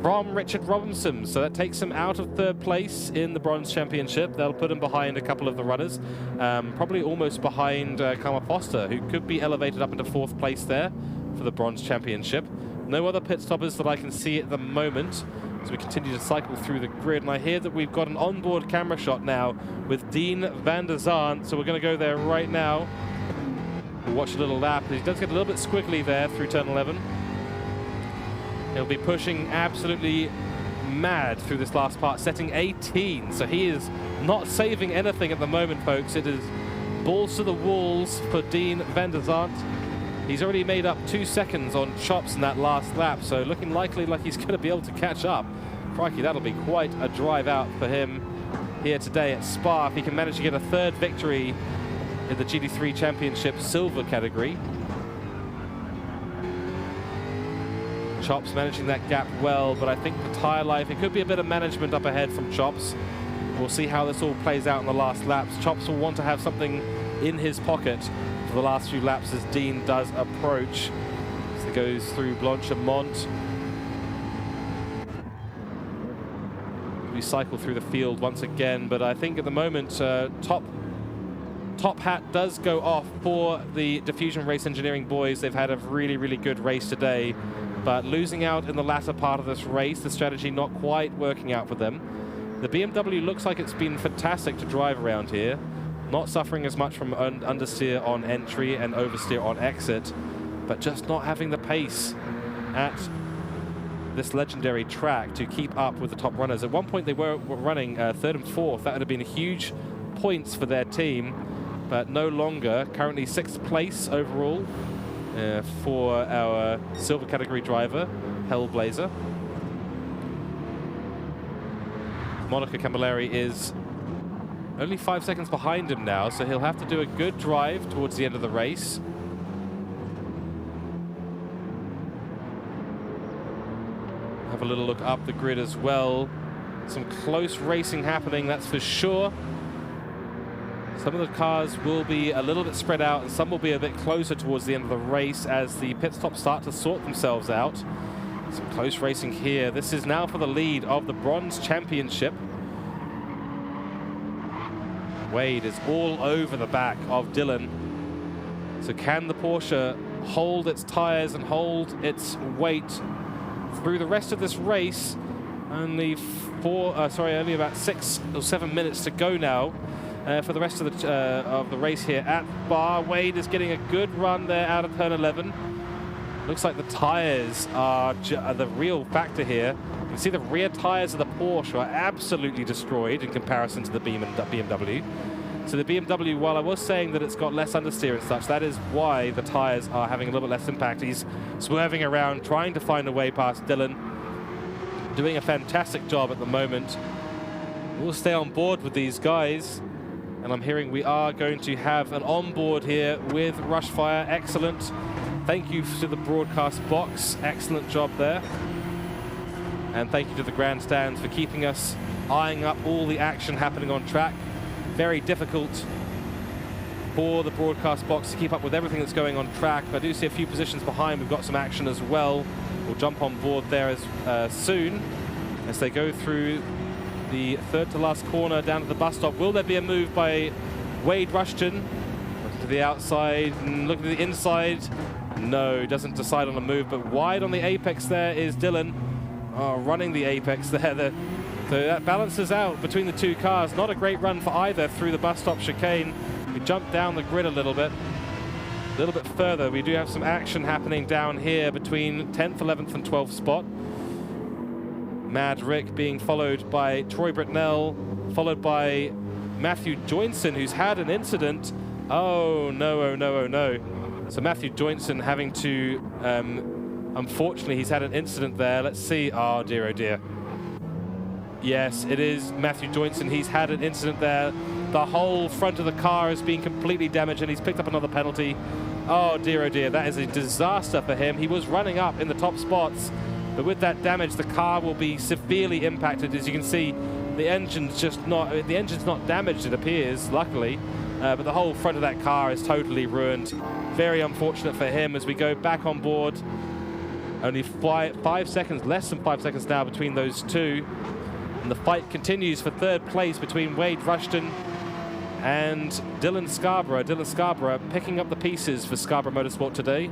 from Richard Robinson. So that takes him out of 3rd place in the Bronze Championship. That'll put him behind a couple of the runners, probably almost behind Karma Foster, who could be elevated up into 4th place there for the Bronze Championship. No other pit stoppers that I can see at the moment as we continue to cycle through the grid. And I hear that we've got an onboard camera shot now with Dean van der Zandt, so we're going to go there right now. We'll watch a little lap. He does get a little bit squiggly there through turn 11. He'll be pushing absolutely mad through this last part, setting 18. So he is not saving anything at the moment, folks. It is balls to the walls for Dean van der Zandt. He's already made up 2 seconds on Chops in that last lap, so looking likely like he's going to be able to catch up. Crikey, that'll be quite a drive out for him here today at Spa. If he can manage to get a 3rd victory in the GT3 Championship silver category. Chops managing that gap well, but I think the tyre life, it could be a bit of management up ahead from Chops. We'll see how this all plays out in the last laps. Chops will want to have something in his pocket for the last few laps as Dean does approach. As he goes through Blanchemont. We cycle through the field once again, but I think at the moment top hat does go off for the Diffusion Race Engineering boys. They've had a really, really good race today, but losing out in the latter part of this race, the strategy not quite working out for them. The BMW looks like it's been fantastic to drive around here, not suffering as much from understeer on entry and oversteer on exit, but just not having the pace at this legendary track to keep up with the top runners. At one point they were running third and fourth. That would have been huge points for their team, but no longer. Currently 6th place overall for our silver category driver, Hellblazer. Monica Camilleri is only 5 seconds behind him now, so he'll have to do a good drive towards the end of the race. Have a little look up the grid as well. Some close racing happening, that's for sure. Some of the cars will be a little bit spread out and some will be a bit closer towards the end of the race as the pit stops start to sort themselves out. Some close racing here. This is now for the lead of the Bronze Championship. Wade is all over the back of Dylan. So can the Porsche hold its tires and hold its weight through the rest of this race? Only about 6 or 7 minutes to go now for the rest of the race here at Bar. Wade is getting a good run there out of turn 11. Looks like the tires are the real factor here. You can see the rear tires of the Porsche are absolutely destroyed in comparison to the BMW. So the BMW, while I was saying that it's got less understeer and such, that is why the tires are having a little bit less impact. He's swerving around, trying to find a way past Dylan. Doing a fantastic job at the moment. We'll stay on board with these guys. And I'm hearing we are going to have an onboard here with Rushfire. Excellent. Thank you to the broadcast box. Excellent job there. And thank you to the grandstands for keeping us eyeing up all the action happening on track. Very difficult for the broadcast box to keep up with everything that's going on track. I do see a few positions behind. We've got some action as well. We'll jump on board there as soon as they go through the third to last corner down to the bus stop. Will there be a move by Wade Rushton? Looking to the outside and looking to the inside. No, doesn't decide on a move, but wide on the apex there is Dylan. Running the apex there. So that balances out between the two cars. Not a great run for either through the bus stop chicane. We jump down the grid a little bit further. We do have some action happening down here between 10th, 11th and 12th spot. Mad Rick being followed by Troy Britnell, followed by Matthew Joynson, who's had an incident. Oh no, oh no, oh no. So Matthew Joynson having to, unfortunately, he's had an incident there. Let's see. Oh dear, oh dear. Yes, it is Matthew Joynson. He's had an incident there. The whole front of the car has been completely damaged and he's picked up another penalty. Oh dear, that is a disaster for him. He was running up in the top spots, but with that damage, the car will be severely impacted. As you can see, the engine's not damaged, it appears, luckily, but the whole front of that car is totally ruined. Very unfortunate for him as we go back on board. Only 5 seconds, less than 5 seconds now between those two. And the fight continues for third place between Wade Rushton and Dylan Scarborough. Dylan Scarborough picking up the pieces for Scarborough Motorsport today.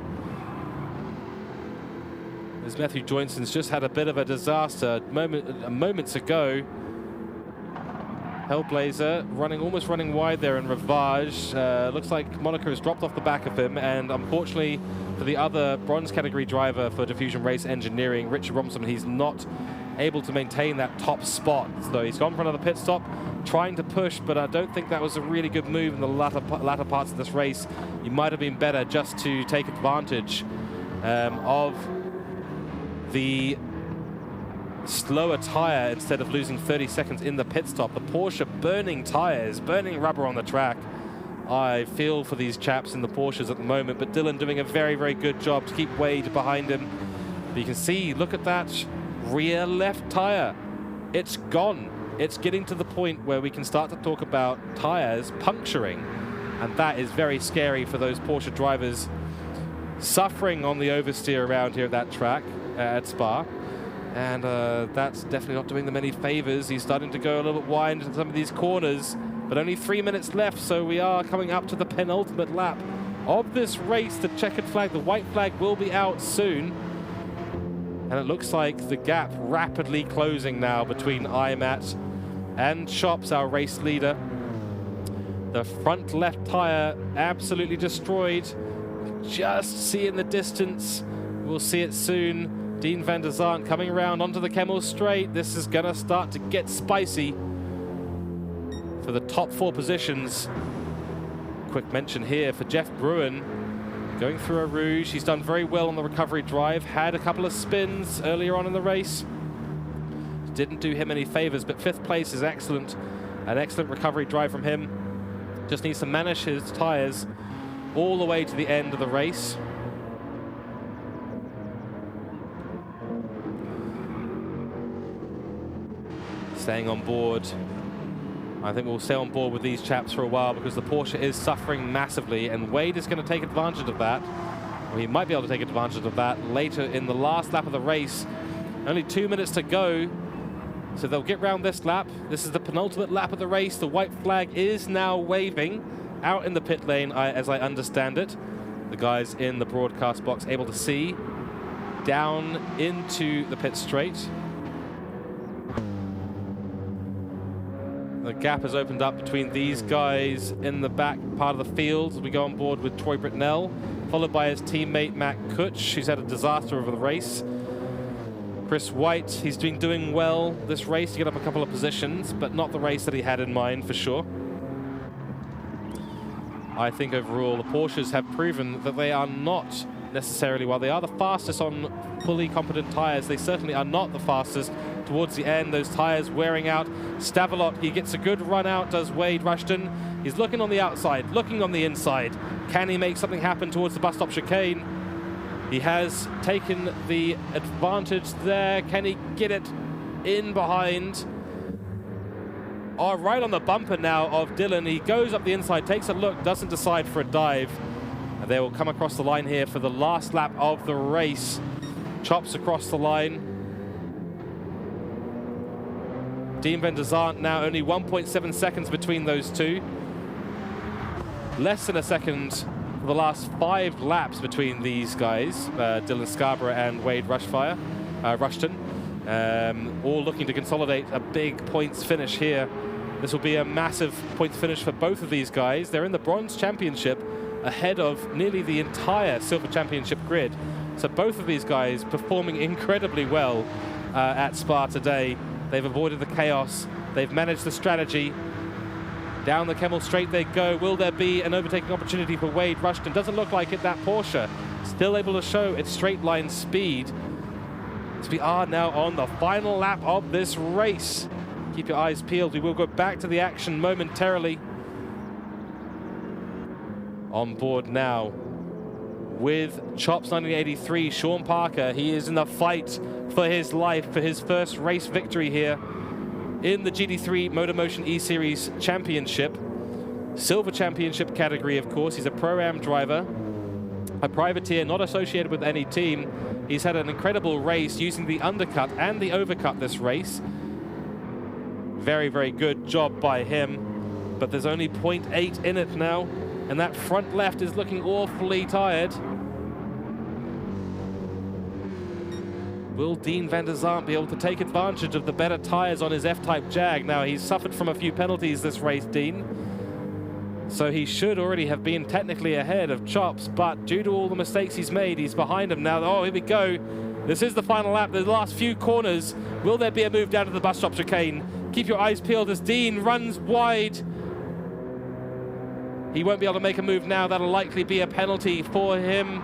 As Matthew Joynson's just had a bit of a disaster moments ago. Hellblazer almost running wide there in Rivage. Looks like Monica has dropped off the back of him, and unfortunately for the other bronze category driver for Diffusion Race Engineering, Richard Robinson, he's not able to maintain that top spot. So he's gone for another pit stop, trying to push, but I don't think that was a really good move in the latter parts of this race. You might have been better just to take advantage of the slower tire instead of losing 30 seconds in the pit stop. The Porsche burning tires, burning rubber on the track. I feel for these chaps in the Porsches at the moment, but Dylan doing a very, very good job to keep Wade behind him. But you can see, look at that rear left tire. It's gone. It's getting to the point where we can start to talk about tires puncturing, and that is very scary for those Porsche drivers suffering on the oversteer around here at that track at Spa. And that's definitely not doing them any favors. He's starting to go a little bit wide into some of these corners, but only 3 minutes left, so we are coming up to the penultimate lap of this race. The checkered flag, the white flag, will be out soon. And it looks like the gap rapidly closing now between IMAT and Chops, our race leader. The front left tire absolutely destroyed. Just see in the distance. We'll see it soon. Dean van der Zandt coming around onto the Kemmel straight. This is going to start to get spicy for the top 4 positions. Quick mention here for Jeff Bruin, going through a Rouge. He's done very well on the recovery drive. Had a couple of spins earlier on in the race. Didn't do him any favors, but 5th place is excellent. An excellent recovery drive from him. Just needs to manage his tires all the way to the end of the race. Staying on board. I think we'll stay on board with these chaps for a while because the Porsche is suffering massively, and Wade is going to take advantage of that. Or he might be able to take advantage of that later in the last lap of the race. Only 2 minutes to go, so they'll get round this lap. This is the penultimate lap of the race. The white flag is now waving out in the pit lane, as I understand it. The guys in the broadcast box able to see down into the pit straight. The gap has opened up between these guys in the back part of the field as we go on board with Troy Britnell, followed by his teammate Matt Kutch, who's had a disaster over the race. Chris White, he's been doing well this race to get up a couple of positions, but not the race that he had in mind for sure. I think overall the Porsches have proven that they are not necessarily, while they are the fastest on fully competent tires, they certainly are not the fastest towards the end. Those tires wearing out. Stavelot, he gets a good run out, does Wade Rushton. He's looking on the outside, looking on the inside. Can he make something happen towards the bus stop chicane? He has taken the advantage there. Can he get it in behind? Oh, right on the bumper now of Dylan. He goes up the inside, takes a look, doesn't decide for a dive. And they will come across the line here for the last lap of the race. Chops across the line. Dean van der Zandt now only 1.7 seconds between those two. Less than a second for the last 5 laps between these guys, Dylan Scarborough and Wade Rushton. All looking to consolidate a big points finish here. This will be a massive points finish for both of these guys. They're in the Bronze Championship ahead of nearly the entire Silver Championship grid. So both of these guys performing incredibly well at Spa today. They've avoided the chaos. They've managed the strategy. Down the Kemmel straight they go. Will there be an overtaking opportunity for Wade Rushton? Doesn't look like it. That Porsche still able to show its straight line speed. So we are now on the final lap of this race. Keep your eyes peeled. We will go back to the action momentarily. On board now with Chops 1983, Sean Parker. He is in the fight for his life, for his first race victory here in the GT3 MotorMotion E-Series Championship. Silver Championship category, of course. He's a Pro-Am driver, a privateer, not associated with any team. He's had an incredible race using the undercut and the overcut this race. Very, very good job by him. But there's only 0.8 in it now. And that front left is looking awfully tired. Will Dean van der Zandt be able to take advantage of the better tires on his F-Type Jag? Now, he's suffered from a few penalties this race, Dean. So he should already have been technically ahead of Chops, but due to all the mistakes he's made, he's behind him now. Oh, here we go. This is the final lap, the last few corners. Will there be a move down to the bus stop chicane? Keep your eyes peeled as Dean runs wide. He won't be able to make a move now. That'll likely be a penalty for him.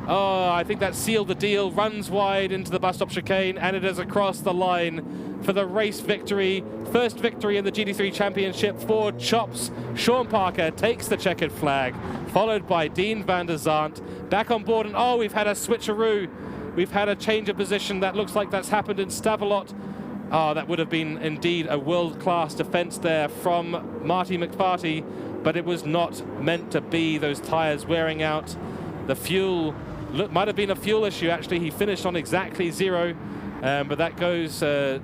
Oh, I think that sealed the deal. Runs wide into the bus stop chicane, and it is across the line for the race victory. First victory in the GT3 Championship for Chops. Sean Parker takes the checkered flag, followed by Dean van der Zandt. Back on board, and oh, we've had a switcheroo. We've had a change of position. That looks like that's happened in Stavelot. Oh, that would have been indeed a world-class defense there from Marty McFarty, but it was not meant to be. Those tires wearing out. The fuel might have been a fuel issue, actually. He finished on exactly 0, but that goes to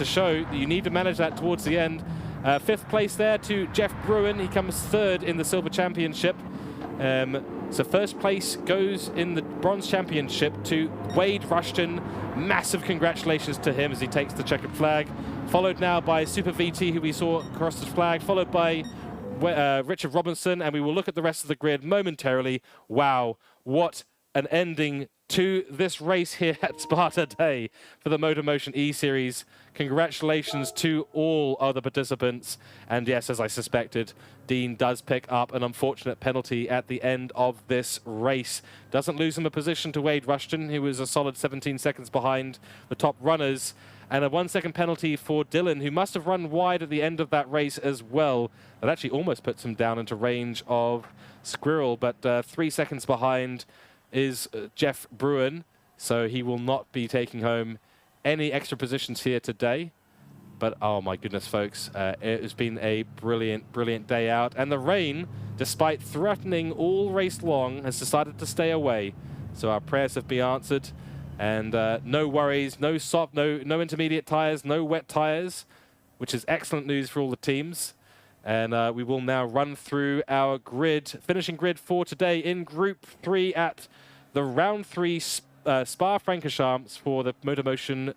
show that you need to manage that towards the end. 5th place there to Jeff Bruin. He comes 3rd in the Silver Championship. So 1st place goes in the Bronze Championship to Wade Rushton. Massive congratulations to him as he takes the checkered flag. Followed now by Super VT, who we saw across the flag. Followed by Richard Robinson, and we will look at the rest of the grid momentarily. Wow, what an ending to this race here at Spa today for the MotorMotion E-Series. Congratulations to all other participants. And yes, as I suspected, Dean does pick up an unfortunate penalty at the end of this race. Doesn't lose him a position to Wade Rushton, who was a solid 17 seconds behind the top runners. And a 1-second penalty for Dylan, who must have run wide at the end of that race as well. That actually almost puts him down into range of Squirrel, but 3 seconds behind is Jeff Bruin, so he will not be taking home any extra positions here today. But oh my goodness, folks, it has been a brilliant, brilliant day out. And the rain, despite threatening all race long, has decided to stay away. So our prayers have been answered. And no worries, no soft, no intermediate tires, no wet tires, which is excellent news for all the teams. And we will now run through our grid, finishing grid for today in Group 3 at the Round 3 Spa-Francorchamps for the MotorMotion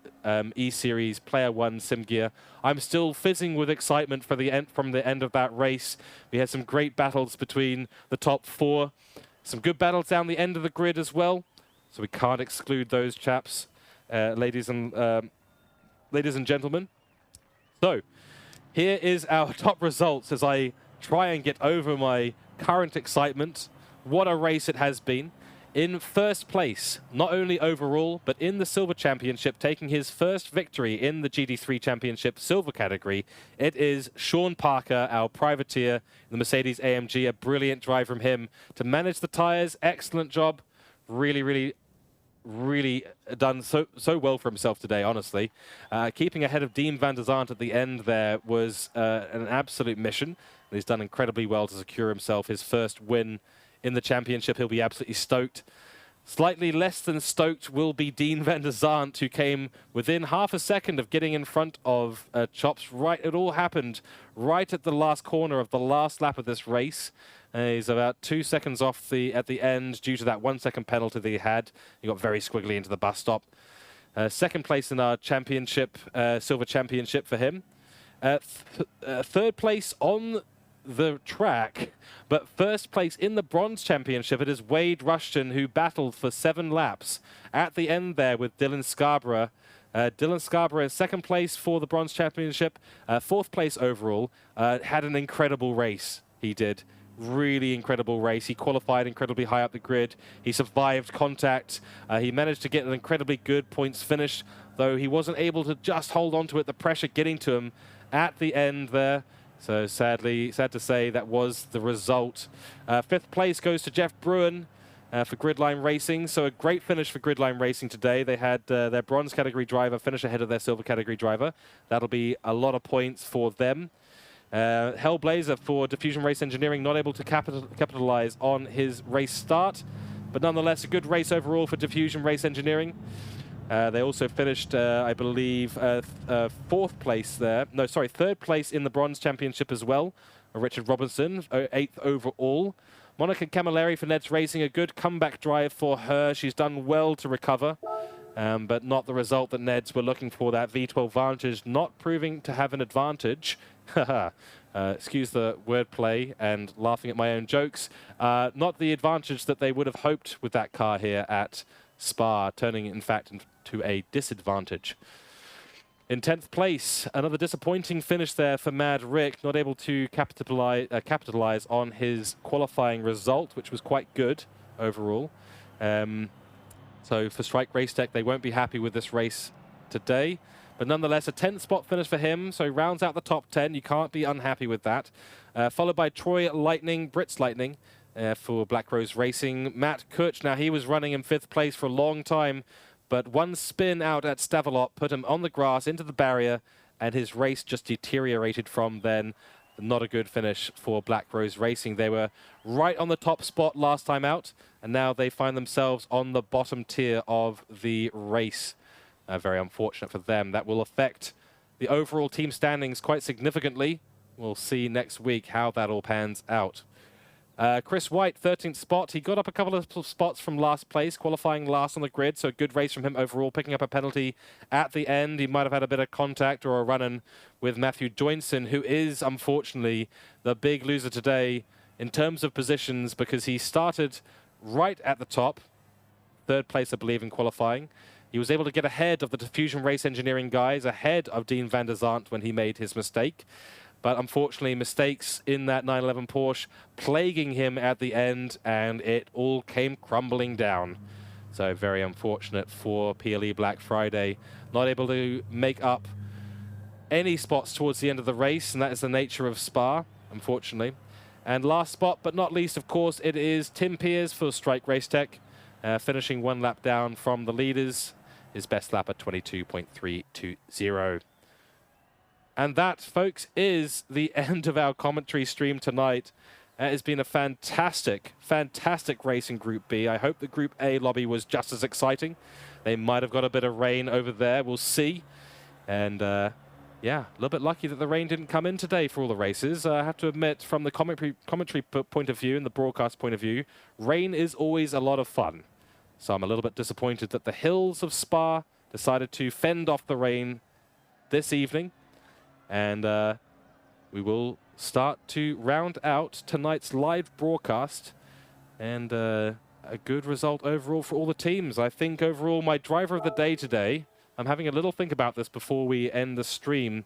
E-Series Player 1 Sim Gear. I'm still fizzing with excitement for the end, from the end of that race. We had some great battles between the top 4. Some good battles down the end of the grid as well. So we can't exclude those chaps, ladies and gentlemen. So here is our top results as I try and get over my current excitement. What a race it has been. In 1st place, not only overall, but in the Silver Championship, taking his first victory in the GT3 Championship Silver category, it is Sean Parker, our privateer, the Mercedes AMG. A brilliant drive from him to manage the tires. Excellent job. Really, really, really done so well for himself today, honestly. Keeping ahead of Dean van der Zandt at the end there was an absolute mission. He's done incredibly well to secure himself his first win in the championship. He'll be absolutely stoked. Slightly less than stoked will be Dean van der Zandt, who came within half a second of getting in front of Chops. Right, it all happened right at the last corner of the last lap of this race. He's about 2 seconds off at the end due to that 1-second penalty that he had. He got very squiggly into the bus stop. 2nd place in our championship, Silver Championship for him. 3rd place on the track, but 1st place in the Bronze Championship. It is Wade Rushton, who battled for 7 laps at the end there with Dylan Scarborough. Dylan Scarborough in 2nd place for the Bronze Championship, 4th place overall. Had an incredible race, he did. Really incredible race. He qualified incredibly high up the grid. He survived contact. He managed to get an incredibly good points finish, though he wasn't able to just hold on to it, the pressure getting to him at the end there. So sad to say, that was the result. 5th place goes to Jeff Bruin for Gridline Racing. So a great finish for Gridline Racing today. They had their bronze category driver finish ahead of their silver category driver. That'll be a lot of points for them. Hellblazer for Diffusion Race Engineering, not able to capitalize on his race start, but nonetheless a good race overall for Diffusion Race Engineering. They also finished, I believe, 4th place there. No, sorry, 3rd place in the Bronze Championship as well. Richard Robinson, 8th overall. Monica Camilleri for NED Racing, a good comeback drive for her. She's done well to recover, but not the result that NEDs were looking for. That V12 Vantage not proving to have an advantage. Excuse the wordplay and laughing at my own jokes. Not the advantage that they would have hoped with that car here at Spa, turning, in fact, into a disadvantage. In 10th place, another disappointing finish there for Mad Rick, not able to capitalize on his qualifying result, which was quite good overall. So for Strike Race Tech, they won't be happy with this race today. But nonetheless, a 10th spot finish for him, so he rounds out the top 10. You can't be unhappy with that. Followed by Troy Lightning, Brits Lightning, for Black Rose Racing. Matt Cooke, now he was running in 5th place for a long time, but one spin out at Stavelot put him on the grass into the barrier, and his race just deteriorated from then. Not a good finish for Black Rose Racing. They were right on the top spot last time out, and now they find themselves on the bottom tier of the race. Very unfortunate for them. That will affect the overall team standings quite significantly. We'll see next week how that all pans out. Chris White, 13th spot. He got up a couple of spots from last place, qualifying last on the grid, so a good race from him overall, picking up a penalty at the end. He might have had a bit of contact or a run-in with Matthew Joinson, who is, unfortunately, the big loser today in terms of positions, because he started right at the top, 3rd place, I believe, in qualifying. He was able to get ahead of the Diffusion race engineering guys, ahead of Dean van der Zandt when he made his mistake. But unfortunately, mistakes in that 911 Porsche plaguing him at the end, and it all came crumbling down. So very unfortunate for PLE Black Friday. Not able to make up any spots towards the end of the race, and that is the nature of Spa, unfortunately. And last spot, but not least, of course, it is Tim Pears for Strike Race Tech, finishing 1 lap down from the leaders. His best lap at 22.320. And that, folks, is the end of our commentary stream tonight. It has been a fantastic, fantastic race in Group B. I hope the Group A lobby was just as exciting. They might have got a bit of rain over there. We'll see. And, yeah, a little bit lucky that the rain didn't come in today for all the races. I have to admit, from the commentary point of view and the broadcast point of view, rain is always a lot of fun. So I'm a little bit disappointed that the hills of Spa decided to fend off the rain this evening. And we will start to round out tonight's live broadcast. And a good result overall for all the teams. I think overall my driver of the day today, I'm having a little think about this before we end the stream.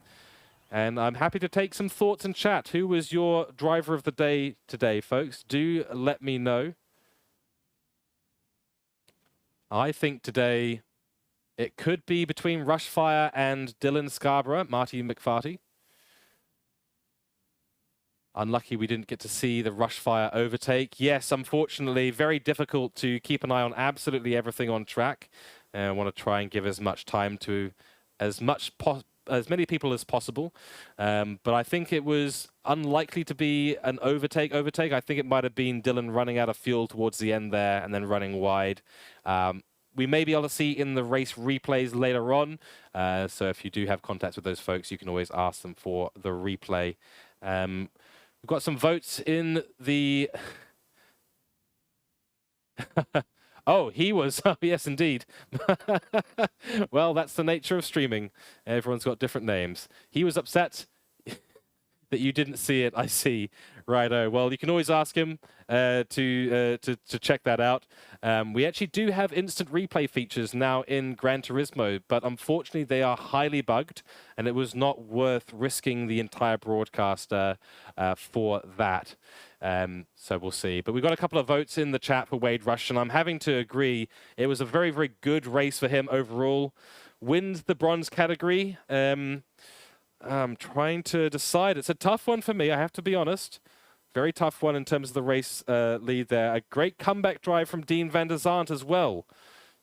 And I'm happy to take some thoughts in chat. Who was your driver of the day today, folks? Do let me know. I think today it could be between Rushfire and Dylan Scarborough, Marty McFarty. Unlucky we didn't get to see the Rushfire overtake. Yes, unfortunately, very difficult to keep an eye on absolutely everything on track. I want to try and give as much time to as many people as possible. But I think it was unlikely to be an overtake. I think it might have been Dylan running out of fuel towards the end there and then running wide. We may be able to see in the race replays later on. So if you do have contacts with those folks, you can always ask them for the replay. We've got some votes in the... Oh, he was. Oh, yes, indeed. Well, that's the nature of streaming. Everyone's got different names. He was upset that you didn't see it. I see. Righto. Well, you can always ask him to check that out. We actually do have instant replay features now in Gran Turismo, but unfortunately they are highly bugged, and it was not worth risking the entire broadcast for that. So we'll see. But we've got a couple of votes in the chat for Wade Rushton. I'm having to agree. It was a very, very good race for him overall. Wins the bronze category. I'm trying to decide. It's a tough one for me, I have to be honest. Very tough one in terms of the race lead there. A great comeback drive from Dean van der Zandt as well.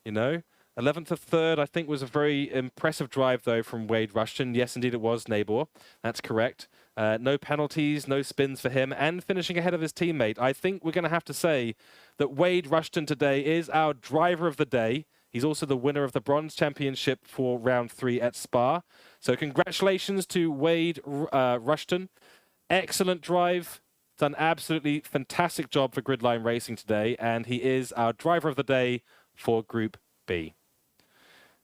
You know, 11th to 3rd, I think, was a very impressive drive, though, from Wade Rushton. Yes, indeed, it was, Nabor. That's correct. No penalties, no spins for him, and finishing ahead of his teammate. I think we're going to have to say that Wade Rushton today is our driver of the day. He's also the winner of the Bronze Championship for Round 3 at Spa. So congratulations to Wade Rushton. Excellent drive. Done absolutely fantastic job for Gridline Racing today, and he is our driver of the day for Group B.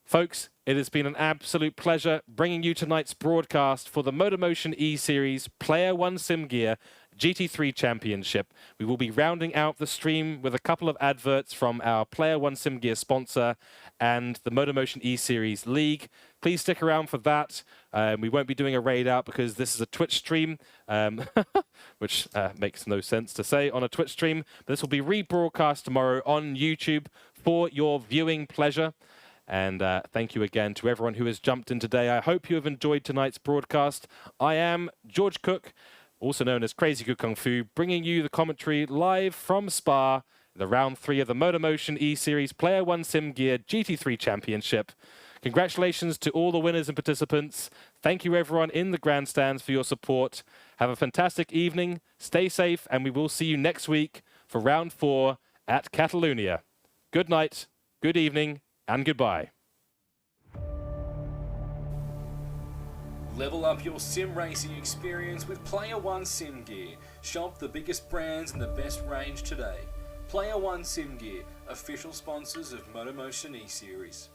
Folks, it has been an absolute pleasure bringing you tonight's broadcast for the MotorMotion E-Series Player1 Sim Gear GT3 Championship. We will be rounding out the stream with a couple of adverts from our Player1 Sim Gear sponsor and the MotorMotion E-Series League. Please stick around for that. We won't be doing a raid out because this is a Twitch stream, which makes no sense to say on a Twitch stream. But this will be rebroadcast tomorrow on YouTube for your viewing pleasure. And thank you again to everyone who has jumped in today. I hope you have enjoyed tonight's broadcast. I am George Cooke, also known as Crazy Good Kung Fu, bringing you the commentary live from Spa, the round 3 of the MotorMotion E-Series Player 1 Sim Gear GT3 Championship. Congratulations to all the winners and participants. Thank you everyone in the grandstands for your support. Have a fantastic evening, stay safe, and we will see you next week for round 4 at Catalonia. Good night, good evening, and goodbye. Level up your sim racing experience with Player1 Sim Gear. Shop the biggest brands and the best range today. Player1 Sim Gear, official sponsors of MotorMotion E-Series.